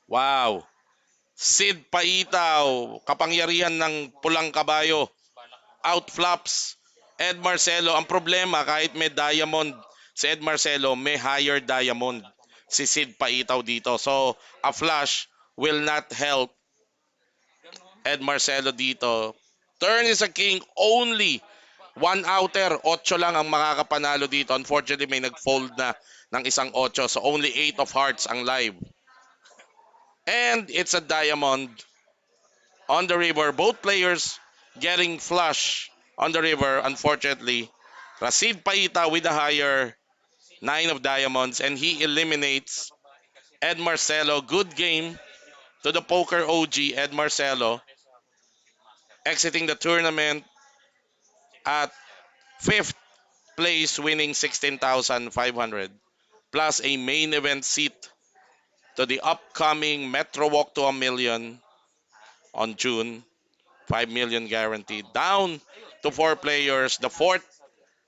Wow! Sid Paitaw, kapangyarihan ng pulang kabayo. Outflops. Ed Marcelo, ang problema kahit may diamond si Ed Marcelo, may higher diamond si Sid Paitaw dito. So, a flush will not help Ed Marcelo dito. Turn is a king only. One outer, 8 lang ang makakapanalo dito. Unfortunately, may nag-fold na ng isang 8. So, only 8 of hearts ang live. And it's a diamond on the river. Both players getting flush on the river. Unfortunately, Rasid Paita with a higher 9 of diamonds, and he eliminates Ed Marcelo. Good game to the poker OG, Ed Marcelo, exiting the tournament at 5th place, winning 16,500 plus a main event seat to the upcoming Metro Walk to a Million on June. 5 million guaranteed. Down to 4 players. The fourth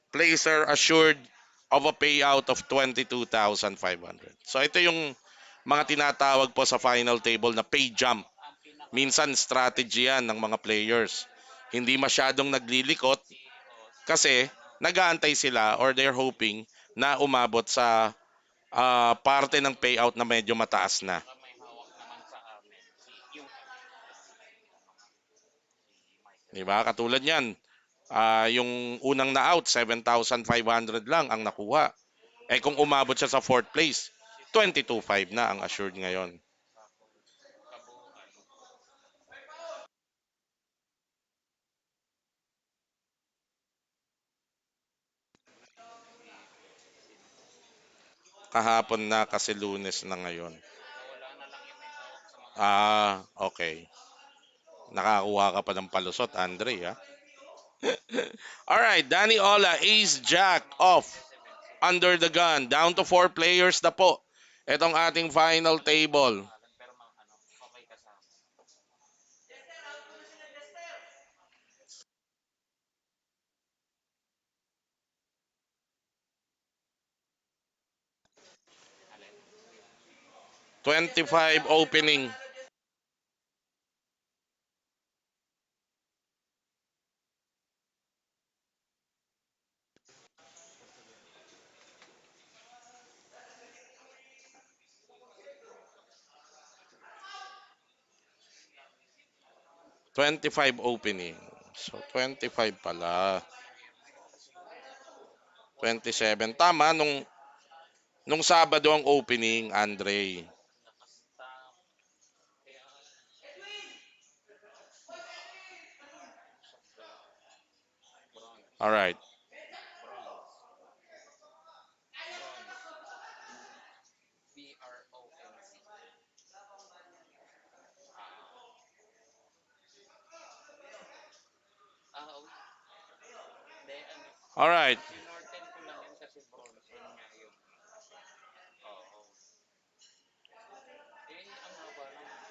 placer assured of a payout of 22,500. So ito yung mga tinatawag po sa final table na pay jump. Minsan strategy yan ng mga players. Hindi masyadong naglilikot kasi nag-aantay sila or they're hoping na umabot sa parte ng payout na medyo mataas na. Diba? Katulad yan, yung unang na-out, 7,500 lang ang nakuha. Eh kung umabot siya sa fourth place, 22,500 na ang assured ngayon. kahapon na kasi Lunes na ngayon. Okay. Nakakuha ka pa ng palusot, Andre, ha? Alright, Danny Ola, Ace Jack off. Under the gun. Down to 4 players na po. Itong ating final table. 25 opening. 25 opening. So, 25 pala. 27. Tama, nung Sabado ang opening, Andre. Alright. Alright.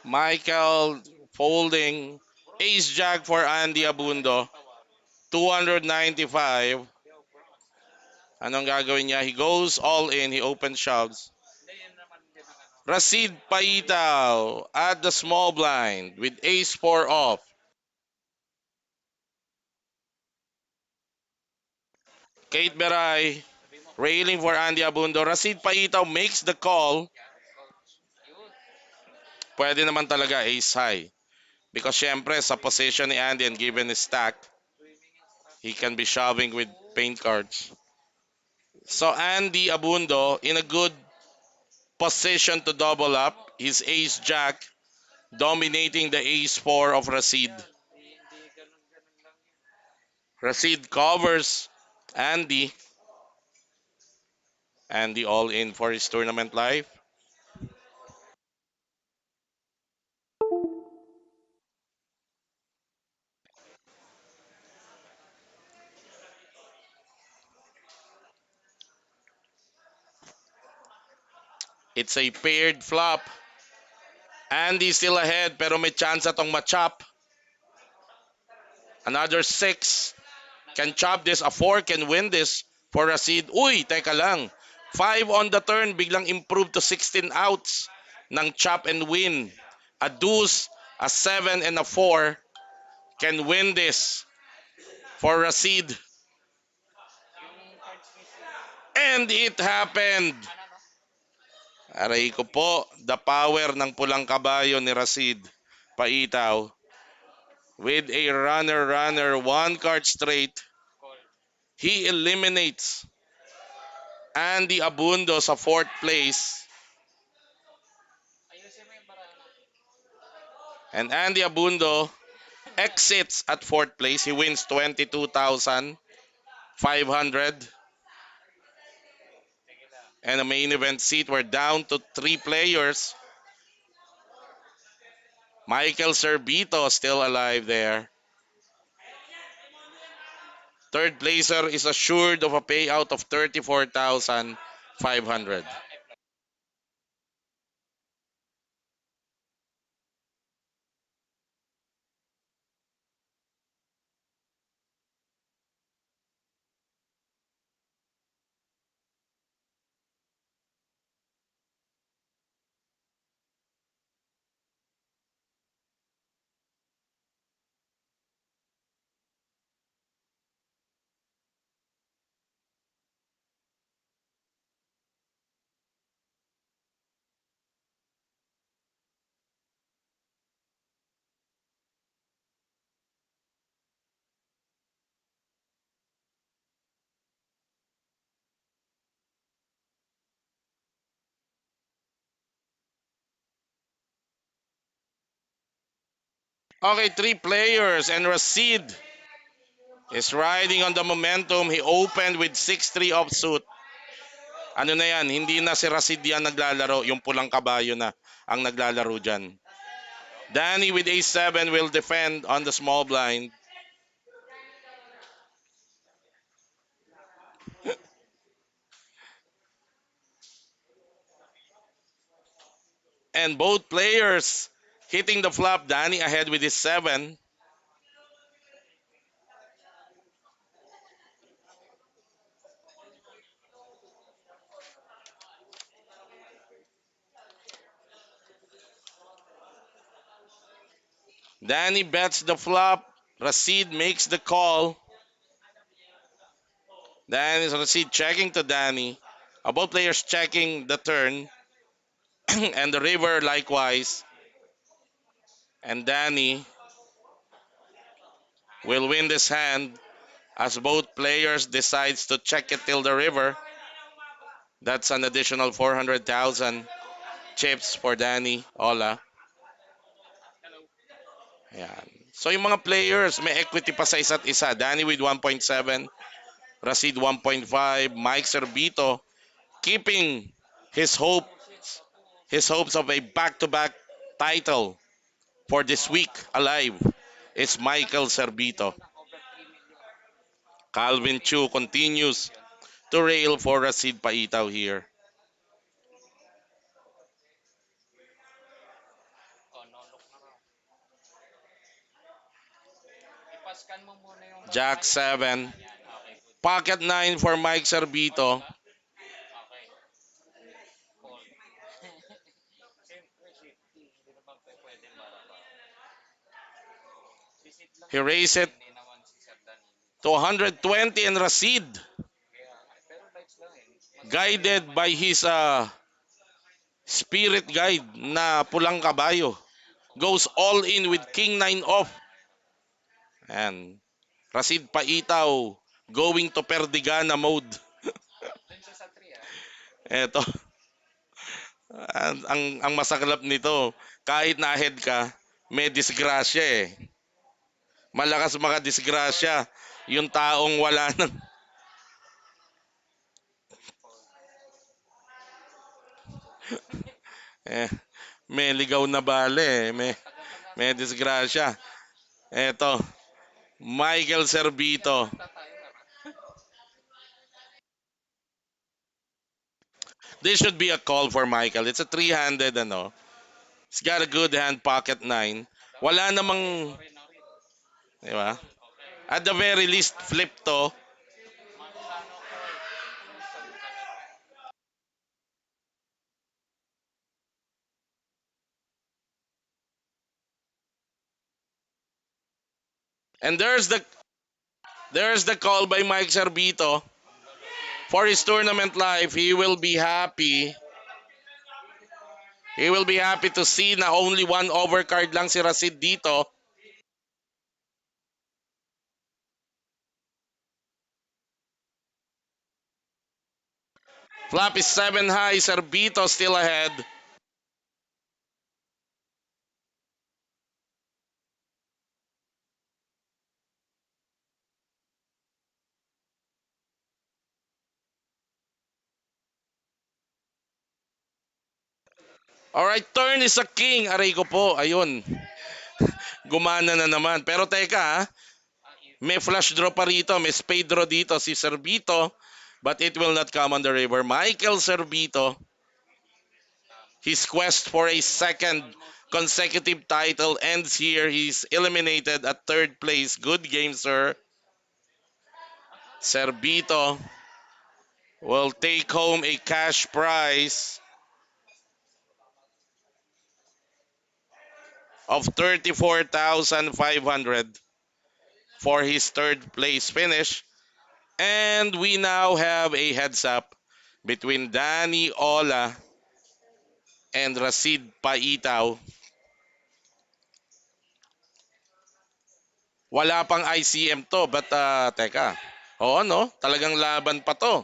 Michael folding. Ace Jack for Andy Abundo. 295. Anong gagawin niya? He goes all in. He open shoves. Rasid Paitaw at the small blind with ace 4 off. Kate Beray railing for Andy Abundo. Rasid Paitaw makes the call. Pwede naman talaga ace high. Because syempre sa position ni Andy and given his stack, he can be shoving with paint cards. So Andy Abundo in a good position to double up. His ace jack dominating the ace 4 of Rasid. Rasid covers Andy. Andy all in for his tournament life. It's a paired flop. Andy still ahead pero may chance atong ma-chop. Another 6 can chop this. A 4 can win this for Rasid. Uy, teka lang. 5 on the turn, biglang improve to 16 outs ng chop and win. A deuce, a 7, and a 4 can win this for Rasid. And it happened. Aray ko po, the power ng pulang kabayo ni Rasid Paitaw. With a runner, one card straight, he eliminates Andy Abundo sa 4th place. And Andy Abundo exits at 4th place. He wins 22,500. And the main event seat, we're down to 3 players. Michael Servito still alive there. Third placer is assured of a payout of 34,500. Okay, 3 players and Rasid is riding on the momentum. He opened with 6-3 offsuit. Ano na yan, hindi na si Rasid yan naglalaro, yung pulang kabayo na ang naglalaro dyan. Danny with ace-7 will defend on the small blind. And both players hitting the flop. Danny ahead with his 7. Danny bets the flop. Rasid makes the call. Then is Rasid checking to Danny. Both players checking the turn. And the river likewise. And Danny will win this hand as both players decides to check it till the river. That's an additional 400,000 chips for Danny Ola. Ayan. So yung mga players may equity pa sa isa't isa. Danny with 1.7, Rasid 1.5, Mike Servito keeping his hopes of a back-to-back title for this week alive is Michael Servito. Calvin Chu continues to rail for Rasid Paitaw here. Jack 7. Pocket 9 for Mike Servito. He raised it to 120 and Rasid, guided by his spirit guide na pulang kabayo, goes all in with King 9 off. And Rasid Paitaw going to Perdigana mode. Eto, ang masaklap nito, kahit na ahead ka, may disgrasya eh. Malakas mga disgrasya yung taong wala ng eh, may ligaw na bale, may disgrasya. Eto, Michael Servito. This should be a call for Michael. It's a three-handed ano. He's got a good hand, pocket 9. Wala namang, di ba? At the very least, flip to. And there's the call by Mike Servito. For his tournament life, he will be happy. He will be happy to see na only one overcard lang si Rasid dito. Flop is 7 high. Servito still ahead. Alright, turn is a king. Aray ko po. Ayun. Gumana na naman. Pero teka ha. May flush draw pa rito. May spade draw dito si Servito. But it will not come on the river. Michael Servito. His quest for a second consecutive title ends here. He's eliminated at third place. Good game, sir. Servito will take home a cash prize of 34,500 for his third place finish. And we now have a heads up between Danny Ola and Rasid Paitaw. Wala pang ICM to, but teka. Oo, no? Talagang laban pa to.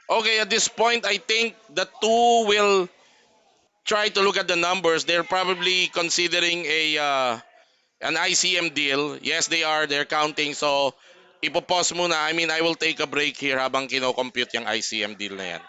Okay, at this point, I think the two will try to look at the numbers. They're probably considering an ICM deal. Yes, they are. They're counting. So, ipopause muna. I mean, I will take a break here habang kino-compute yung ICM deal na yan.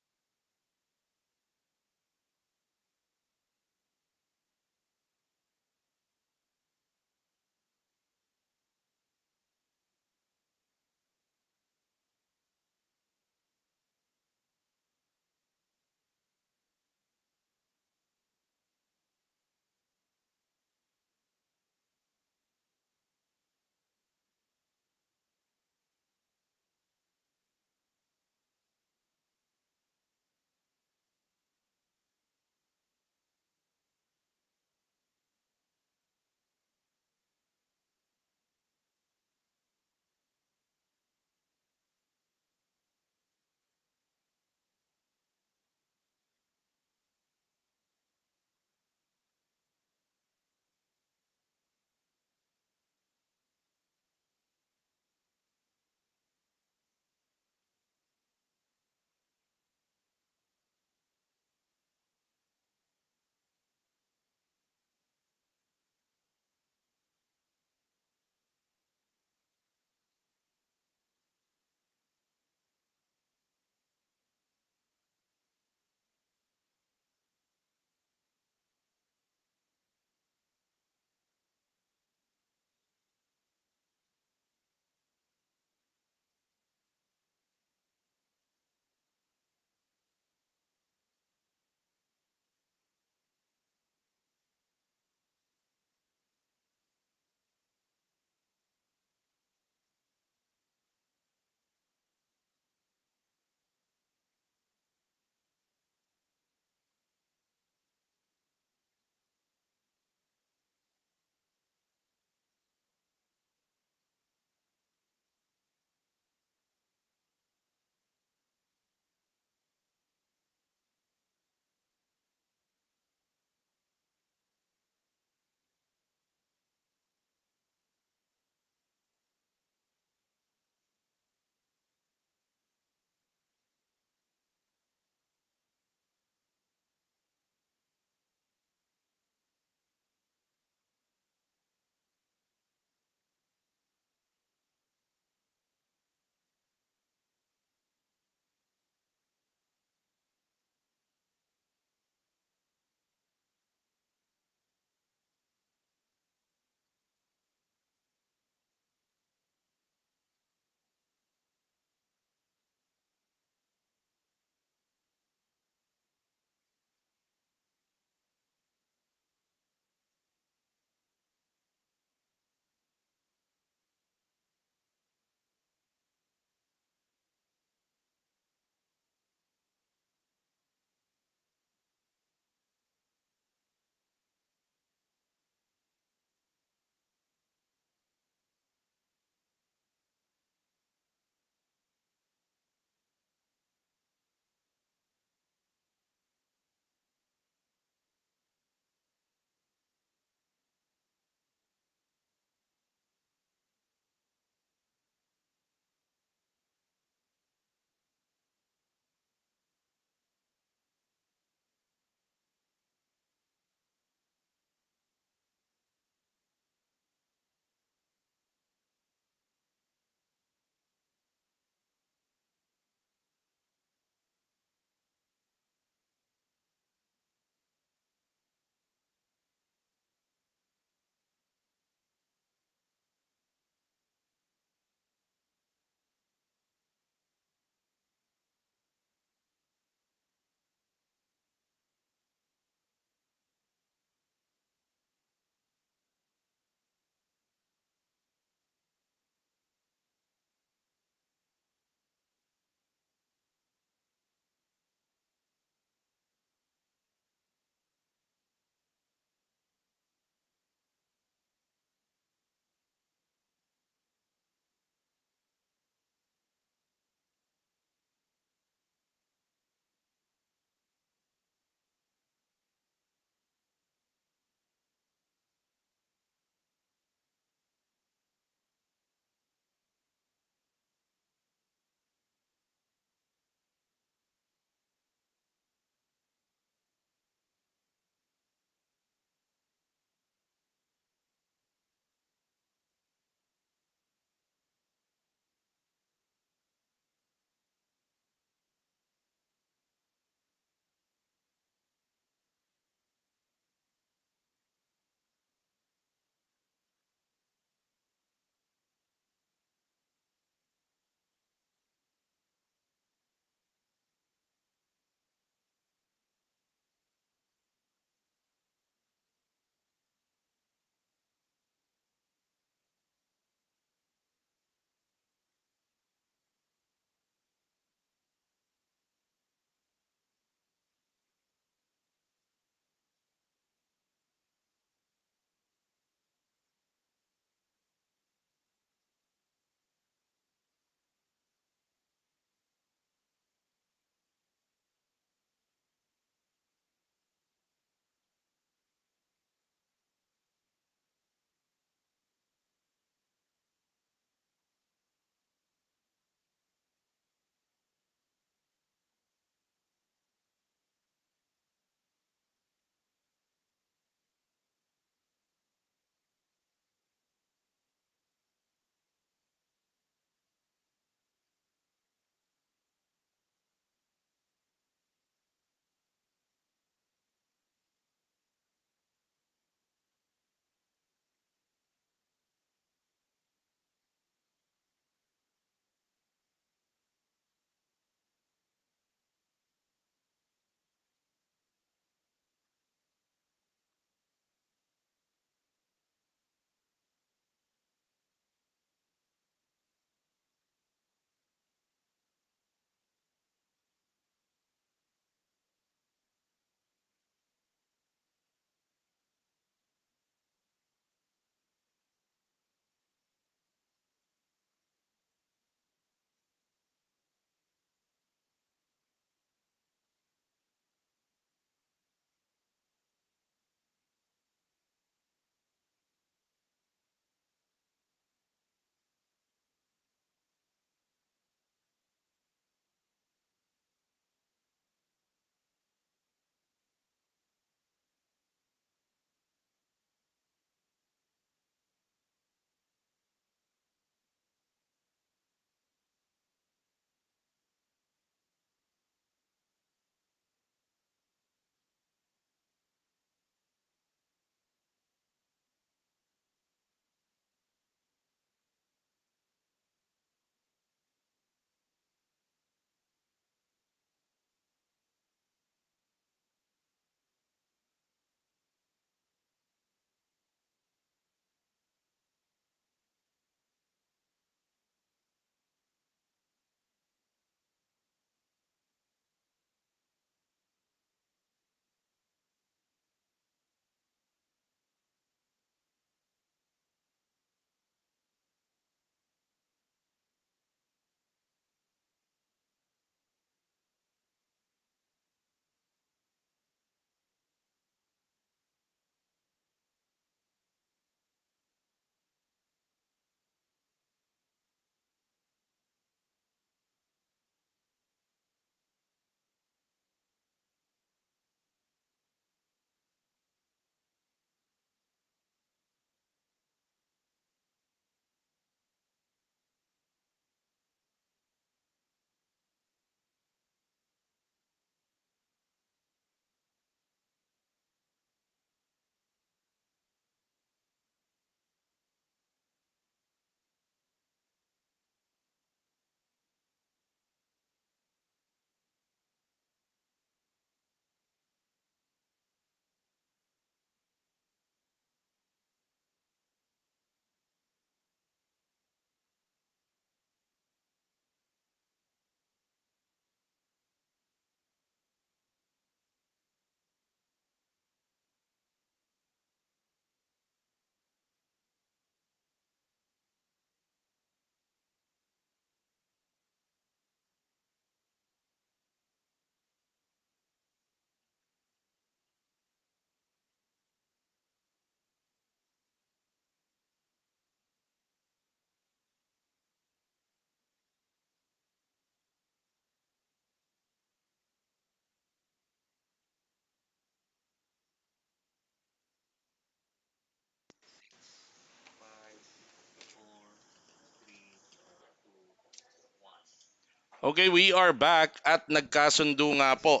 Okay, we are back at nagkasundo nga po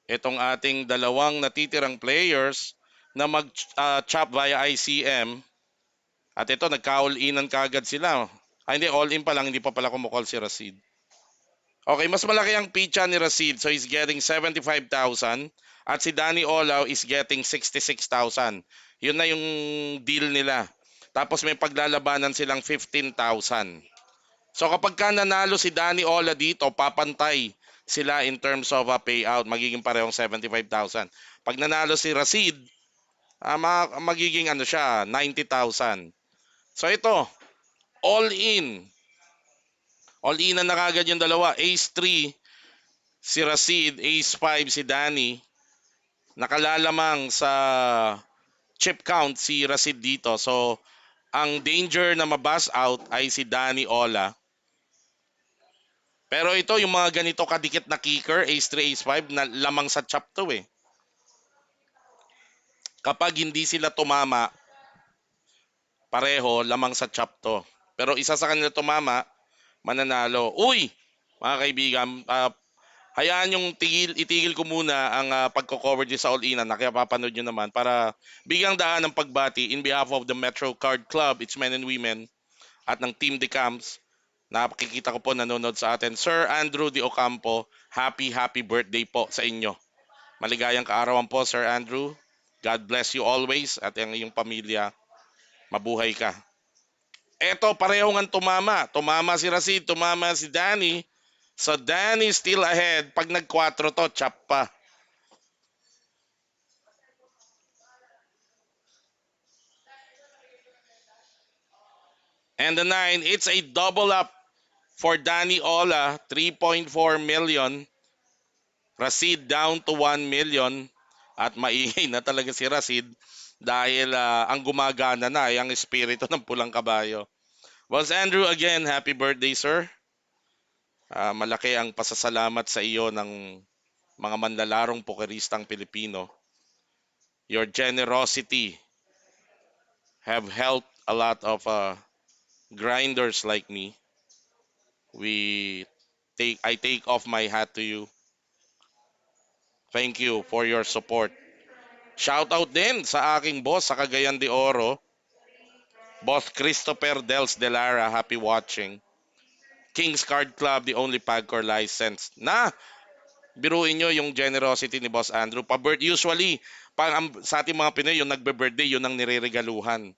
itong ating dalawang natitirang players na mag-chop via ICM. At ito, nagka-all-inan kagad sila. Hindi, all-in pa lang, hindi pa pala kumukol si Rashid. Okay, mas malaki ang pitcha ni Rashid. So he's getting 75,000. At si Danny Olaw is getting 66,000. Yun na yung deal nila. Tapos may paglalabanan silang 15,000. So kapag ka nanalo si Danny Ola dito, papantay sila in terms of a payout. Magiging parehong 75,000. Pag nanalo si Rashid, magiging ano siya, 90,000. So ito, all in. All in na kagad yung dalawa. Ace 3 si Rashid, Ace 5 si Danny. Nakalalamang sa chip count si Rashid dito. So ang danger na mabus out ay si Danny Ola. Pero ito, yung mga ganito kadikit na kicker, Ace 3, Ace 5, na lamang sa chop to eh. Kapag hindi sila tumama, pareho, lamang sa chop to. Pero isa sa kanila tumama, mananalo. Uy! Mga kaibigan, hayaan yung itigil ko muna ang pagko-cover din sa all-inan na kaya papanood nyo naman para bigyang daan ng pagbati in behalf of the Metro Card Club, its men and women, at ng Team de Camps. Nakikita ko po nanonood sa atin. Sir Andrew de Ocampo, happy birthday po sa inyo. Maligayang kaarawan po, Sir Andrew. God bless you always at ang iyong pamilya. Mabuhay ka. Eto, pareho nga tumama. Tumama si Rashid, tumama si Danny. So Danny still ahead. Pag nag-4 to, chop pa. And the 9, it's a double up for Danny Ola, 3.4 million. Rashid down to 1 million. At maingay na talaga si Rashid dahil ang gumagana na ay ang espiritu ng pulang kabayo. Boss Andrew, again, happy birthday, sir. Malaki ang pasasalamat sa iyo ng mga manlalarong pokeristang Pilipino. Your generosity have helped a lot of grinders like me. I take off my hat to you. Thank you for your support. Shout out din sa aking boss sa Cagayan de Oro, Boss Christopher Dels de Lara, happy watching. Kings Card Club, the only Pagcor license. Biruin nyo yung generosity ni Boss Andrew. Usually, sa ating mga Pinoy, yung nagbe-birthday, yun ang nireregaluhan.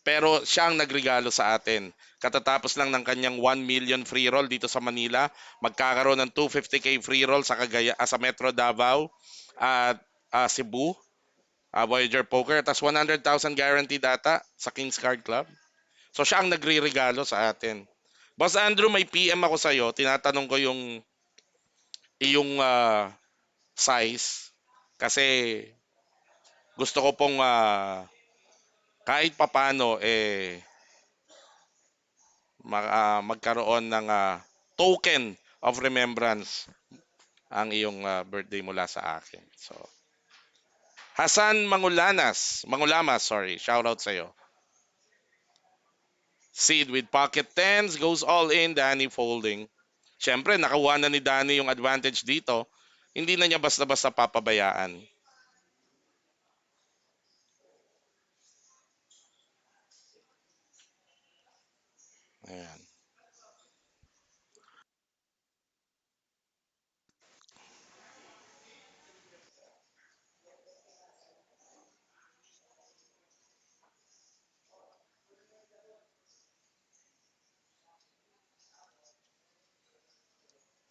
Pero siya ang nagregalo sa atin. Katatapos lang ng kanyang 1 million free roll dito sa Manila. Magkakaroon ng 250k free roll sa Metro Davao at Cebu. Voyager Poker. Tapos 100,000 guaranteed data sa Kings Card Club. So siya ang nagre-regalo sa atin. Boss Andrew, may PM ako sa'yo. Tinatanong ko yung iyong size. Kasi gusto ko pong kahit papano magkaroon ng token of remembrance ang iyong birthday mula sa akin. So, Hasan Mangulamas, sorry, shout out sa'yo. Sid with pocket tens, goes all in, Danny folding. Siyempre, nakakuha na ni Danny yung advantage dito. Hindi na niya basta-basta papabayaan. Ayan.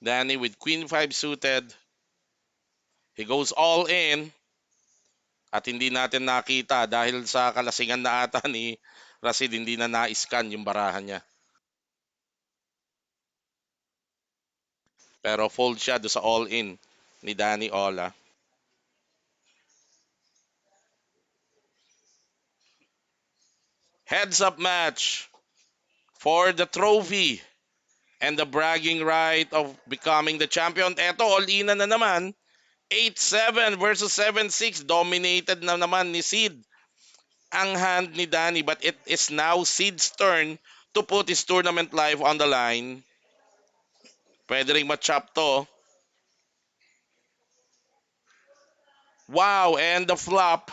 Danny with Queen 5 suited. He goes all in. At hindi natin nakita dahil sa kalasingan na ata ni Rashid, hindi na na-scan yung barahan niya. Pero fold siya do sa all-in ni Danny Ola. Heads up match for the trophy and the bragging right of becoming the champion. Eto, all-in na naman. 8-7 versus 7-6. Dominated na naman ni Sid ang hand ni Danny, but it is now Sid's turn to put his tournament life on the line. Pwede rin ma-chop to. Wow, and the flop.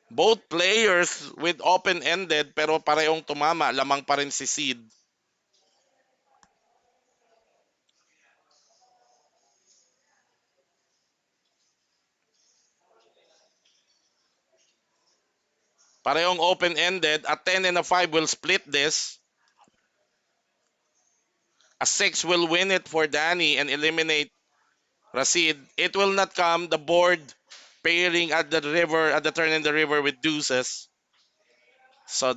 Both players with open-ended pero parehong tumama. Lamang pa rin si Sid. Parehong open-ended. A 10 and a 5 will split this. A 6 will win it for Danny and eliminate Rashid. It will not come. The board pairing at the river, at the turn in the river with deuces. So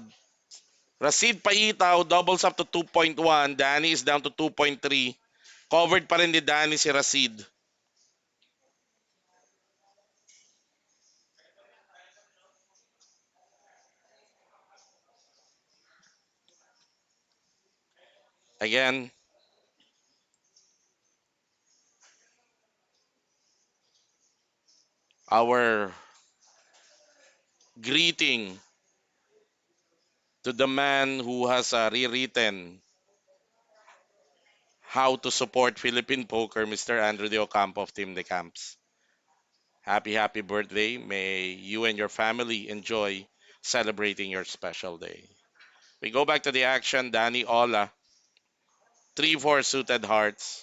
Rashid Paitaw doubles up to 2.1. Danny is down to 2.3. Covered pa rin ni Danny si Rashid. Again, our greeting to the man who has rewritten how to support Philippine poker, Mr. Andrew De Ocampo of Team De Camps. Happy, happy birthday. May you and your family enjoy celebrating your special day. We go back to the action. Danny Ola, 3-4 suited hearts.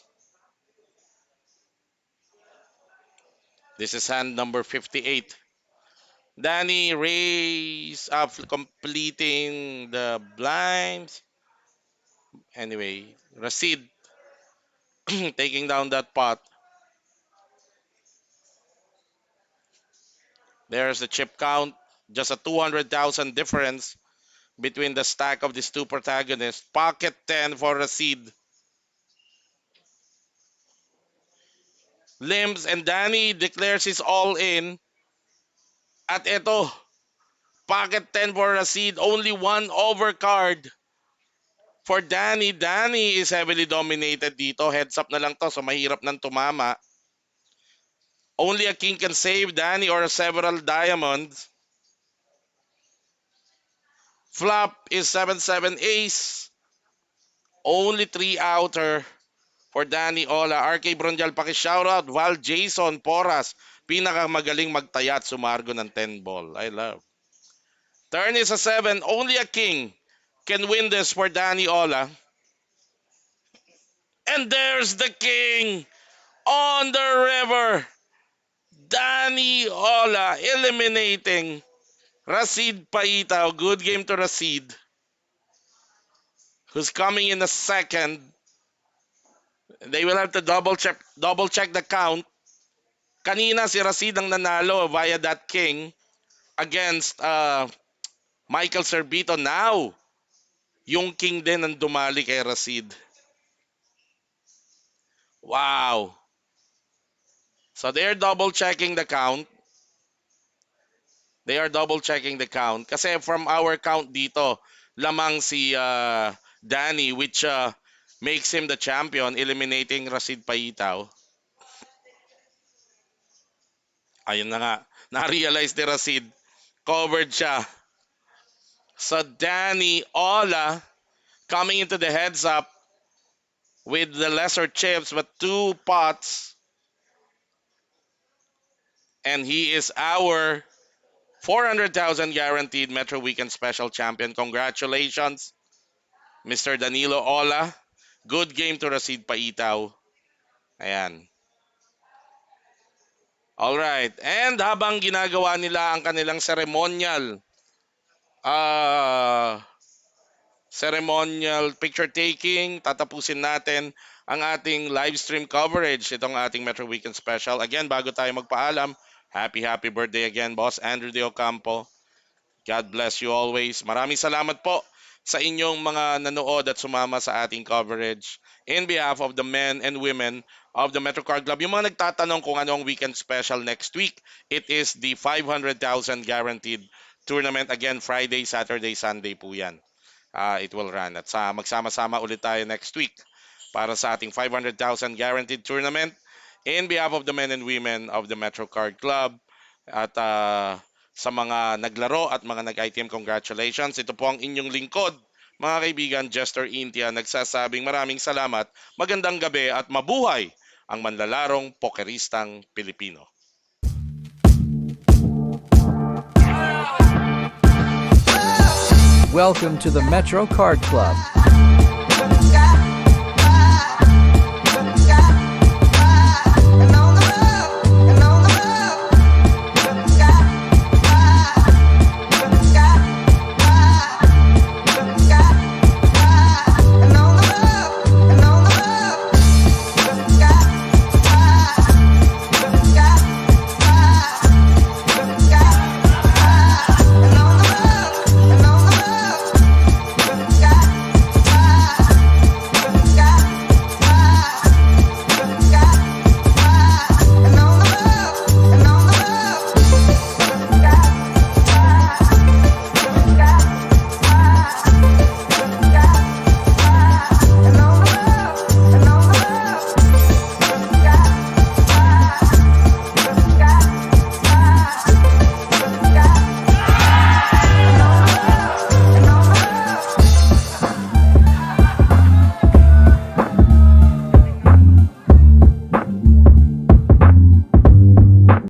This is hand number 58. Danny raise up, completing the blinds. Anyway, Rashid taking down that pot. There's the chip count. Just a 200,000 difference between the stack of these two protagonists. Pocket 10 for Rashid. Limbs and Danny declares his all in. At ito, pocket 10 for Rashid. Only one overcard for Danny. Danny is heavily dominated dito. Heads up na lang to, so mahirap nang tumama. Only a king can save Danny or several diamonds. Flop is 7-7 ace. Only 3 outer for Danny Ola. RK Bronjal, paki-shoutout. Val Jason Poras, pinakamagaling magtaya at sumargo ng 10 ball. I love. Turn is a 7. Only a king can win this for Danny Ola. And there's the king on the river. Danny Ola eliminating Rashid Paitaw. Good game to Rashid, who's coming in a second. They will have to double check the count. Kanina si Rashid ang nanalo via that king against Michael Servito. Now, yung king din ang dumali kay Rashid. Wow. So they're double checking the count. They are double checking the count. Kasi from our count dito, lamang si Danny, which makes him the champion, eliminating Rashid Paitaw. Ayun na nga. Na-realize ni Rashid. Covered siya. So Danny Ola coming into the heads up with the lesser chips but 2 pots. And he is our 400,000 guaranteed Metro Weekend Special Champion. Congratulations, Mr. Danilo Ola. Good game to Rashid Paitaw. Ayan. Alright. And habang ginagawa nila ang kanilang ceremonial picture taking, tatapusin natin ang ating live stream coverage. Itong ating Metro Weekend Special. Again, bago tayo magpaalam, happy birthday again, Boss Andrew De Ocampo. God bless you always. Maraming salamat po sa inyong mga nanood at sumama sa ating coverage. In behalf of the men and women of the Metro Card Club, yung mga nagtatanong kung anong weekend special next week, it is the 500,000 guaranteed tournament. Again, Friday, Saturday, Sunday po yan. It will run. At magsama-sama ulit tayo next week para sa ating 500,000 guaranteed tournament in behalf of the men and women of the Metro Card Club. At sa mga naglaro at mga nag-ITM, congratulations. Ito po ang inyong lingkod, Mga kaibigan, Jester Intia nagsasabing maraming salamat, magandang gabi at mabuhay ang manlalarong pokeristang Pilipino. Welcome to the Metro Card Club.